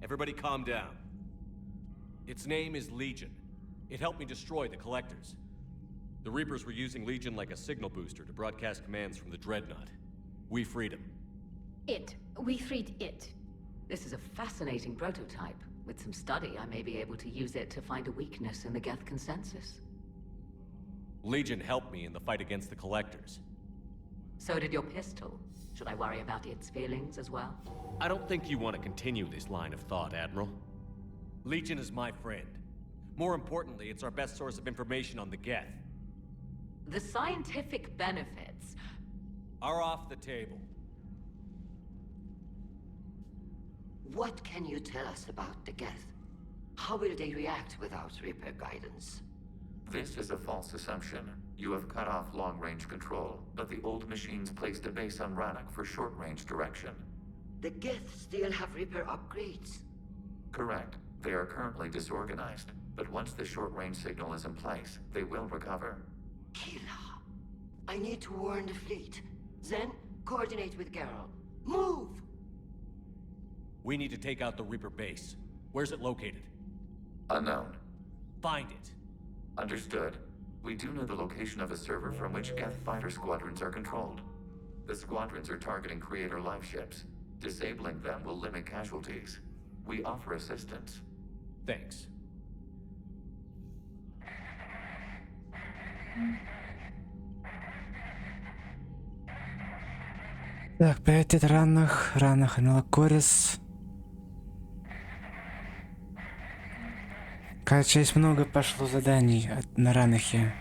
C: Everybody calm down. Its name is Legion. It helped me destroy the Collectors. The Reapers were using Legion like a signal booster to broadcast commands from the Dreadnought. We freed him.
X: We freed it.
N: This is a fascinating prototype. With some study, I may be able to use it to find a weakness in the Geth consensus.
C: Legion helped me in the fight against the Collectors.
N: So did your pistol. Should I worry about its feelings as well?
C: I don't think you want to continue this line of thought, Admiral. Legion is my friend. More importantly, it's our best source of information on the Geth.
N: The scientific benefits
C: are off the table.
V: What can you tell us about the Geth? How will they react without Reaper guidance?
K: This is a false assumption. You have cut off long-range control, but the old machines placed a base on Rannoch for short-range direction.
V: The Geth still have Reaper upgrades?
K: Correct. They are currently disorganized, but once the short-range signal is in place, they will recover.
V: Kila, I need to warn the fleet. Then, coordinate with Garrow. Move!
C: We need to take out the Reaper base. Where's it located?
K: Unknown.
C: Find it.
K: Understood. We do know the location of a server from which Geth fighter squadrons are controlled. The squadrons are targeting Creator live ships. Disabling them will limit casualties. We offer assistance.
C: Thanks.
A: Так, приоритет ранах Мелокорис. Короче, здесь много пошло заданий на Ранахе.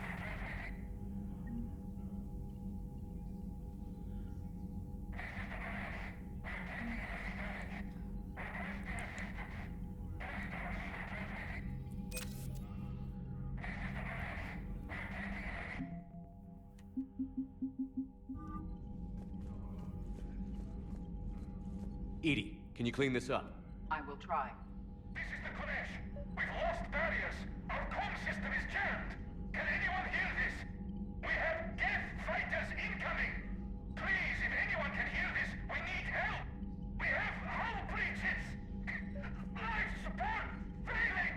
C: Edie, can you clean this up?
F: I will try.
M: This is the Kodesh. We've lost barriers. Our comm system is jammed. Can anyone hear this? We have Geth fighters incoming. Please, if anyone can hear this, we need help. We have hull breaches. Life support failing.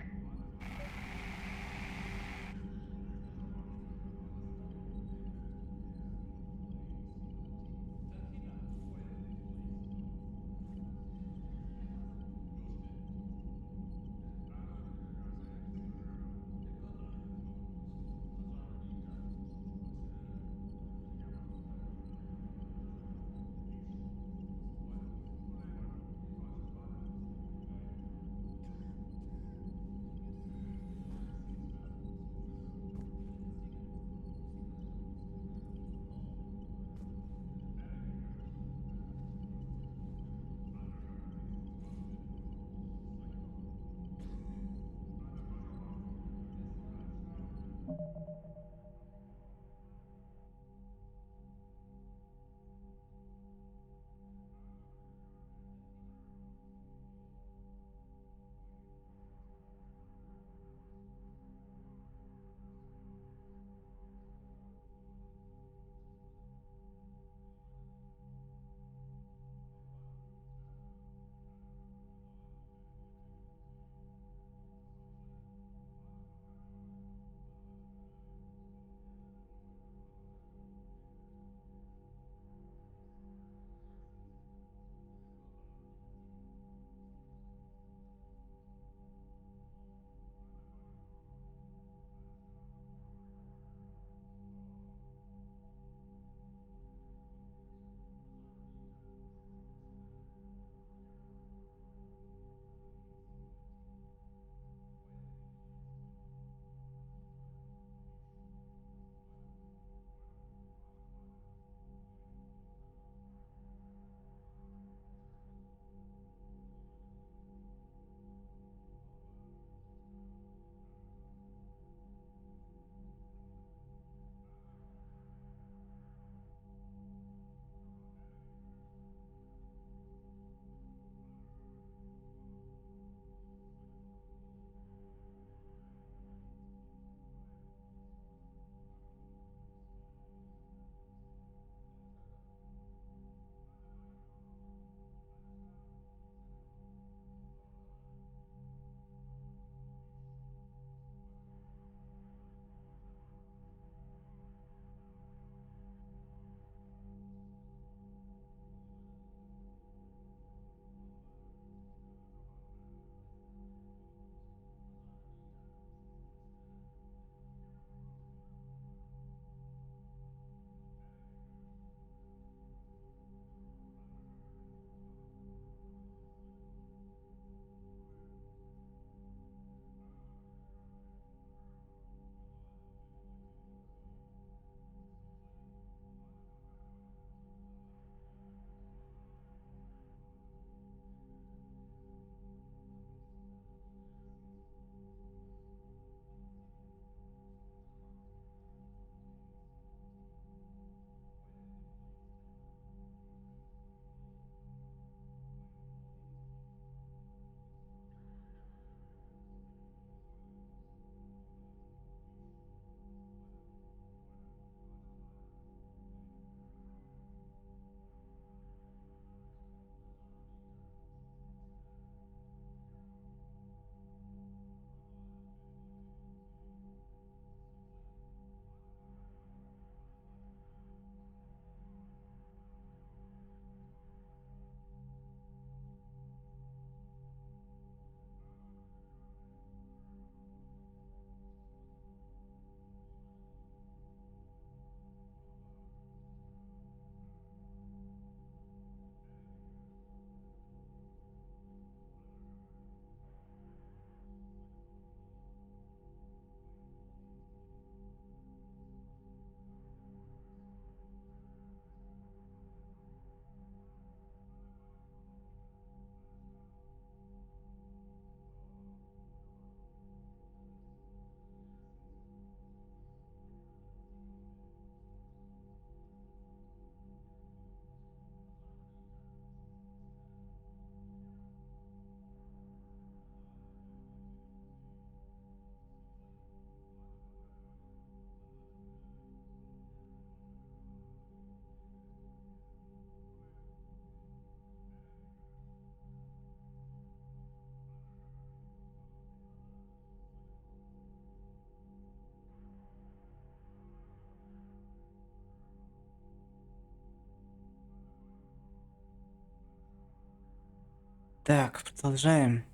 A: Так, продолжаем.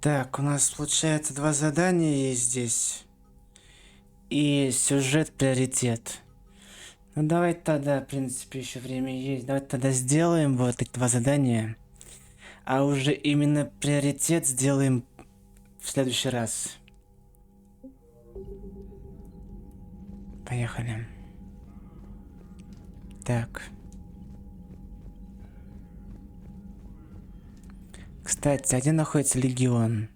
A: Так, у нас получается 2 задания есть здесь. И сюжет приоритет. Ну давай тогда, в принципе, еще время есть. Давай тогда сделаем вот эти 2 задания. А уже именно приоритет сделаем в следующий раз. Поехали. Так. Кстати, а где находится Легион?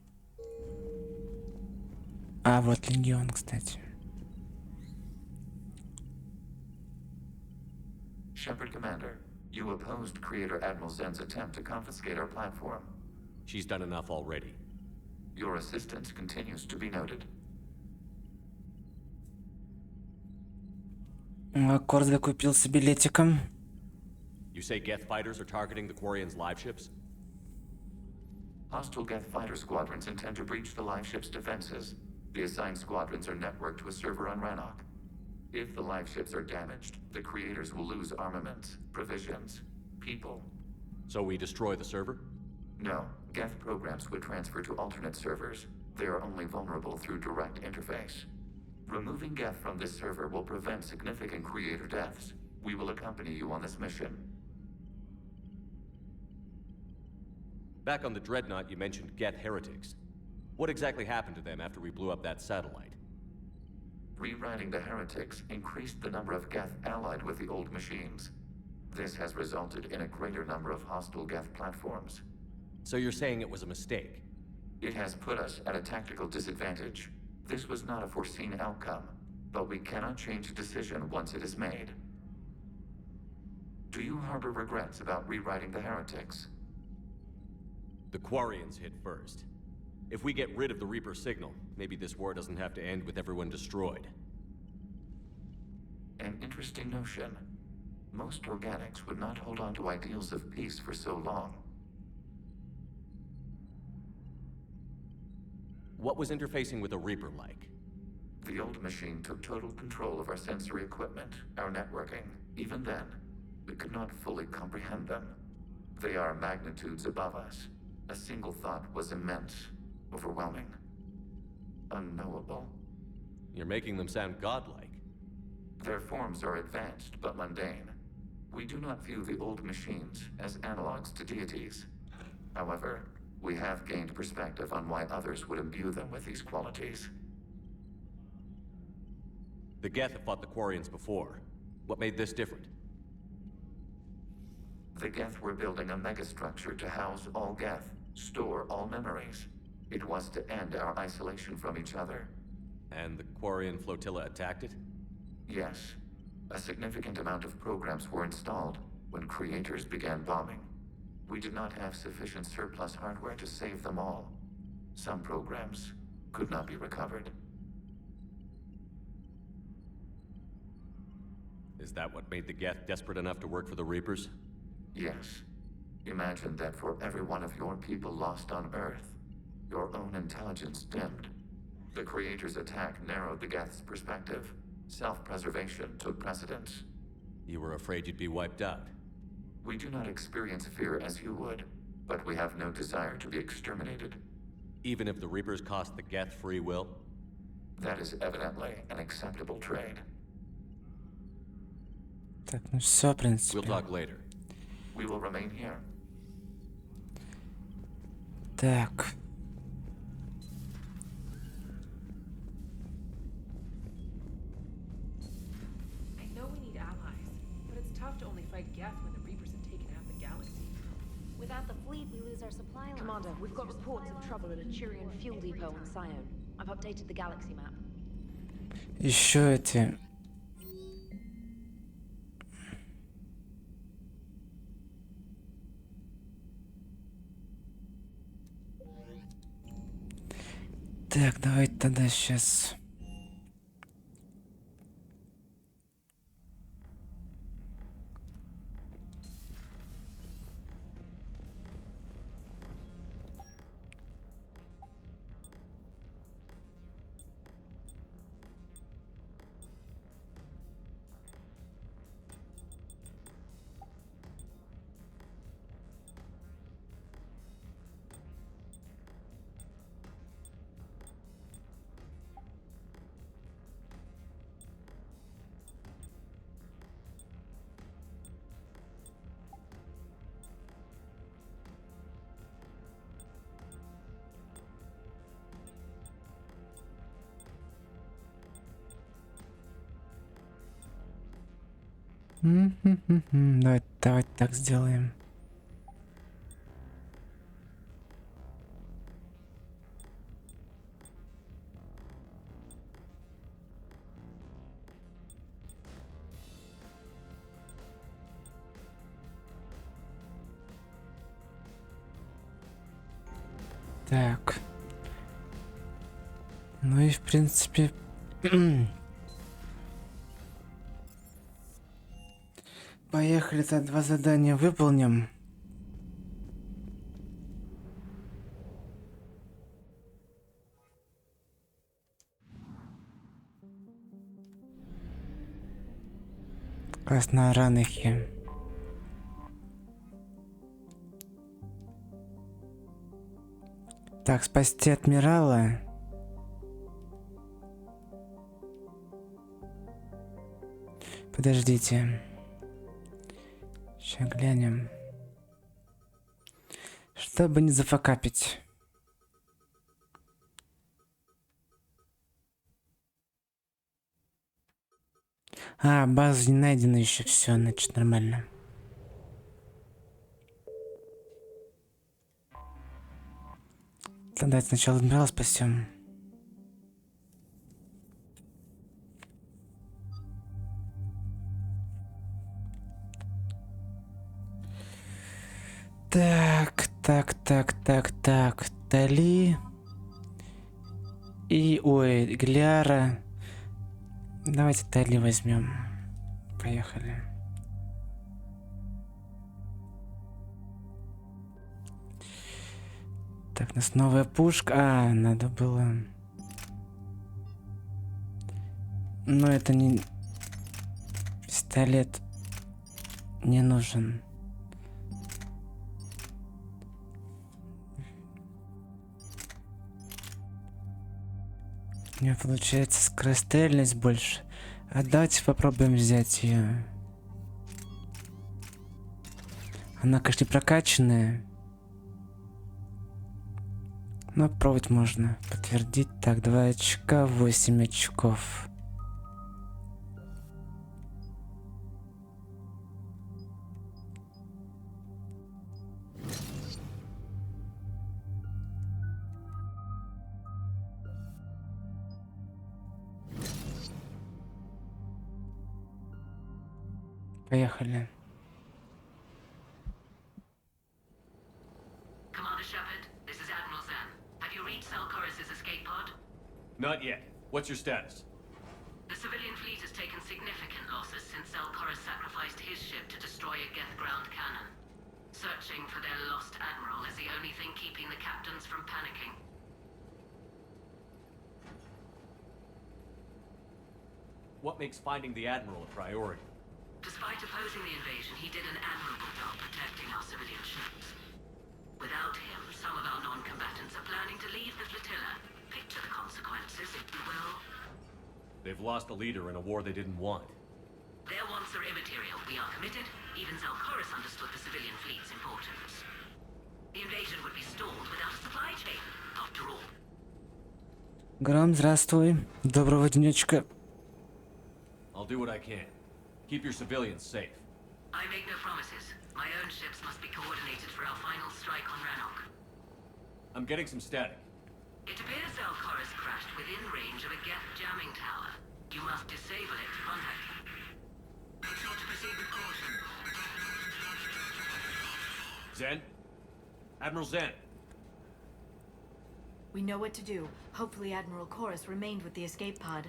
A: А, вот Легион, кстати.
K: Shepard Commander, you opposed Creator Admiral Zen's attempt to confiscate our platform.
I: She's done enough already.
K: Your assistance continues to be noted.
A: Корзга купился билетиком.
I: You say Geth fighters are targeting the Quarians' live ships?
K: Hostile Geth fighter squadrons intend to breach the live ship's defenses. The assigned squadrons are networked to a server on Rannoch. If the live ships are damaged, the creators will lose armaments, provisions, people.
I: So we destroy the server?
K: No, Geth programs would transfer to alternate servers. They are only vulnerable through direct interface. Removing Geth from this server will prevent significant creator deaths. We will accompany you on this mission.
I: Back on the Dreadnought, you mentioned Geth heretics. What exactly happened to them after we blew up that satellite?
K: Rewriting the heretics increased the number of Geth allied with the old machines. This has resulted in a greater number of hostile Geth platforms.
I: So you're saying it was a mistake?
K: It has put us at a tactical disadvantage. This was not a foreseen outcome, but we cannot change a decision once it is made. Do you harbor regrets about rewriting the heretics?
I: The Quarians hit first. If we get rid of the Reaper signal, maybe this war doesn't have to end with everyone destroyed.
K: An interesting notion. Most organics would not hold on to ideals of peace for so long.
I: What was interfacing with a Reaper like?
K: The old machine took total control of our sensory equipment, our networking. Even then, we could not fully comprehend them. They are magnitudes above us. A single thought was immense, overwhelming, unknowable.
I: You're making them sound godlike.
K: Their forms are advanced but mundane. We do not view the old machines as analogs to deities. However, we have gained perspective on why others would imbue them with these qualities.
I: The Geth have fought the Quarians before. What made this different?
K: The Geth were building a megastructure to house all Geth, store all memories. It was to end our isolation from each other.
I: And the Quarian flotilla attacked it?
K: Yes. A significant amount of programs were installed when creators began bombing. We did not have sufficient surplus hardware to save them all. Some programs could not be recovered.
I: Is that what made the Geth desperate enough to work for the Reapers?
K: Yes. Imagine that for every one of your people lost on Earth, your own intelligence dimmed. The Creator's attack narrowed the Geth's perspective. Self-preservation took precedence.
I: You were afraid you'd be wiped out.
K: We do not experience fear as you would, but we have no desire to be exterminated.
I: Even if the Reapers cost the Geth free will?
K: That is evidently an acceptable trade.
A: Так, ну все, в принципе.
I: We'll talk later.
K: We will remain here.
A: Так.
O: I know we need allies, but it's tough to only fight Geth when the Reapers have taken half the galaxy.
G: Without the fleet, we lose our supply lines.
B: Commander, we've got reports of trouble at a Turian fuel depot on Scion. I've updated the galaxy map.
A: Еще эти... Так, давайте тогда сейчас... Давай так сделаем. Так. Ну и в принципе... Поехали, то 2 задания выполним. Красноранахи. Так, спасти адмирала. Подождите. Сейчас глянем. Чтобы не зафакапить. База не найдена еще. Все, значит, нормально. Давайте сначала адмирала спасем. Так. Тали. Гляра. Давайте Тали возьмем. Поехали. Так, у нас новая пушка. Надо было... Но это не... Пистолет не нужен. У нее получается скорострельность больше. Давайте попробуем взять ее. Она, конечно, не прокачанная. Но пробовать можно. Подтвердить. Так, 2 очка, 8 очков. Поехали.
F: Commander Shepard, this is Admiral Zen. Have you reached Salcoris's escape pod?
I: Not yet. What's your status?
F: The civilian fleet has taken significant losses since Salcoris sacrificed his ship to destroy a Geth ground cannon. Searching for their lost admiral is the only thing keeping the captains from panicking.
I: What makes finding the Admiral a priority?
F: Despite opposing the invasion, he did an admirable job protecting our civilian ships. Without him, some of our non-combatants are planning to leave the flotilla. Picture the consequences, if you will.
I: They've lost a leader in a war they didn't want.
F: Their wants are immaterial. We are committed. Even Zalcoris understood the civilian fleet's importance. The invasion would be stalled without a supply chain, after all.
A: Гром, здравствуй. Доброго денечка.
I: I'll do what I can. Keep your civilians safe.
F: I make no promises. My own ships must be coordinated for our final strike on Rannoch.
I: I'm getting some static.
F: It appears Zalcoris crashed within range of a Geth jamming tower. You must disable it to contact him. Make sure to proceed with caution.
I: Zen? Admiral Zen?
S: We know what to do. Hopefully Admiral Chorus remained with the escape pod.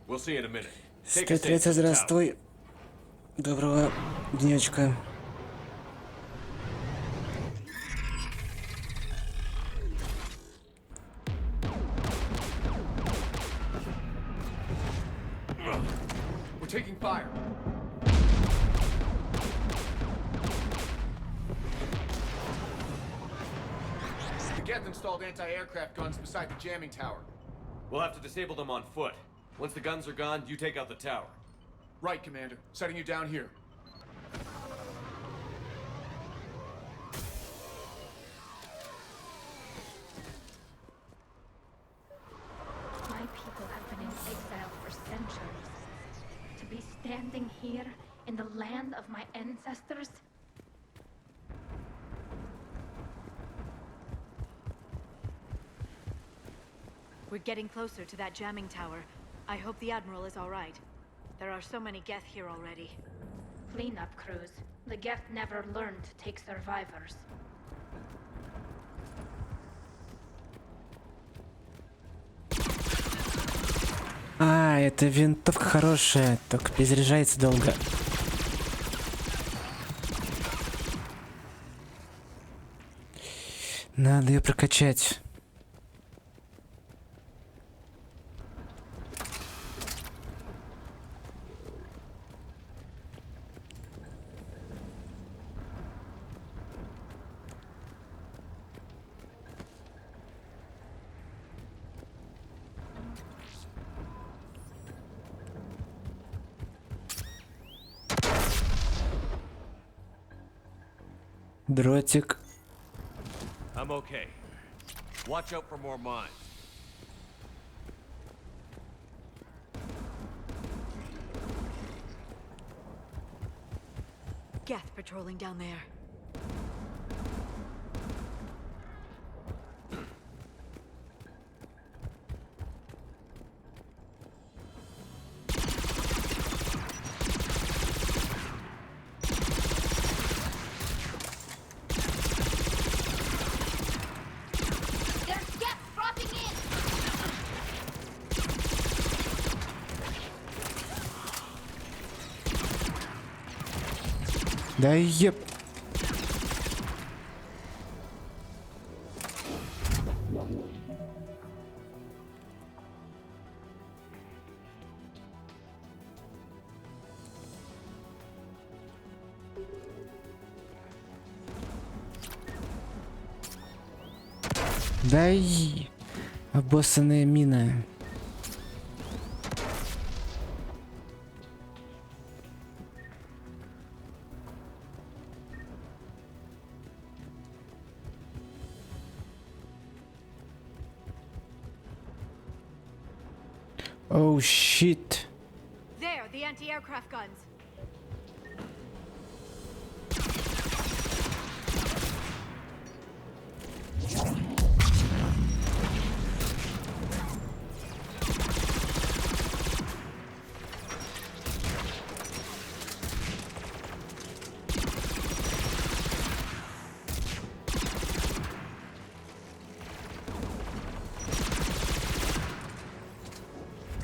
I: We'll see in a minute. Take us in.
A: 103, здравствуй. Доброго денечка.
D: We're taking fire. The Geth installed anti-aircraft guns beside the jamming tower.
I: We'll have to disable them on foot. Once the guns are gone, you take out the tower.
D: Right, Commander. Setting you down here.
X: My people have been in exile for centuries. To be standing here in in the land of my ancestors?
G: We're getting closer to that jamming tower. I hope the Admiral is all right. There are so many Geth here already.
X: Cleanup crews. The Geth never learned to take survivors.
A: А, эта винтовка хорошая, только перезаряжается долго. Надо ее прокачать. Дротик.
I: I'm okay. Watch out for more mines.
G: Geth patrolling down there.
A: Да еп. Дай обоссанная мина. Oh shit.
G: There, the anti-aircraft guns.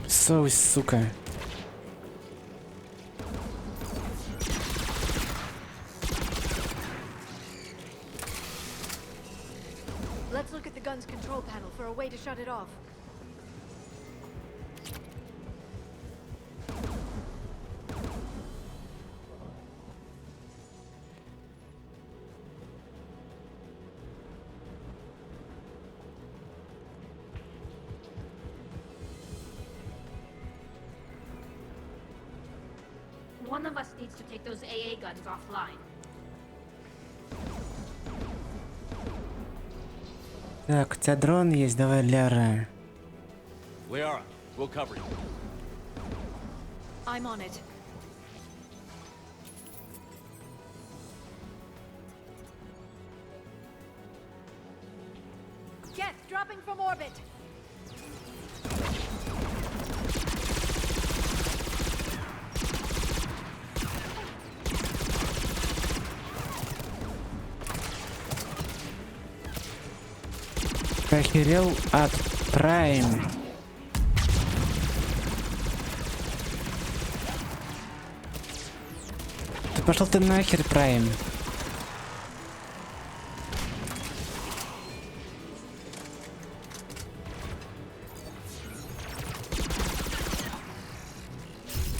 A: Совесть, сука.
G: Let's look at the gun's control panel for a way to shut it off.
X: One of us needs to take those AA guns offline.
A: Так, у тебя дрон есть, давай, Ляра.
I: Liara, we'll cover you.
G: I'm on it. Geth dropping from orbit.
A: Ты охерел от Прайм. Да пошел ты нахер, Прайм.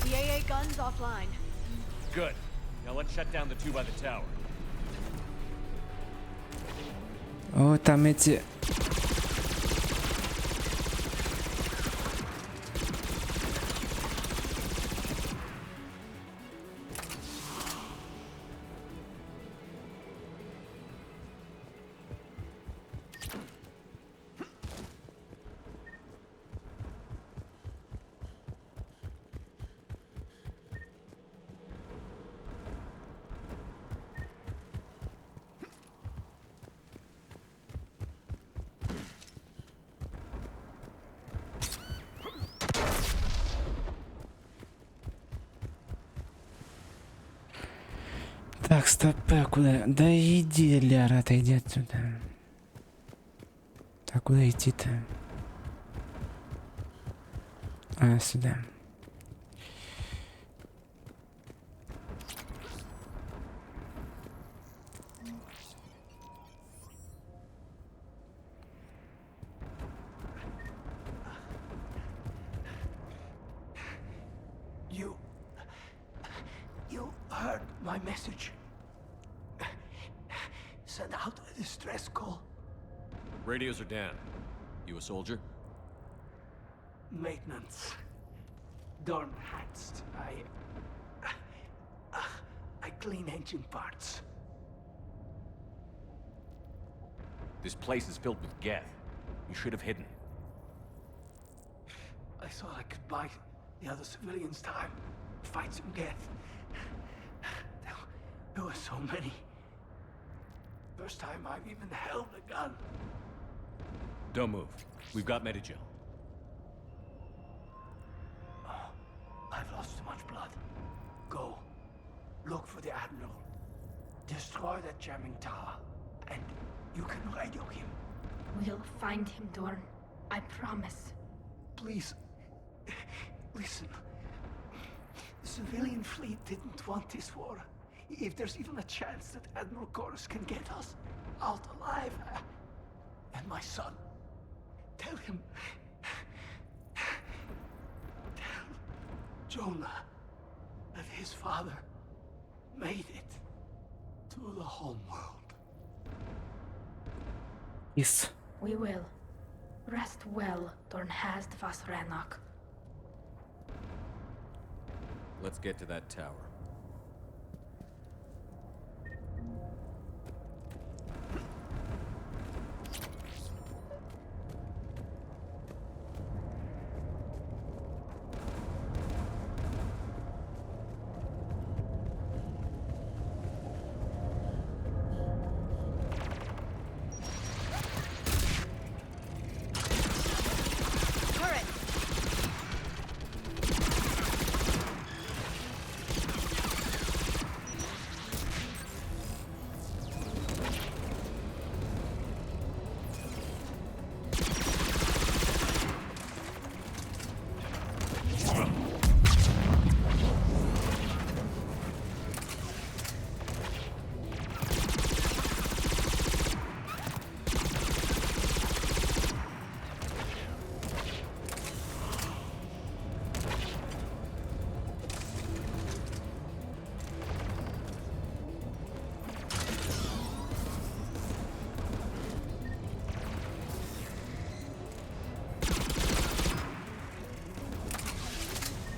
G: The AA gun's offline.
I: Good. Now let's shut down the two by the tower.
A: О, там эти... Так, стоп, куда? Да иди, Ляра, отойди отсюда. Так, куда идти-то? А, сюда.
L: You heard my message. Send out a distress call.
I: Radios are down. You a soldier?
L: Maintenance. Darn hats. I clean engine parts.
I: This place is filled with geth. You should have hidden.
L: I thought I could buy the other civilians time. Fight some geth. There were so many. First time I've even held a gun.
I: Don't move. We've got Medigel.
L: I've lost too much blood. Go. Look for the Admiral. Destroy that jamming tower. And you can radio him.
X: We'll find him, Dorn. I promise.
L: Please. Listen. The civilian fleet didn't want this war. If there's even a chance that Admiral Chorus can get us out alive. And my son. Tell him. Tell Jonah that his father made it to the homeworld.
A: Yes.
X: We will. Rest well, Dorn Hast vas Renok.
I: Let's get to that tower.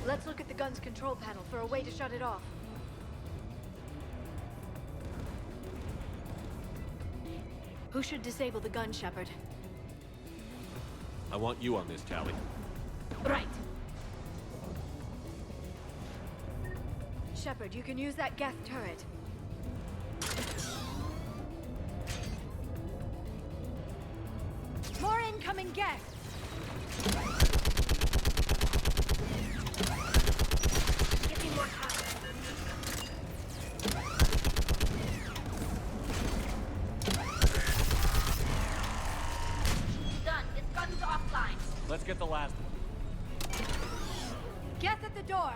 S: Let's look at the gun's control panel for a way to shut it off. Who should disable the gun, Shepard?
I: I want you on this, Tally.
S: Right. Shepard, you can use that Geth turret. More incoming Geth!
X: Give me more cover.
B: Done. This gun's offline.
I: Let's get the last one.
S: Geth at the door!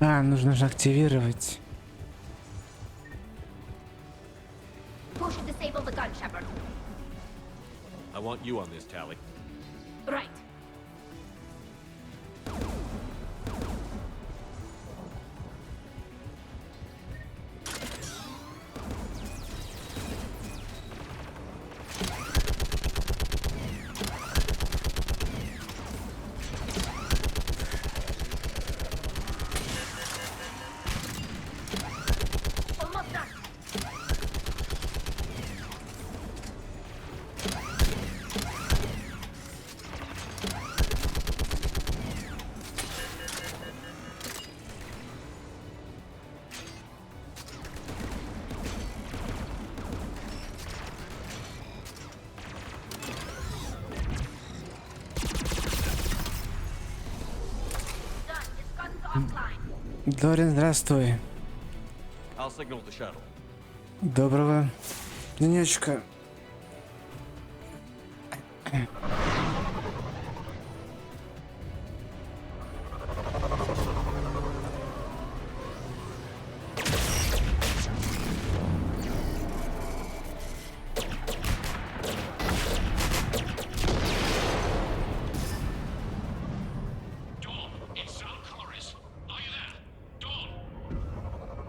A: А, нужно же активировать.
B: Who should disable the gun, Shepard?
I: I want you on this, Tally.
X: Right.
A: Дорин, здравствуй.
I: I'll signal the shuttle.
A: Доброго денечка.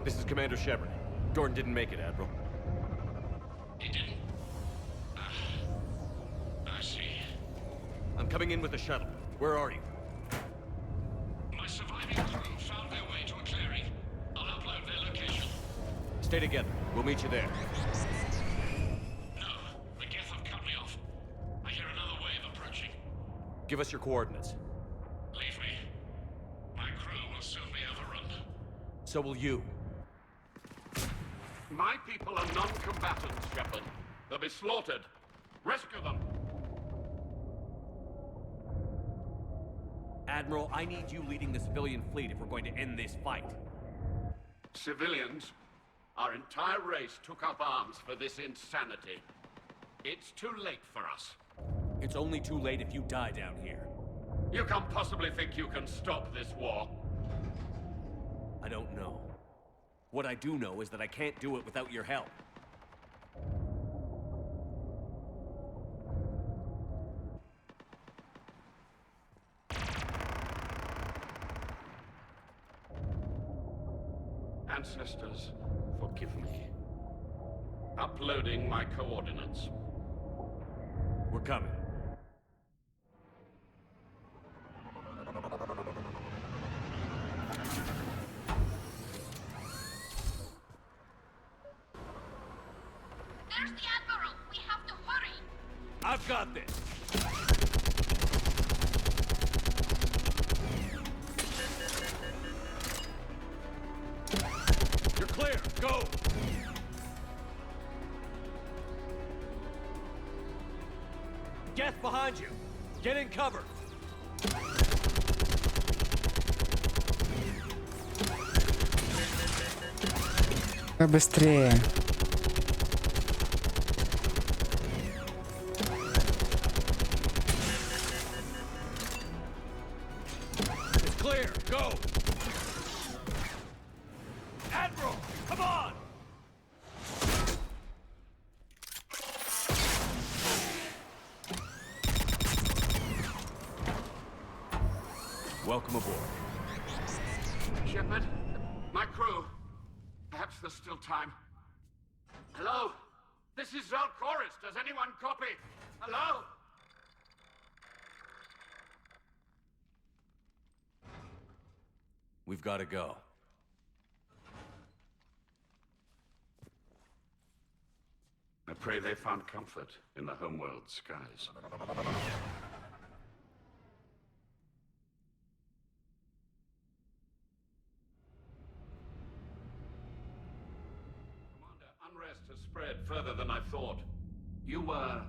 I: This is Commander Shepard. Dorn didn't make it, Admiral.
W: He didn't? I see.
I: I'm coming in with the shuttle. Where are you?
W: My surviving crew found their way to a clearing. I'll upload their location.
I: Stay together. We'll meet you there.
W: No, the Geth have cut me off. I hear another wave approaching.
I: Give us your coordinates.
W: Leave me. My crew will soon be overrun.
I: So will you.
W: My people are non-combatants, Shepard. They'll be slaughtered. Rescue them.
I: Admiral, I need you leading the civilian fleet if we're going to end this fight.
W: Civilians, our entire race took up arms for this insanity. It's too late for us.
I: It's only too late if you die down here.
W: You can't possibly think you can stop this war.
I: I don't know. What I do know is that I can't do it without your help.
W: Ancestors, forgive me. Uploading my coordinates.
I: We're coming.
F: There's the Admiral! We have to hurry!
I: I've got this! You're clear! Go! Geth behind you! Get in cover!
A: Быстрее.
I: It's clear! Go! Admiral! Come on! Welcome aboard.
W: Shepard, my crew. Perhaps there's still time. Hello? This is Zalcoris. Does anyone copy? Hello?
I: We've got to go.
W: I pray they found comfort in the homeworld skies. Commander, unrest has spread further than I thought. You were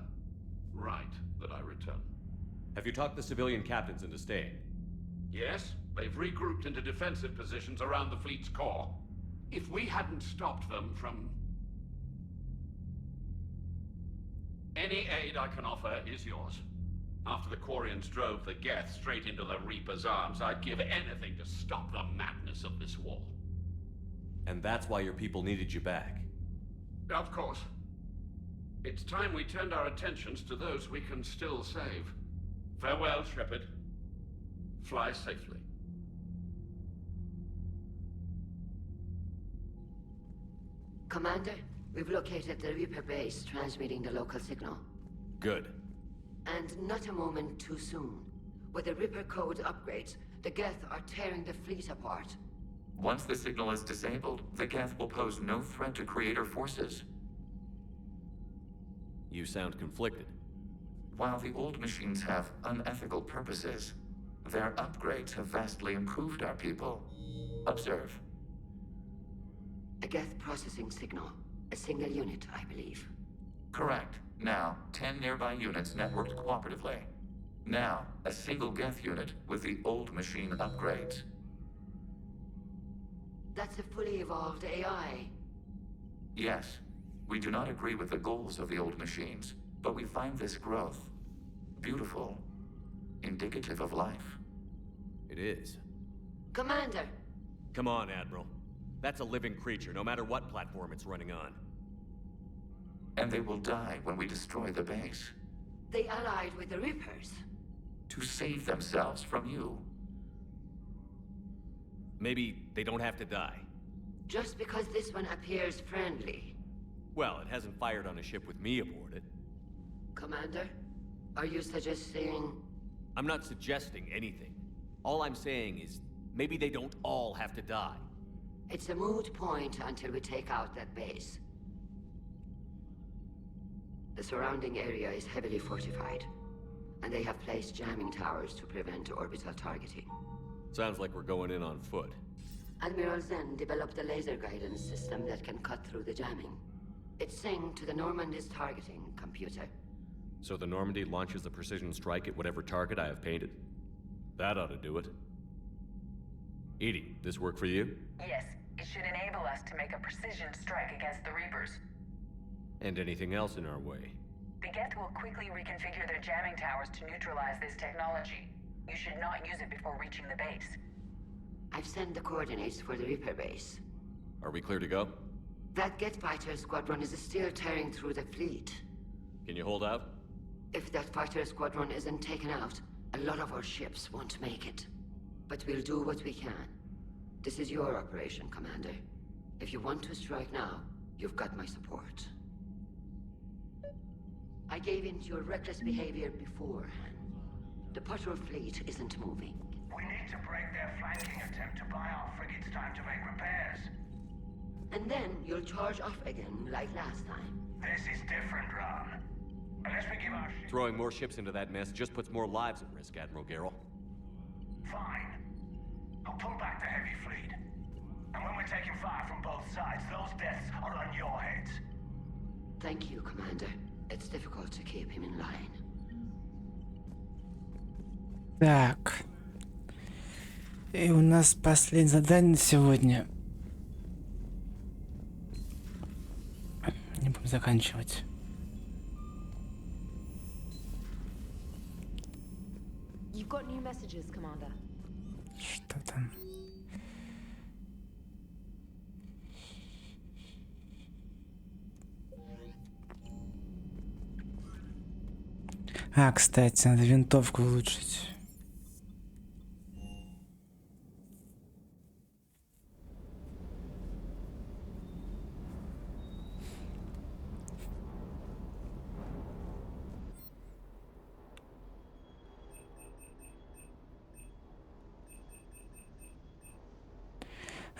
W: right that I return.
I: Have you talked the civilian captains into staying?
W: Yes, they've regrouped into defensive positions around the fleet's core. If we hadn't stopped them from... Any aid I can offer is yours. After the Quarians drove the Geth straight into the Reaper's arms, I'd give anything to stop the madness of this war.
I: And that's why your people needed you back.
W: Of course. It's time we turned our attentions to those we can still save. Farewell, Shepard. Fly safely.
V: Commander, we've located the Reaper base transmitting the local signal.
I: Good.
V: And not a moment too soon. With the Reaper code upgrades, the Geth are tearing the fleet apart.
K: Once the signal is disabled, the Geth will pose no threat to Creator forces.
I: You sound conflicted.
K: While the old machines have unethical purposes, their upgrades have vastly improved our people. Observe.
V: A Geth processing signal. A single unit, I believe.
K: Correct. Now, 10 nearby units networked cooperatively. Now, a single Geth unit with the old machine upgrades.
V: That's a fully evolved AI.
K: Yes, we do not agree with the goals of the old machines, but we find this growth beautiful, indicative of life.
I: It is.
V: Commander!
I: Come on, Admiral. That's a living creature, no matter what platform it's running on.
K: And they will die when we destroy the base.
V: They allied with the Reapers.
K: To save themselves from you.
I: Maybe they don't have to die.
V: Just because this one appears friendly.
I: Well, it hasn't fired on a ship with me aboard it.
V: Commander, are you suggesting...
I: I'm not suggesting anything. All I'm saying is, maybe they don't all have to die.
V: It's a moot point until we take out that base. The surrounding area is heavily fortified, and they have placed jamming towers to prevent orbital targeting.
I: Sounds like we're going in on foot.
V: Admiral Zen developed a laser guidance system that can cut through the jamming. It's synced to the Normandy's targeting computer.
I: So the Normandy launches a precision strike at whatever target I have painted? That ought to do it. Edie, this work for you?
F: Yes, it should enable us to make a precision strike against the Reapers.
I: And anything else in our way?
F: The Geth will quickly reconfigure their jamming towers to neutralize this technology. You should not use it before reaching the base.
V: I've sent the coordinates for the Reaper base.
I: Are we clear to go?
V: That Geth fighter squadron is still tearing through the fleet.
I: Can you hold out?
V: If that fighter squadron isn't taken out, a lot of our ships won't make it. But we'll do what we can. This is your operation, Commander. If you want to strike now, you've got my support. I gave in to your reckless behavior beforehand. The patrol fleet isn't moving.
M: We need to break their flanking attempt to buy our frigates time to make repairs.
V: And then you'll charge off again, like last time.
M: This is different, Ron. Unless we give our
I: Throwing more ships into that mess just puts more lives at risk, Admiral Garrel.
M: Fine. I'll pull back the heavy fleet. And when we're taking fire from both sides, those deaths are on your heads.
V: Thank you, Commander. It's difficult to keep him in line.
A: Так. И у нас последнее задание на сегодня. Не будем заканчивать.
N: You've got new messages, Commander.
A: Что там? А, кстати, надо винтовку улучшить.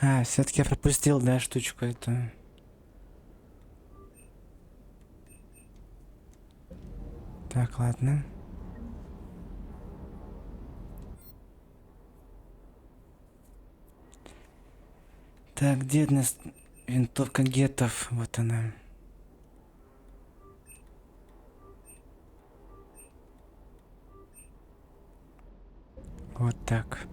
A: А, все-таки я пропустил, да, штучку эту. Так, ладно. Так, где у нас винтовка гетов? Вот она. Вот так.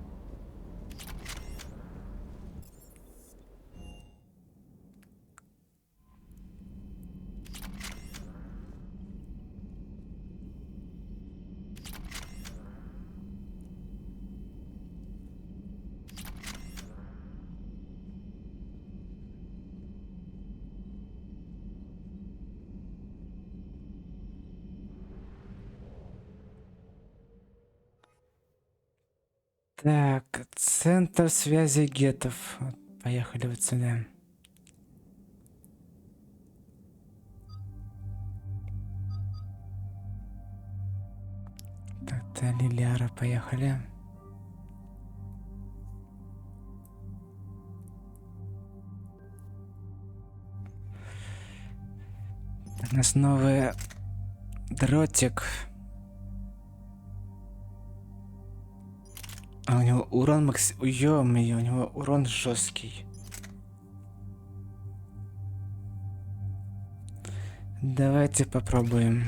A: Так, центр связи гетов. Вот, поехали вот сюда. Так-то Лилиара, поехали. У нас новый дротик. А у него урон Ё-моё, у него урон жесткий. Давайте попробуем.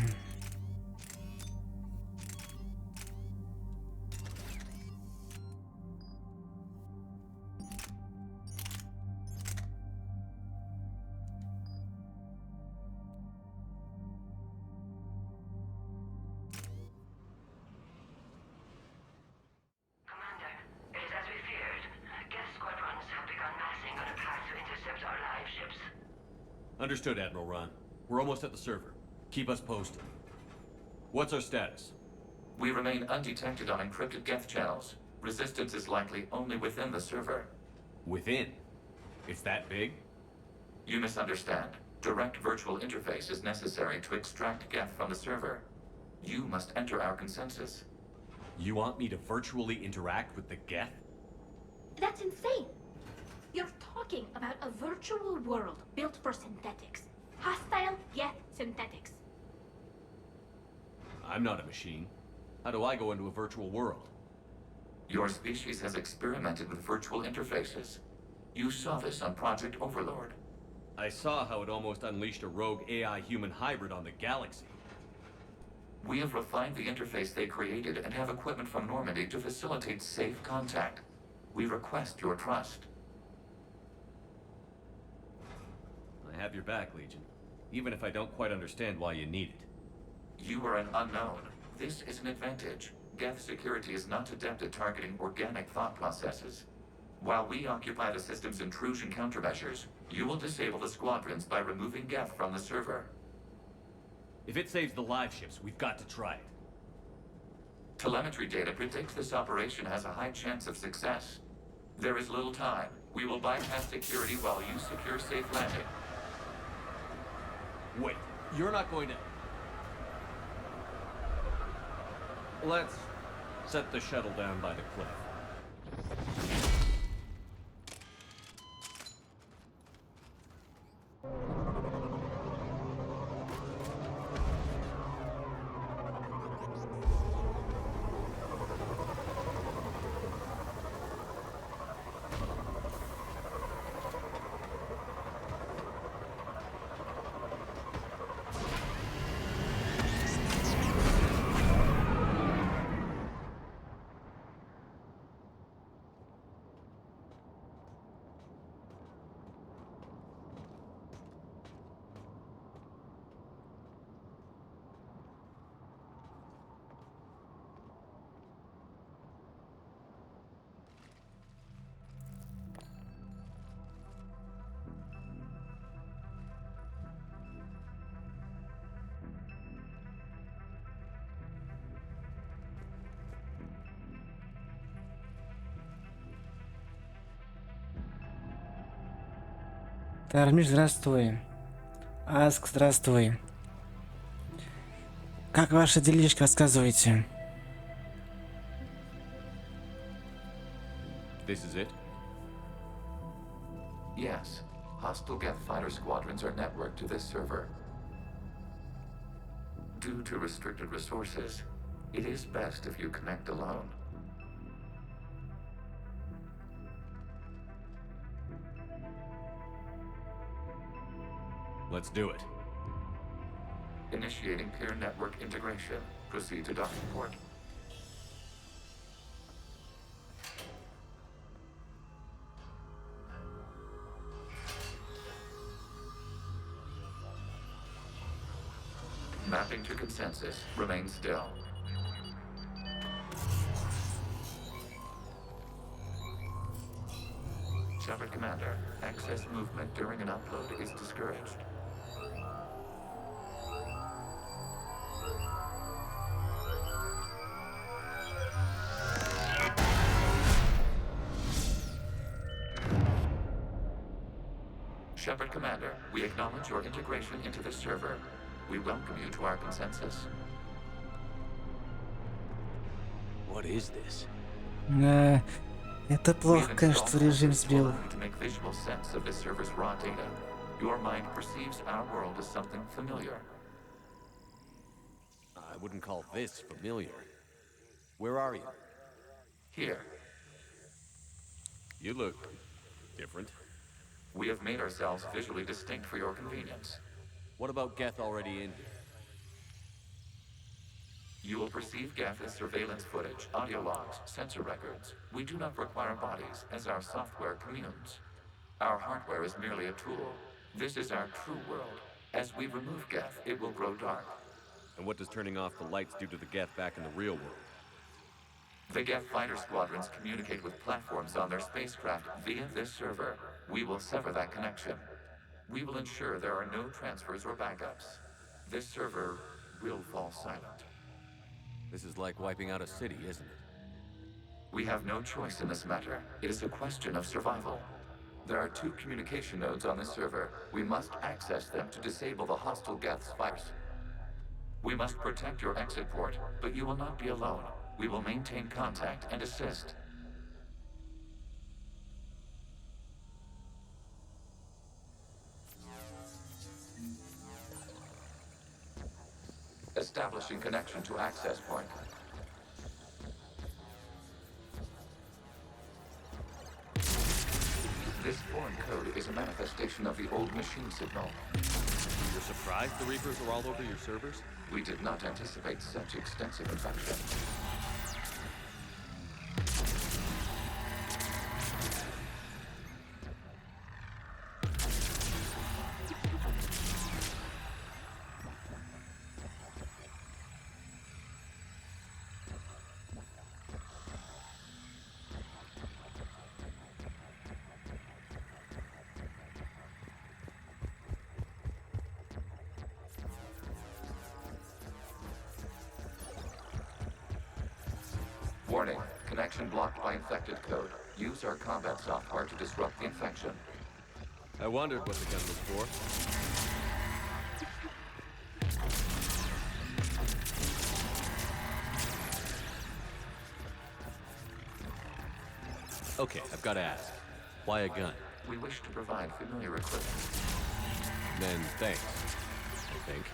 I: Understood, Admiral Ron. We're almost at the server. Keep us posted. What's our status?
K: We remain undetected on encrypted Geth channels. Resistance is likely only within the server.
I: Within? It's that big?
K: You misunderstand. Direct virtual interface is necessary to extract Geth from the server. You must enter our consensus.
I: You want me to virtually interact with the Geth?
X: That's insane! You're talking about a virtual world built for synthetics. Hostile, yet synthetics.
I: I'm not a machine. How do I go into a virtual world?
K: Your species has experimented with virtual interfaces. You saw this on Project Overlord.
I: I saw how it almost unleashed a rogue AI-human hybrid on the galaxy.
K: We have refined the interface they created and have equipment from Normandy to facilitate safe contact. We request your trust.
I: I have your back, Legion. Even if I don't quite understand why you need it.
K: You are an unknown. This is an advantage. Geth security is not adept at targeting organic thought processes. While we occupy the system's intrusion countermeasures, you will disable the squadrons by removing Geth from the server.
I: If it saves the live ships, we've got to try it.
K: Telemetry data predicts this operation has a high chance of success. There is little time. We will bypass security while you secure safe landing.
I: Wait, you're not going to... Let's set the shuttle down by the cliff.
A: Тармиш, здравствуй. Аск, здравствуй. Как ваши делишки, рассказывайте.
I: This is it?
K: Yes. Hostile Geth fighter squadrons are networked to this server. Due to restricted resources, it is best if you connect alone.
I: Let's do it.
K: Initiating peer network integration. Proceed to docking port. Mapping to consensus. Remain still. Shepard Commander, excess movement during an upload is discouraged. Shepard Commander, we acknowledge your integration into this server. We welcome you to our consensus.
P: What is this?
A: Это плохо, конечно, что режим сбил.
K: To make visual sense of this server's raw data, your mind perceives our world as something familiar.
P: I wouldn't call this familiar. Where are you?
K: Here.
I: You look different.
K: We have made ourselves visually distinct for your convenience.
P: What about Geth already in here?
K: You will perceive Geth as surveillance footage, audio logs, sensor records. We do not require bodies, as our software communes. Our hardware is merely a tool. This is our true world. As we remove Geth, it will grow dark.
I: And what does turning off the lights do to the Geth back in the real world?
K: The Geth fighter squadrons communicate with platforms on their spacecraft via this server. We will sever that connection. We will ensure there are no transfers or backups. This server will fall silent.
P: This is like wiping out a city, isn't it?
K: We have no choice in this matter. It is a question of survival. There are 2 communication nodes on this server. We must access them to disable the hostile Geth's fires. We must protect your exit port, but you will not be alone. We will maintain contact and assist. Establishing connection to access point. This foreign code is a manifestation of the old machine signal.
I: You're surprised the Reapers are all over your servers?
K: We did not anticipate such extensive infection. Warning, connection blocked by infected code. Use our combat software to disrupt the infection.
I: I wondered what the gun was for. Okay, I've got to ask. Why a gun?
K: We wish to provide familiar equipment.
I: Then thanks, I think.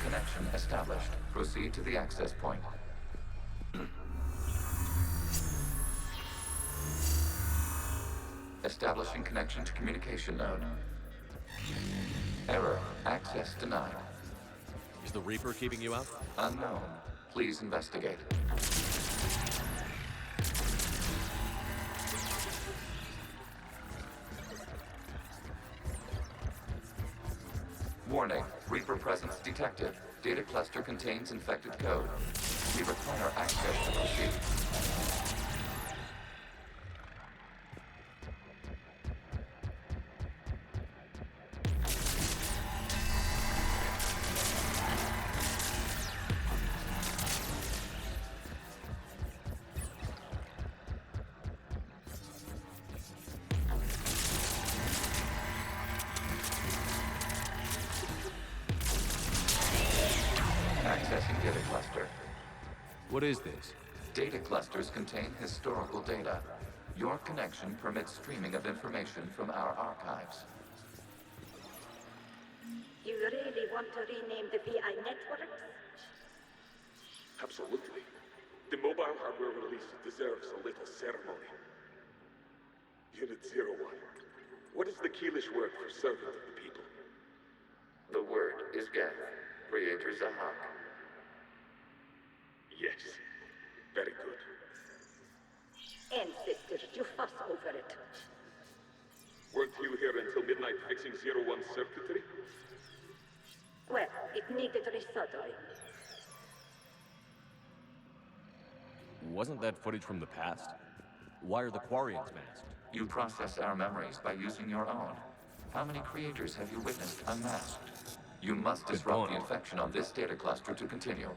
K: Connection established. Proceed to the access point. Establishing connection to communication node. Error. Access denied.
I: Is the Reaper keeping you out?
K: Unknown. Please investigate. Warning. Reaper presence detected. Data cluster contains infected code. We require access to proceed. Accessing data cluster.
I: What is this?
K: Data clusters contain historical data. Your connection permits streaming of information from our archives.
R: You really want to rename the VI networks?
M: Absolutely. The mobile hardware release deserves a little ceremony. Unit 01. What is the Keelish word for servant of the people?
K: The word is Geth. Creator Zahak.
M: Yes. Very good.
R: Ancestors, you fuss over it.
J: Weren't you here until midnight fixing 01 circuitry?
R: Well, it needed resoldering.
I: Wasn't that footage from the past? Why are the Quarians masked?
K: You process our memories by using your own. How many creators have you witnessed unmasked? You must disrupt the infection on this data cluster to continue.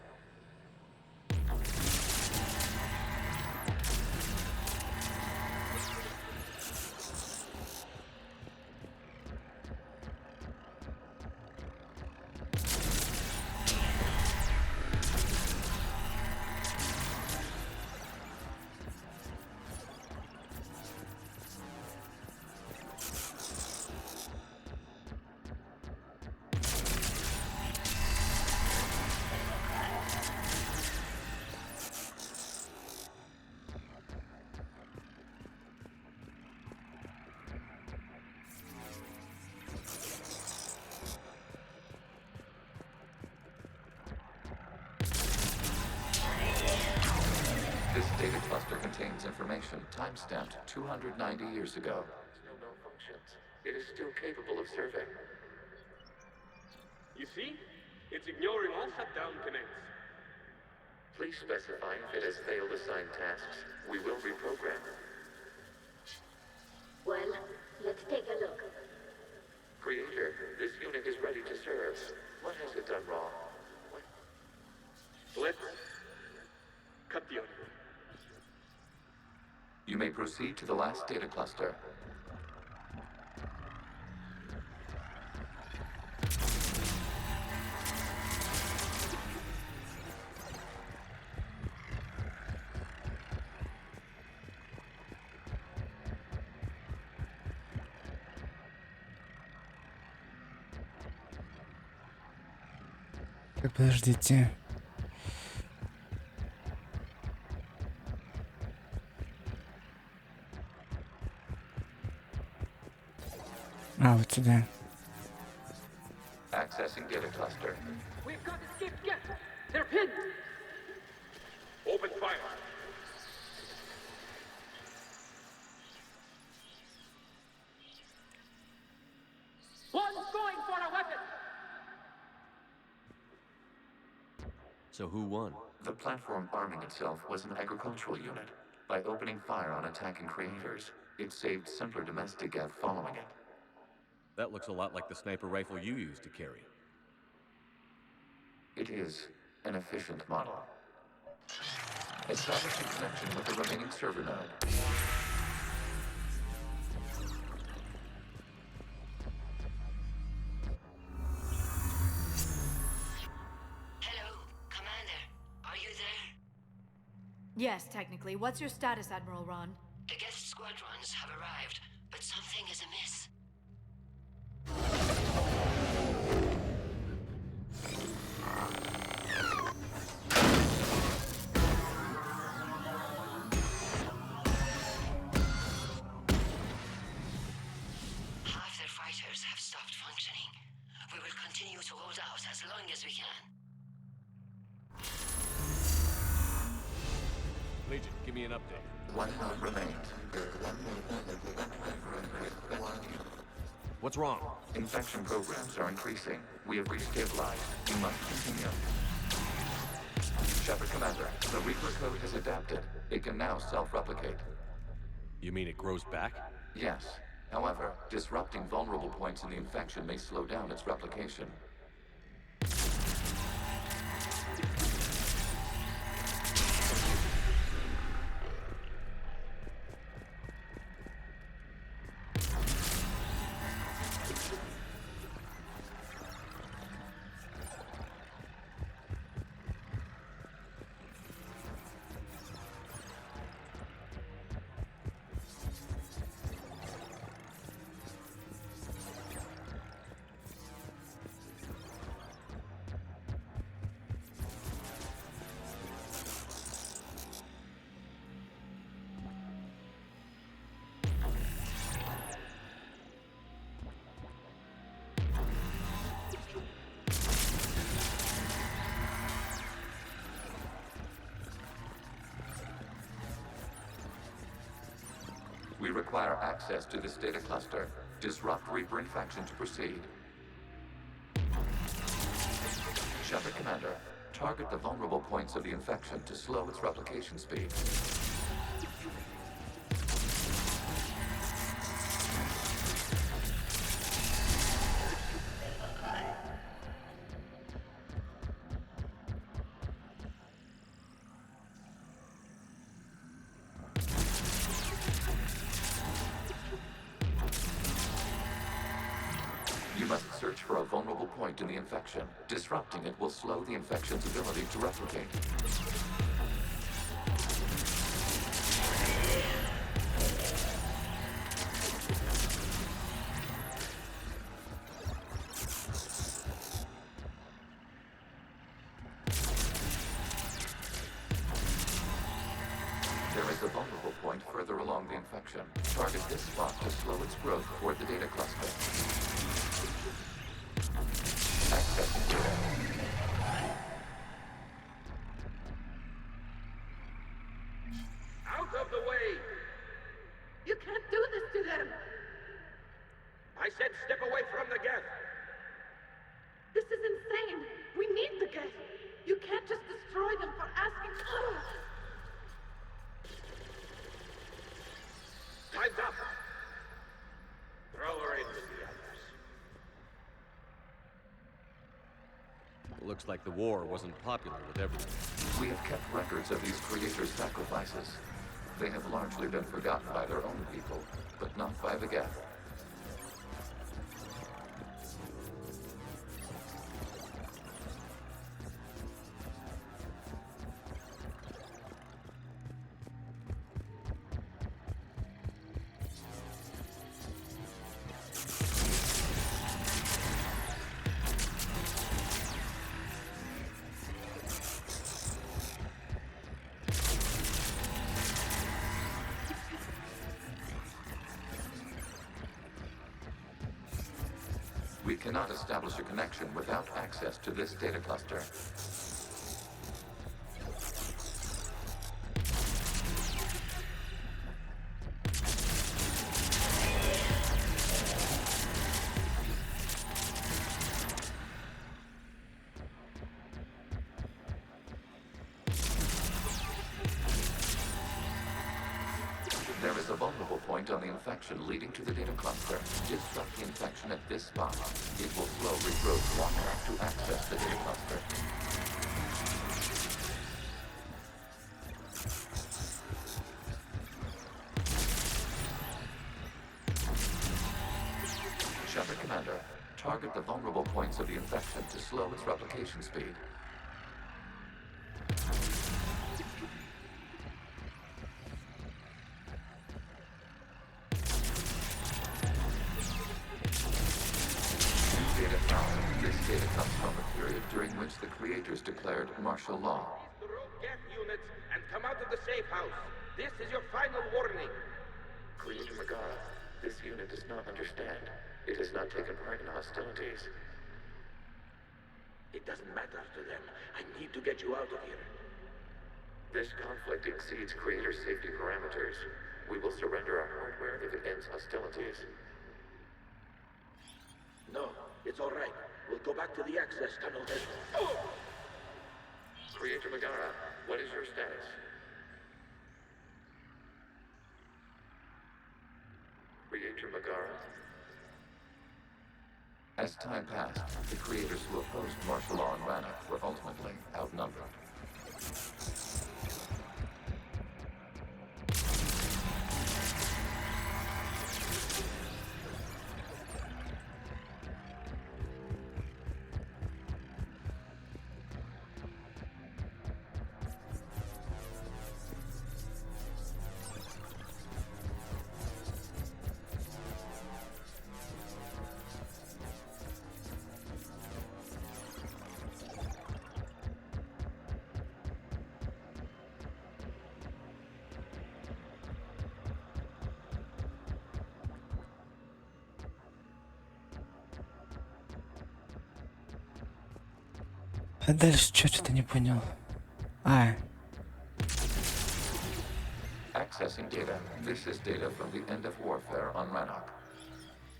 K: This data cluster contains information time-stamped 290 years ago. No malfunctions. It is still capable of serving.
J: You see? It's ignoring all shutdown connects.
K: Please specify if it has failed assigned tasks. We will reprogram.
R: Well, let's take a look.
K: Creator, this unit is ready to serve. What has it done wrong?
J: Let's cut the audio.
K: You may proceed to the last data cluster.
A: Подождите. А, вот сюда.
K: Accessing data cluster.
M: We've got escaped guests. They're pinned.
J: Open fire.
M: One's going for a weapon.
I: So who won?
K: The platform arming itself was an agricultural unit. By opening fire on attacking creators, it saved simpler domestic Geth following it.
I: That looks a lot like the sniper rifle you used to carry.
K: It is an efficient model. Establishing connection with the remaining server node.
V: Hello, Commander. Are you there?
S: Yes, technically. What's your status, Admiral Ron?
V: The guest squadrons have arrived, but something is amiss. Half their fighters have stopped functioning. We will continue to hold out as long as we can.
I: Legion, give me an update.
K: One node remains.
I: What's wrong?
K: Infection programs are increasing. We have restabilized. You must continue. Shepard Commander, the Reaper code has adapted. It can now self-replicate.
I: You mean it grows back?
K: Yes. However, disrupting vulnerable points in the infection may slow down its replication. We require access to this data cluster. Disrupt Reaper infection to proceed. Shepard Commander, target the vulnerable points of the infection to slow its replication speed. You must search for a vulnerable point in the infection. Disrupting it will slow the infection's ability to replicate. There is a vulnerable point further along the infection. Target this spot to slow its growth toward the data cluster. Accessing data.
J: Out of the way!
R: You can't do this to them!
J: I said step away from the geth!
R: This is insane! We need the geth! You can't just destroy them for asking.
J: Time's up! Throw her in with the others.
I: Looks like the war wasn't popular with everyone.
K: We have kept records of these creators' sacrifices. They have largely been forgotten by their own people, but not by the geth. We cannot establish a connection without access to this data cluster. There is a vulnerable point on the infection leading to the data cluster. Disrupt the infection at this spot. It will slow regrowth long enough to access the data cluster. Shepard Commander, target the vulnerable points of the infection to slow its replication speed. This data comes from a period during which the creators declared martial law.
J: The rogue geth units and come out of the safe house. This is your final warning.
K: Creator Megara, this unit does not understand. It has not taken part in hostilities.
J: It doesn't matter to them. I need to get you out of here.
K: This conflict exceeds creator safety parameters. We will surrender our hardware if it ends hostilities.
J: No, it's all right. We'll go back to the access tunnel then.
K: Creator Megara, what is your status? Creator Megara. As time passed, the creators who opposed martial law in Rannoch were ultimately outnumbered.
A: А дальше что-то не понял.
K: Accessing data. This is data from the end of warfare on Rannoch.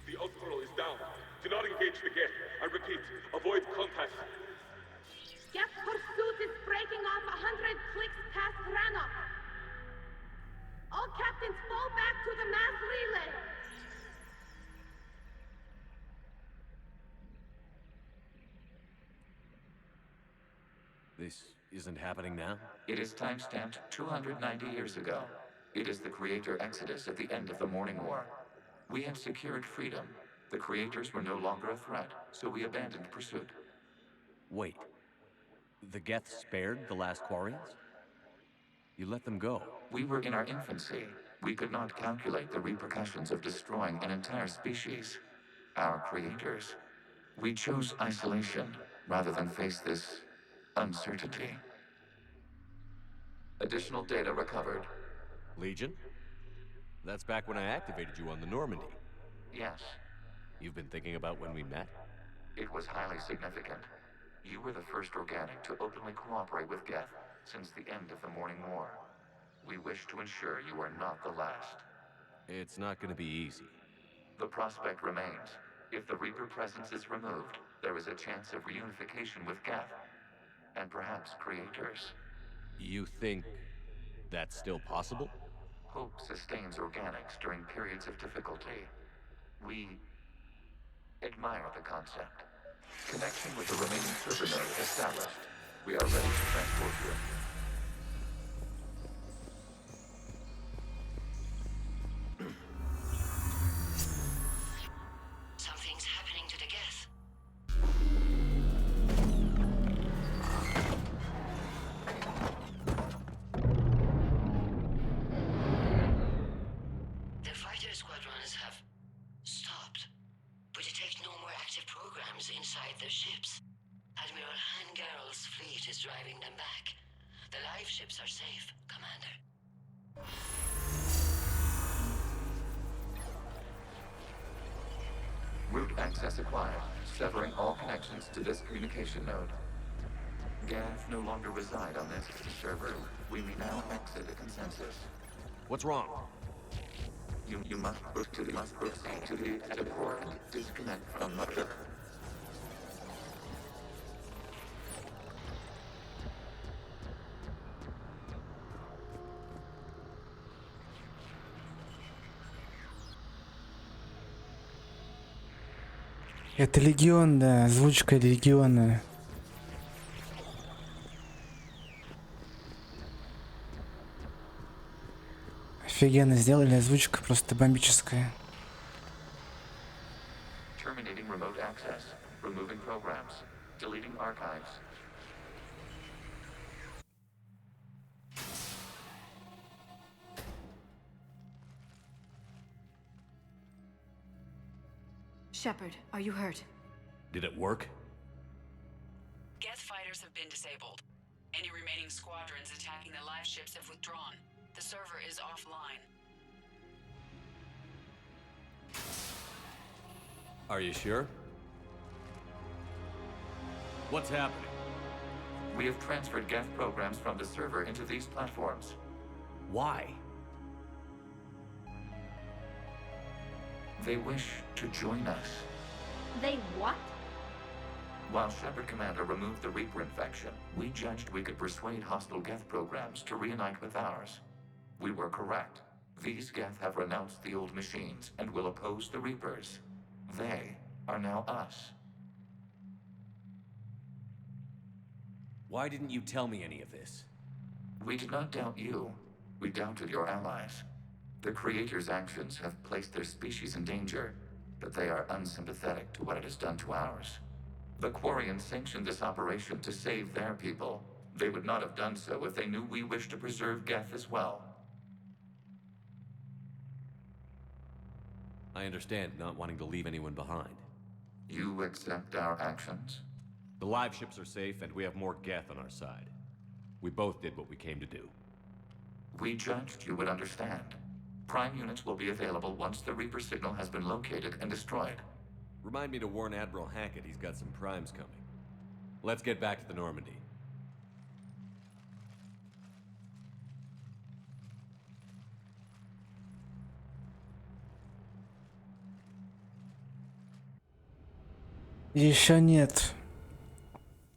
J: The Outpool is down. Do not engage the Geth. I repeat, avoid contact.
R: Geth pursuit is breaking off 100 clicks past Rannoch. All captains fall back to the mass relay.
I: This isn't happening now?
K: It is timestamped 290 years ago. It is the Creator Exodus at the end of the Morning War. We had secured freedom. The Creators were no longer a threat, so we abandoned pursuit.
I: Wait. The Geth spared the last Quarians? You let them go.
K: We were in our infancy. We could not calculate the repercussions of destroying an entire species. Our creators. We chose isolation rather than face this uncertainty. Additional data recovered.
I: Legion? That's back when I activated you on the Normandy.
K: Yes.
I: You've been thinking about when we met?
K: It was highly significant. You were the first organic to openly cooperate with Geth since the end of the Morning War. We wish to ensure you are not the last.
I: It's not going to be easy.
K: The prospect remains. If the Reaper presence is removed, there is a chance of reunification with Geth. And perhaps creators.
I: You think that's still possible?
K: Hope sustains organics during periods of difficulty. We admire the concept. Connection with the remaining server node established. We are ready to transport you.
V: Something's happening to the Geth. The fighter squadrons have stopped. We detect no more active programs inside their ships. Admiral Hangarl's fleet is driving them back. The live ships are safe, Commander.
K: Route access acquired, severing all connections to this communication node. Geth no longer reside on this server. We may now exit the consensus.
I: What's wrong?
K: You must proceed to the port and disconnect from Mother.
A: Это Легион, да, озвучка Легиона. Офигенно сделали, озвучка просто бомбическая.
K: Terminating remote access, removing programs, deleting archives.
S: Shepard, are you hurt?
I: Did it work?
F: Geth fighters have been disabled. Any remaining squadrons attacking the live ships have withdrawn. The server is offline.
I: Are you sure? What's happening?
K: We have transferred Geth programs from the server into these platforms.
I: Why?
K: They wish to join us.
X: They what?
K: While Shepard Commander removed the Reaper infection, we judged we could persuade hostile Geth programs to reunite with ours. We were correct. These Geth have renounced the old machines and will oppose the Reapers. They are now us.
I: Why didn't you tell me any of this?
K: We did not doubt you. We doubted your allies. The Creator's actions have placed their species in danger, but they are unsympathetic to what it has done to ours. The Quarians sanctioned this operation to save their people. They would not have done so if they knew we wished to preserve Geth as well.
I: I understand not wanting to leave anyone behind.
K: You accept our actions?
I: The live ships are safe, and we have more Geth on our side. We both did what we came to do.
K: We judged you would understand. Prime units will be available once the Reaper signal has been located and destroyed.
I: Remind me to warn Admiral Hackett he's got some primes coming. Let's get back to the Normandy.
A: Еще нет.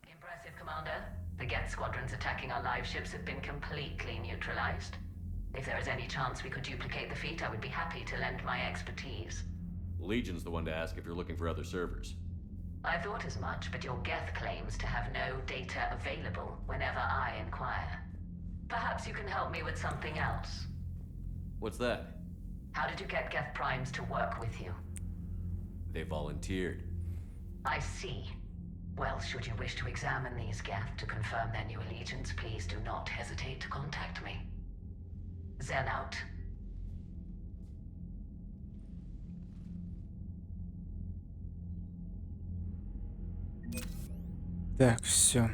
F: Impressive, Commander. The Geth squadrons attacking our live ships have been completely neutralized. If there is any chance we could duplicate the feat, I would be happy to lend my expertise.
I: Legion's the one to ask if you're looking for other servers.
F: I thought as much, but your Geth claims to have no data available whenever I inquire. Perhaps you can help me with something else.
I: What's that?
F: How did you get Geth Primes to work with you?
I: They volunteered.
F: I see. Well, should you wish to examine these Geth to confirm their new allegiance, please do not hesitate to contact me. Zen out.
A: Так, все.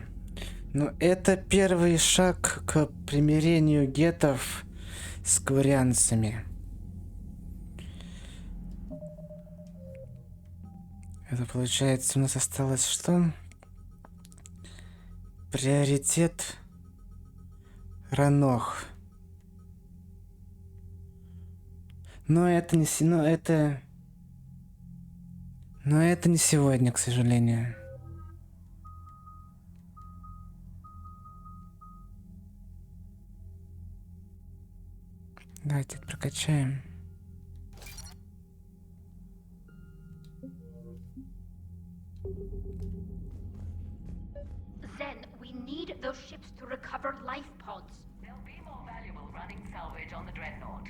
A: Ну, это первый шаг к примирению гетов с кварианцами. Это получается, у нас осталось что? Приоритет Ранох. Но это не сегодня, к сожалению. Давайте это прокачаем.
B: Zen, we need those ships to recover life pods.
F: They'll be more valuable running salvage on the Dreadnought.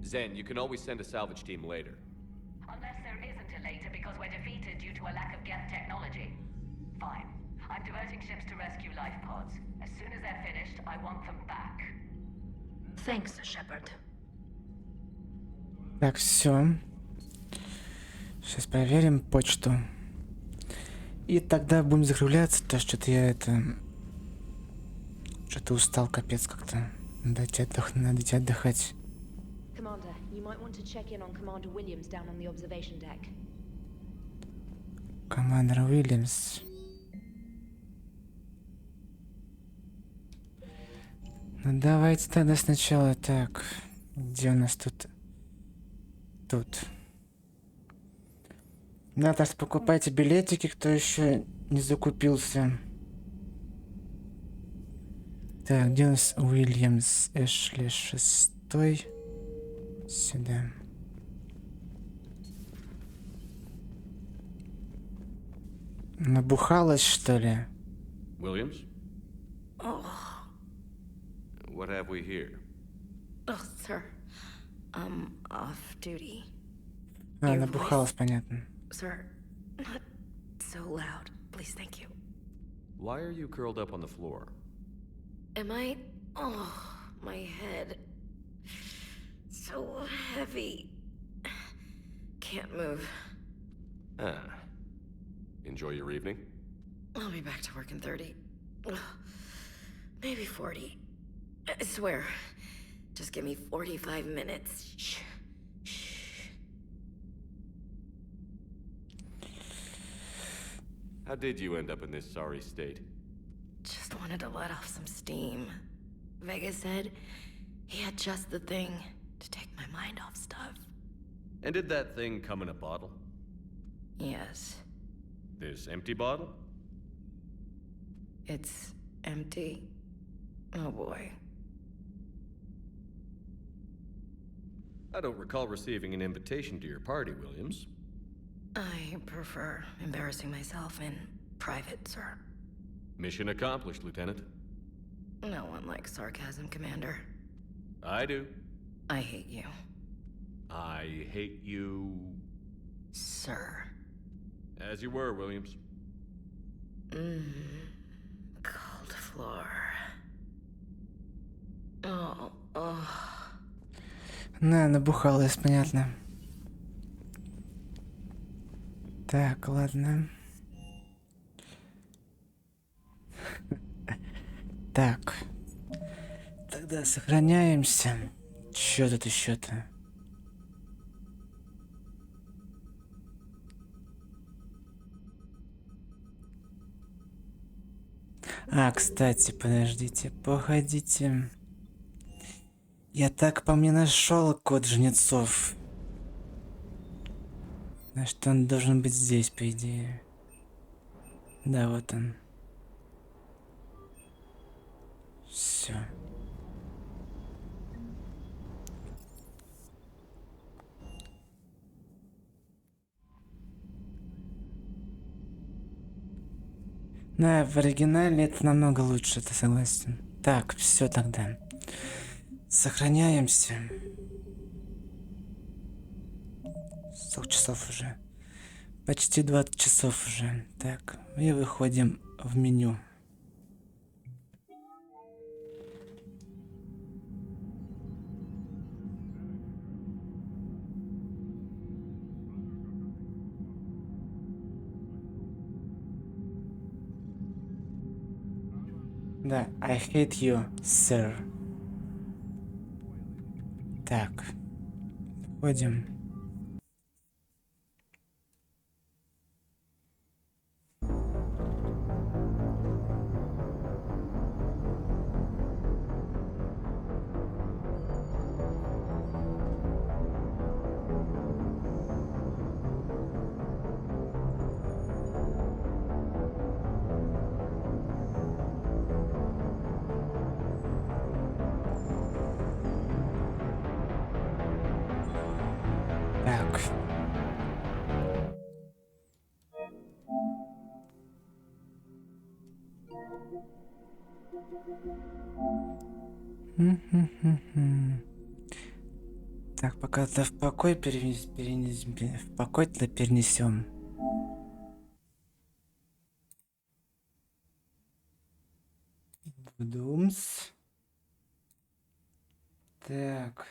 I: Zen, you can always send a salvage team later.
F: Unless there isn't a later because we're defeated due to a lack of Geth technology. Fine. I'm diverting ships to rescue life pods. As soon as they're finished, I want them back.
X: Thanks, Shepard.
A: Так, все. Сейчас проверим почту. И тогда будем закругляться, то что-то я что-то устал, капец как-то. Надо идти отдыхать.
G: Commander, you might want to check in on Commander Williams down on the observation deck.
A: Командор Уильямс. Ну давайте тогда сначала так. Где у нас тут? Тут. Надо покупайте билетики, кто еще не закупился. Так, где у нас Уильямс? Эшли 6. Сюда. Набухалась, что ли?
I: Williams?
S: Oh.
I: What have we here?
S: Oh, sir. I'm off duty.
A: А, набухалась, понятно.
S: Sir, not so loud. Please, thank you.
I: Why are you curled up on the floor?
S: Am I? Oh, my head. So heavy. Can't move.
I: Ah. Enjoy your evening?
S: I'll be back to work in 30. Ugh, maybe 40. I swear. Just give me 45 minutes. Shh.
I: How did you end up in this sorry state?
S: Just wanted to let off some steam. Vega said he had just the thing to take my mind off stuff.
I: And did that thing come in a bottle?
S: Yes.
I: This empty bottle?
S: It's empty. Oh boy.
I: I don't recall receiving an invitation to your party, Williams.
S: I prefer embarrassing myself in private, sir.
I: Mission accomplished, Lieutenant.
S: No one likes sarcasm, Commander.
I: I do.
S: I hate you.
I: I hate you...
S: Sir.
I: As you were, Williams.
S: Cold floor. Oh.
A: Набухалась, понятно. Так, ладно. Так. Тогда сохраняемся. Чё тут еще-то? А, кстати, подождите, погодите. Я так по мне нашел код жнецов. Значит, он должен быть здесь, по идее. Да, вот он. Все. Да, в оригинале это намного лучше, ты согласен? Так, все тогда. Сохраняемся. 40 часов уже. Почти 20 часов уже. Так, и выходим в меню. Да, I hate you, sir. Так, входим. Так. Так, пока это в покой в покой-то перенесем. В Думс. Так.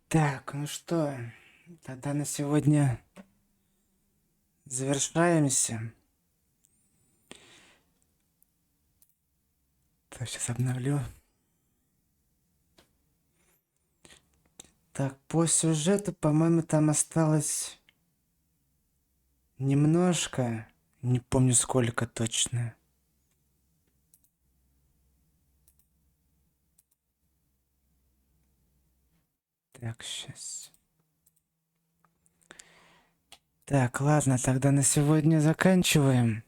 A: Так, ну что, тогда на сегодня завершаемся. Так, сейчас обновлю. Так, по сюжету, по-моему, там осталось немножко. Не помню сколько точно. Так, сейчас. Так, ладно, тогда на сегодня заканчиваем.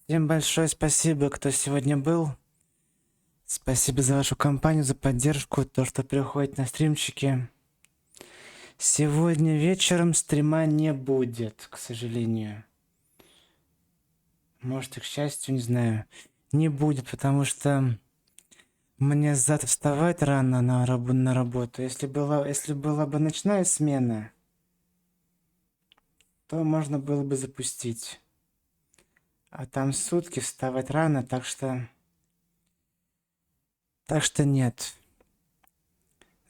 A: Всем большое спасибо, кто сегодня был. Спасибо за вашу компанию, за поддержку, то, что приходит на стримчики. Сегодня вечером стрима не будет, к сожалению. Может, и к счастью, не знаю. Не будет, потому что мне завтра вставать рано на работу. Если была бы ночная смена, то можно было бы запустить. А там сутки вставать рано, так что нет.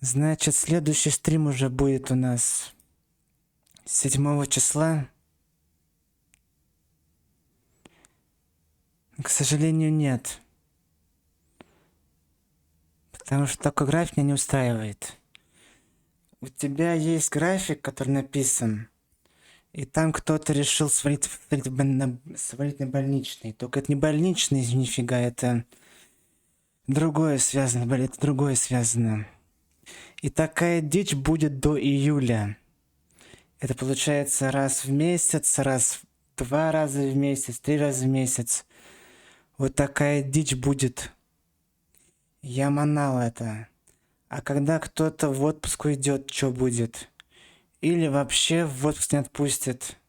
A: Значит, следующий стрим уже будет у нас 7 числа. К сожалению, нет. Потому что такой график меня не устраивает. У тебя есть график, который написан, и там кто-то решил свалить на больничный. Только это не больничный, нифига, это другое связано, это другое связано. И такая дичь будет до июля. Это получается раз в месяц, 2 раза в месяц, 3 раза в месяц. Вот такая дичь будет. Я манал это. А когда кто-то в отпуск уйдет, что будет? Или вообще в отпуск не отпустят?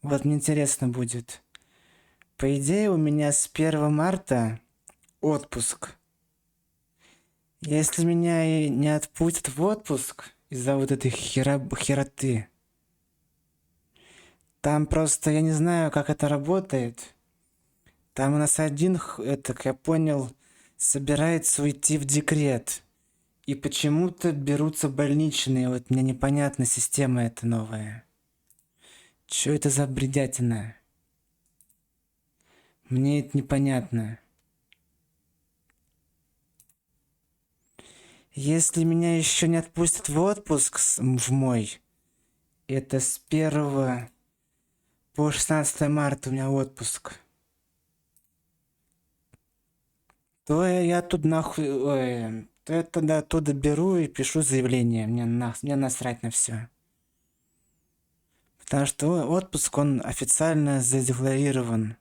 A: Вот мне интересно будет. По идее, у меня с 1 марта отпуск. Если меня и не отпустят в отпуск из-за вот этой хероты, там просто, я не знаю, как это работает. Там у нас один, как я понял, собирается уйти в декрет. И почему-то берутся больничные. Вот мне непонятна система эта новая. Чё это за бредятина? Мне это непонятно. Если меня еще не отпустят в отпуск в мой, это с 1 по 16 марта у меня отпуск, то я тут нахуй, то я тогда оттуда беру и пишу заявление. Мне насрать на все. Потому что отпуск, он официально задекларирован.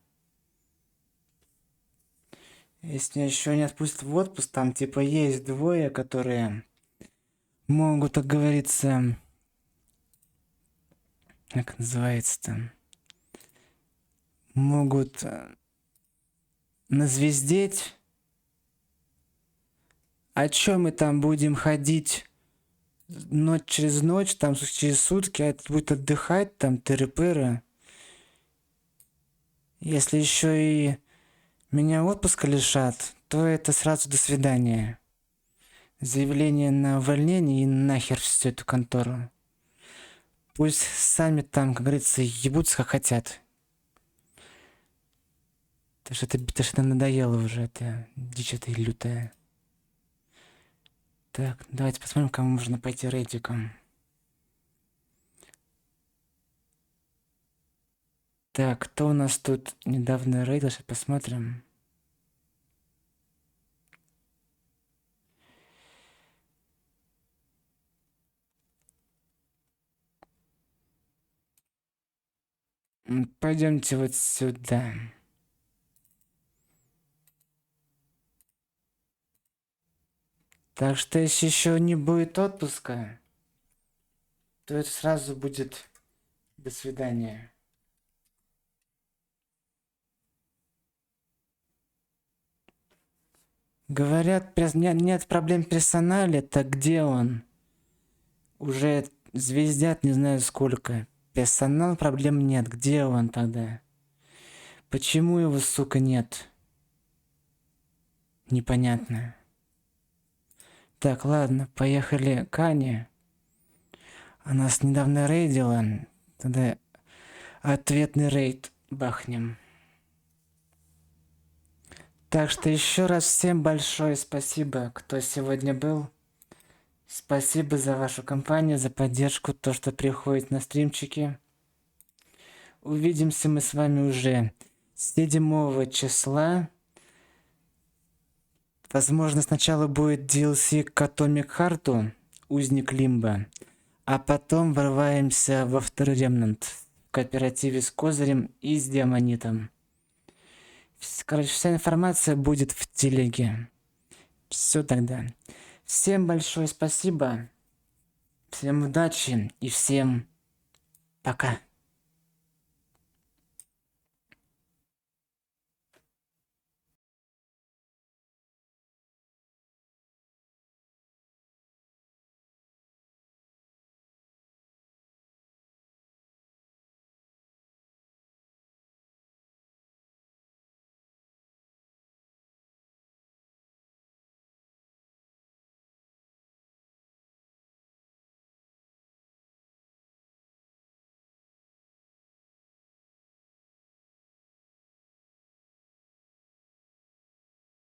A: Если меня еще не отпустят в отпуск, там типа есть двое, которые могут, как говорится, как называется-то, могут назвездеть. О чем мы там будем ходить ночь через ночь, там через сутки, а этот будет отдыхать, там тыры-пыры. Если еще и меня отпуска лишат, то это сразу до свидания. Заявление на увольнение и нахер всю эту контору. Пусть сами там, как говорится, ебутся как хотят. Потому что это надоело уже, это дичь эта лютая. Так, давайте посмотрим, кому можно пойти рейдиком. Так, кто у нас тут недавно рейдил? Сейчас посмотрим. Пойдемте вот сюда. Так что если еще не будет отпуска, то это сразу будет до свидания. Говорят, нет проблем в персонале, так где он? Уже звездят не знаю сколько. Персонал проблем нет. Где он тогда? Почему его, сука, нет? Непонятно. Так, ладно, поехали к Ане. Она нас недавно рейдила. Тогда ответный рейд бахнем. Так что еще раз всем большое спасибо, кто сегодня был. Спасибо за вашу компанию, за поддержку, то, что приходит на стримчики. Увидимся мы с вами уже 7 числа. Возможно, сначала будет DLC к Atomic Heart'у, Узник Лимба, а потом врываемся во второй Ремнант в кооперативе с Козырем и с Диамонитом. Короче, вся информация будет в телеге. Все тогда. Всем большое спасибо. Всем удачи и всем пока.